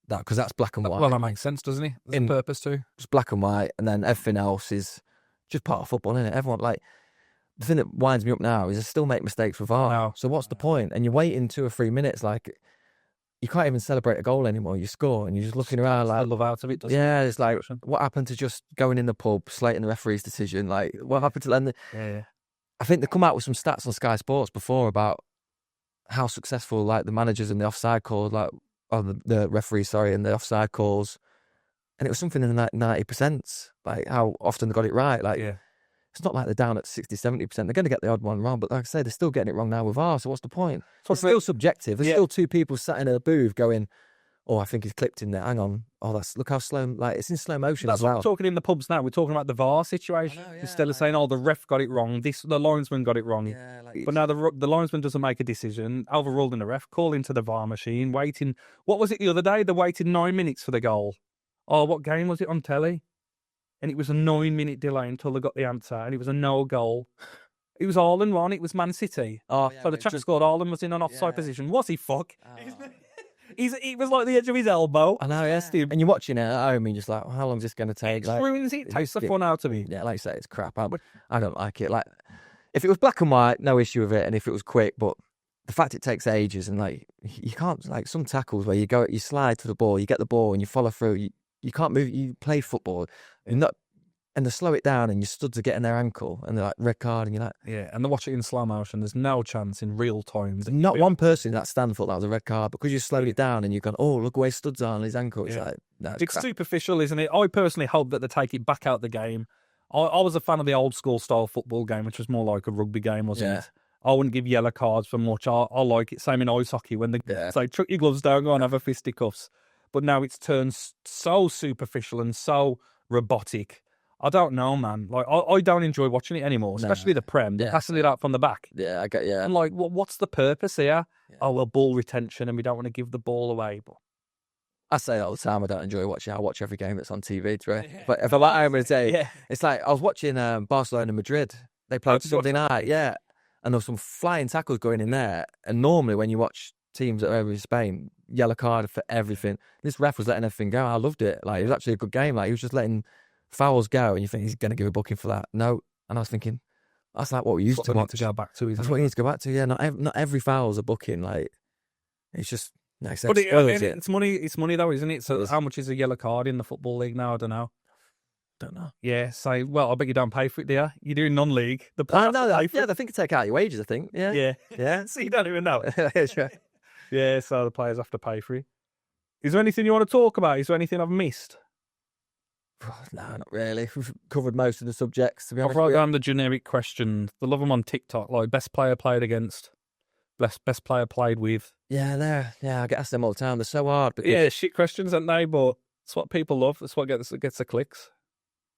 Because that's black and white. Well, that makes sense, doesn't it? There's a purpose too. It's black and white, and then everything else is just part of football, isn't it? Everyone, like, the thing that winds me up now is I still make mistakes with VAR. No. So what's the point? And you're waiting 2 or 3 minutes, like, you can't even celebrate a goal anymore. You score, and you're just looking around like, I love out of it, doesn't it? Yeah, it's like, what happened to just going in the pub, slating the referee's decision? Like, what happened to then? I think they come out with some stats on Sky Sports before about how successful, like, the managers and the offside calls, like, or the referee, and the offside calls, and it was something in the 90%, like how often they got it right. Like, it's not like they're down at 60, 70%. They're going to get the odd one wrong, but like I say, they're still getting it wrong now with VAR. So what's the point? It's still subjective. There's still 2 people sat in a booth going, oh, I think he's clipped in there. Hang on. Oh, look how slow, like, it's in slow motion as well. We're talking in the pubs now. We're talking about the VAR situation. Instead of saying, oh, the ref got it wrong, the linesman got it wrong. But now the linesman doesn't make a decision, overruling the ref, calling to the VAR machine, waiting. What was it the other day? They waited 9 minutes for the goal. Oh, what game was it on telly? And it was a 9-minute delay until they got the answer, and it was a no goal. It was Haaland one. It was Man City. So the chap scored. Haaland was in an offside position. Was he fuck? He was like the edge of his elbow. I know, And you're watching it at home and you're just like, how long is this going to take? It ruins it. It takes the fun out of me. Yeah, like you say, it's crap. I don't like it. Like, if it was black and white, no issue with it, and if it was quick, but the fact it takes ages, and like, you can't, like, some tackles where you slide to the ball, you get the ball and you follow through, you can't move, you play football, and they slow it down and your studs are getting their ankle and they're like, red card, and you're like... and they watch it in slow motion. There's no chance in real time. Not one person in that stand thought that was a red card, because you slowed it down and you've gone, oh, look where his studs are on his ankle. It's like, no, it's superficial, isn't it? I personally hope that they take it back out the game. I was a fan of the old school style football game, which was more like a rugby game, wasn't it? I wouldn't give yellow cards for much. I like it. Same in ice hockey, when they say, chuck your gloves down, go and have a fisticuffs. But now it's turned so superficial and so robotic. I don't know, man. Like, I don't enjoy watching it anymore, especially the Prem, passing it out from the back. I get, And like, what's the purpose here? Oh, well, ball retention, and we don't want to give the ball away. But I say all the time, I don't enjoy watching. I watch every game that's on TV, But if I'm at home and say, it's like, I was watching Barcelona Madrid. They played Sunday night, and there was some flying tackles going in there. And normally when you watch teams that are over in Spain, yellow card for everything. This ref was letting everything go. I loved it. Like, it was actually a good game. Like, he was just letting fouls go, and you think he's going to give a booking for that. No. And I was thinking, that's like what we used to watch. To go back to. That's what you need to go back to. Yeah, not every foul's a booking. Like, it's just... But it's money. It's money though, isn't it? So how much is a yellow card in the football league now? I don't know. Yeah. So, well, I bet you don't pay for it, do you? You're doing non-league. No, I think it take out your wages. I think. Yeah. So you don't even know. Yeah. So the players have to pay for it. Is there anything you want to talk about? Is there anything I've missed? No, not really. We've covered most of the subjects, to be honest. I've wrote down the generic questions. They love them on TikTok, like best player played against, best player played with. Yeah, I get asked them all the time. They're so hard. Because... shit questions, aren't they? But it's what people love. It's what gets the clicks.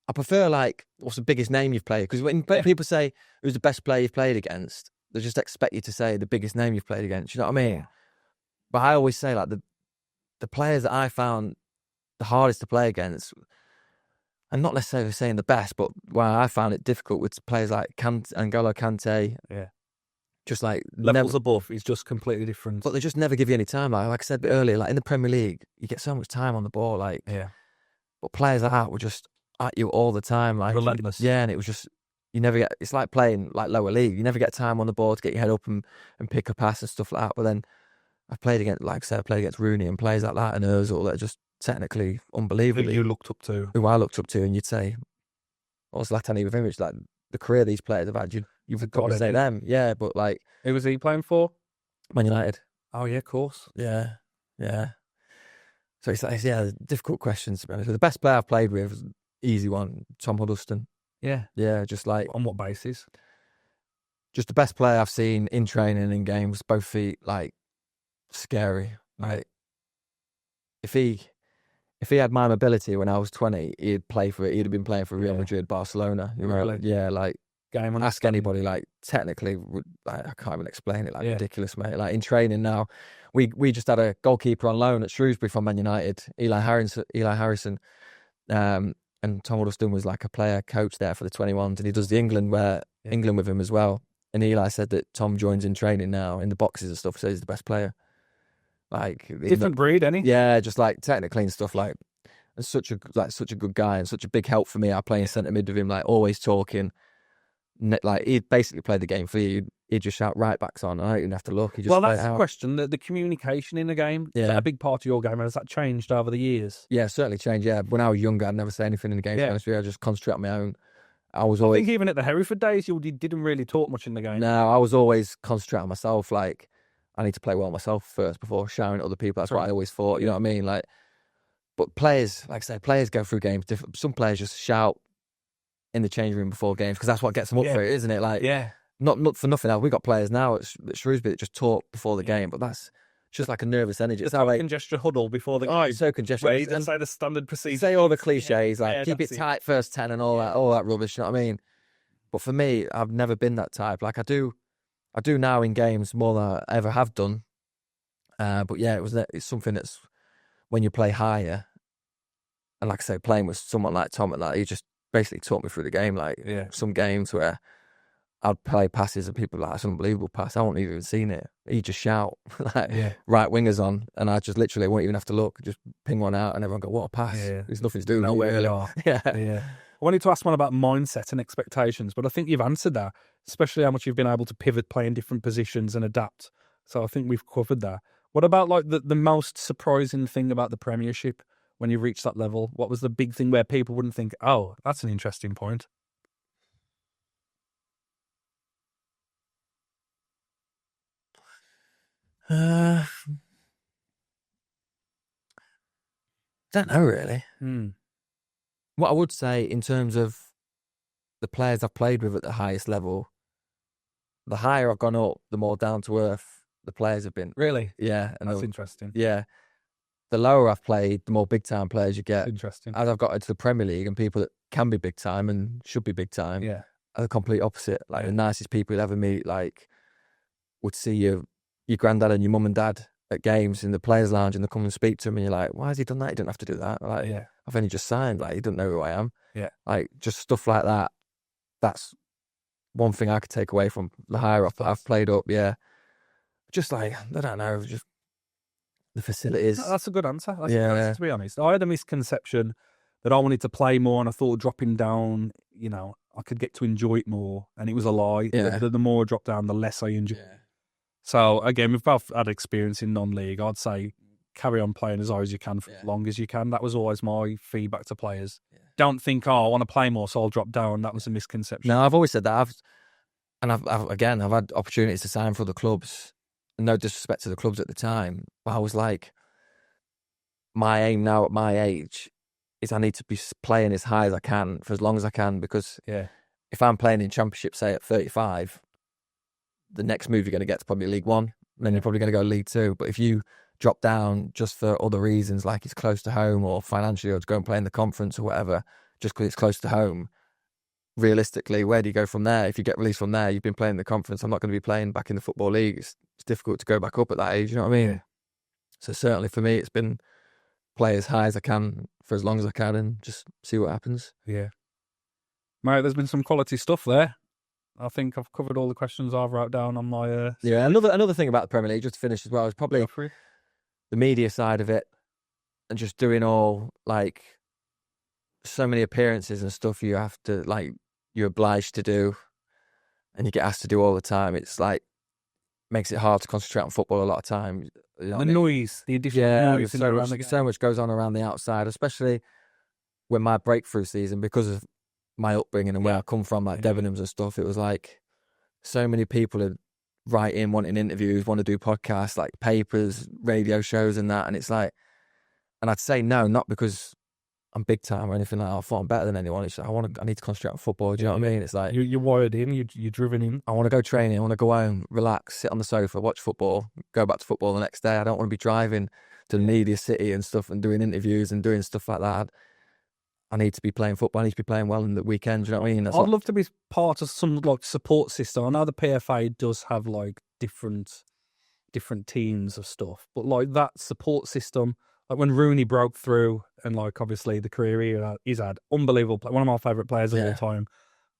I prefer like, what's the biggest name you've played? Because when people say who's the best player you've played against, they just expect you to say the biggest name you've played against. You know what I mean? But I always say like the players that I found the hardest to play against, and not necessarily saying the best, but where I found it difficult with players like N'Golo Kante. Yeah. Just like Levels above, he's just completely different. But they just never give you any time. Like I said a bit earlier, like in the Premier League, you get so much time on the ball. Like, but players like that were just at you all the time. Like relentless. Yeah, and it was just, you never get, it's like playing like lower league. You never get time on the ball to get your head up and pick a pass and stuff like that. But then I've played against, like I said, I played against Rooney and players like that and Ozil that are just technically unbelievable. Who you looked up to. Who I looked up to, and you'd say, what's Zlatan Ibrahimovic, like the career these players have had, you've got to say them. Yeah, but like... Who was he playing for? Man United. Oh, yeah, of course. Yeah. So it's difficult questions to be honest. The best player I've played with, easy one, Tom Huddlestone. Yeah. Yeah, just like... On what basis? Just the best player I've seen in training, in games, both feet, like, scary. Like, if he had my mobility when I was 20, he'd have been playing for Real Madrid, Barcelona. Really? Yeah, like, Game on. Ask anybody, like, technically, like, I can't even explain it, like, ridiculous, mate. Like, in training now, we just had a goalkeeper on loan at Shrewsbury from Man United, Eli Harrison, and Tom Huddlestone was like a player coach there for the 21s, and he does the England with him as well. And Eli said that Tom joins in training now in the boxes and stuff, so he's the best player. Like, different breed, any? Yeah, just like technically and stuff. Like, and such a good guy and such a big help for me. I play in centre mid with him, like always talking. Like, he'd basically play the game for you. He'd just shout right backs on. I don't even have to look. Well, that's the question. The communication in the game. Yeah, a big part of your game. Has that changed over the years? Yeah, certainly changed. Yeah, when I was younger, I'd never say anything in the game. I just concentrate on my own. I think even at the Hereford days, you didn't really talk much in the game. No, I was always concentrating on myself. Like, I need to play well myself first before shouting at other people. That's what I always thought. You know what I mean? Like, but players, like I say, players go through games different. Some players just shout in the changing room before games because that's what gets them up for it, isn't it? Like, not for nothing else. We got players now at Shrewsbury that just talk before the game, but that's just like a nervous energy. It's how congestion huddle before the game. Oh, it's so congested. Where you say the standard procedure. Say all the cliches, like keep it tight first 10 and all that rubbish. You know what I mean? But for me, I've never been that type. Like, I do now in games more than I ever have done. But yeah, it's something that's when you play higher, and like I say, playing with someone like Tom and that, he just basically taught me through the game. Like, some games where I'd play passes and people were like, that's an unbelievable pass. I wouldn't even seen it. He'd just shout like right wingers on, and I just literally won't even have to look, just ping one out, and everyone go, what a pass. There's nothing to do with where you are. I wanted to ask one about mindset and expectations, but I think you've answered that, especially how much you've been able to pivot, play in different positions and adapt. So I think we've covered that. What about like the most surprising thing about the Premiership when you reach that level? What was the big thing where people wouldn't think, oh, that's an interesting point? Don't know really. What I would say in terms of the players I've played with at the highest level, the higher I've gone up, the more down to earth the players have been. Really? Yeah. And that's interesting. Yeah. The lower I've played, the more big time players you get. Interesting. As I've got into the Premier League and people that can be big time and should be big time, are the complete opposite. Like, the nicest people you'd ever meet, like, would see your granddad and your mum and dad at games in the players' lounge, and they come and speak to him, and you're like, why has he done that? He didn't have to do that. Like, I've only just signed. Like, he doesn't know who I am. Yeah. Like, just stuff like that. That's one thing I could take away from the higher up that I've played up. Yeah. Just like, I don't know, just the facilities. That's a good answer. That's to be honest. I had a misconception that I wanted to play more, and I thought dropping down, I could get to enjoy it more, and it was a lie. Yeah. The more I drop down, the less I enjoy. Yeah. So again, we've both had experience in non-league. I'd say carry on playing as hard as you can for as long as you can. That was always my feedback to players. Yeah. Don't think, I want to play more, so I'll drop down. That was a misconception. No, I've always said that. I've had opportunities to sign for the clubs. No disrespect to the clubs at the time, but I was like, my aim now at my age is I need to be playing as high as I can for as long as I can, because if I'm playing in Championship, say at 35, the next move you're going to get is probably League One, and then you're probably going to go League Two. But if you drop down just for other reasons, like it's close to home or financially, or to go and play in the conference or whatever, just because it's close to home. Realistically, where do you go from there? If you get released from there, you've been playing in the conference. I'm not going to be playing back in the Football League. It's difficult to go back up at that age, you know what I mean? Yeah. So certainly for me, it's been play as high as I can for as long as I can and just see what happens. Yeah. Mate, there's been some quality stuff there. I think I've covered all the questions I've wrote down on my... Yeah, another thing about the Premier League, just to finish as well, is probably the media side of it and just doing all, like, so many appearances and stuff you have to, like, you're obliged to do and you get asked to do all the time. It's like, makes it hard to concentrate on football a lot of times. You know the noise, the additional noise. So much goes on around the outside, especially when my breakthrough season, because of my upbringing and where I come from, like Debenhams and stuff, it was like so many people are writing, wanting interviews, want to do podcasts, like papers, radio shows and that. And it's like, and I'd say no, not because I'm big time or anything like that. I thought I'm better than anyone. It's like, I need to concentrate on football. Do you know what I mean? It's like you're wired in, you're driven in. I want to go training. I want to go home, relax, sit on the sofa, watch football, go back to football the next day. I don't want to be driving to the media city and stuff and doing interviews and doing stuff like that. I need to be playing football. I need to be playing well in the weekends. You know what I mean? I'd love to be part of some like support system. I know the PFA does have like different teams of stuff, but like that support system, like when Rooney broke through and like obviously the career he's had, unbelievable play, one of my favourite players of all time.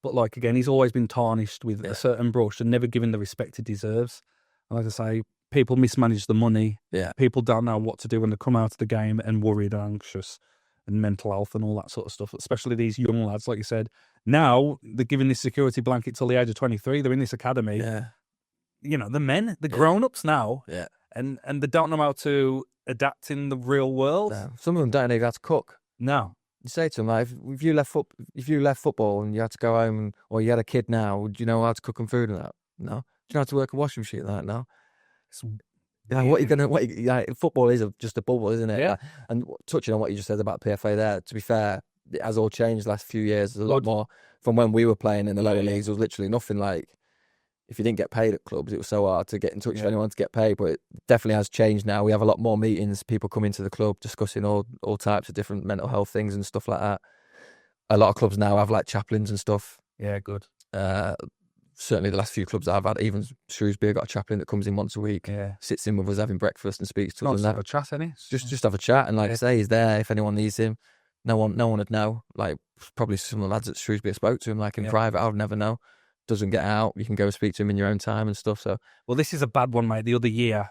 But like again, he's always been tarnished with a certain brush and never given the respect he deserves. And like I say, people mismanage the money. Yeah, people don't know what to do when they come out of the game and worried and anxious. And mental health and all that sort of stuff, especially these young lads, like you said. Now, they're given this security blanket till the age of 23. They're in this academy. Yeah. You know, the men, the grown-ups now. Yeah. And they don't know how to adapt in the real world. No. Some of them don't even know how to cook. No. You say to them, like, if you left football and you had to go home, or you had a kid now, would you know how to cook and food and that? No. Do you know how to work a washing machine like that? No. Football is just a bubble, isn't it? Yeah. And touching on what you just said about PFA there, to be fair, it has all changed the last few years. There's a lot more from when we were playing in the lower leagues. There was literally nothing. Like, if you didn't get paid at clubs, it was so hard to get in touch with anyone to get paid. But it definitely has changed now. We have a lot more meetings. People come into the club discussing all types of different mental health things and stuff like that. A lot of clubs now have like chaplains and stuff. Yeah, good. Certainly the last few clubs I've had, even Shrewsbury got a chaplain that comes in once a week, sits in with us having breakfast and speaks to us. Have a chat, any? Just have a chat, and like I say, he's there if anyone needs him. No one would know. Like probably some of the lads at Shrewsbury spoke to him like in private. I would never know. Doesn't get out. You can go speak to him in your own time and stuff. So well, this is a bad one, mate. The other year,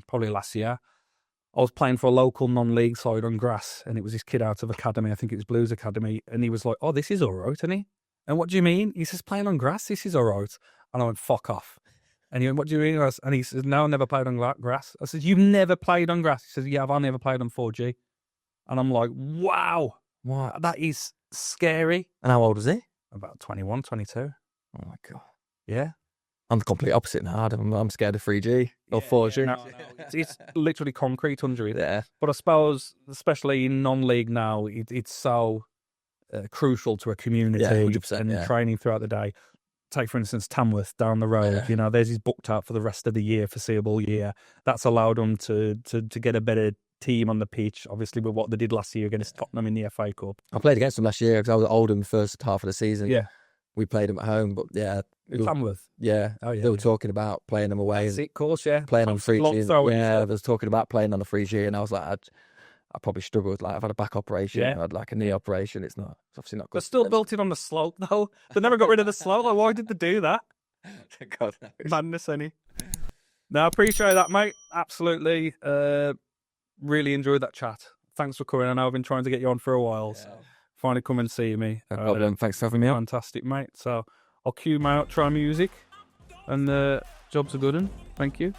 probably last year, I was playing for a local non-league side on grass, and it was this kid out of academy. I think it was Blues Academy, and he was like, "Oh, this is all right," isn't he? And what do you mean? He says, playing on grass, this is all right. And I went, fuck off. And he went, what do you mean? And he says, no, I never played on grass. I said, you've never played on grass? He says, yeah, I've only ever played on 4G. And I'm like, wow, that is scary. And how old was he? About 21, 22. Oh my God. Yeah. I'm the complete opposite now. I'm scared of 3G or 4G. Yeah, no. It's literally concrete under it. Yeah. But I suppose, especially in non-league now, it's so... crucial to a community 100%, and training throughout the day. Take, for instance, Tamworth down the road. You know, there's his booked out for the rest of the year, foreseeable year. That's allowed them to get a better team on the pitch, obviously, with what they did last year against Tottenham in the FA Cup. I played against them last year because I was at Oldham the first half of the season. Yeah. We played them at home, but Tamworth. Yeah. Oh, yeah. They were talking about playing them away. That's it, of course, yeah. Playing on 3G. Yeah, I was talking about playing on the 3G, and I was like, I probably struggled. Like, I've had a back operation. I had like a knee operation. It's obviously not good. They're still built in on the slope, though. They never got rid of the slope. Like, why did they do that? God knows. Madness, any. No, I appreciate that, mate. Absolutely. Really enjoyed that chat. Thanks for coming. I know I've been trying to get you on for a while. So finally come and see me. No problem. Thanks for having me on. Fantastic, mate. So I'll cue my outro music. And jobs are good. And thank you.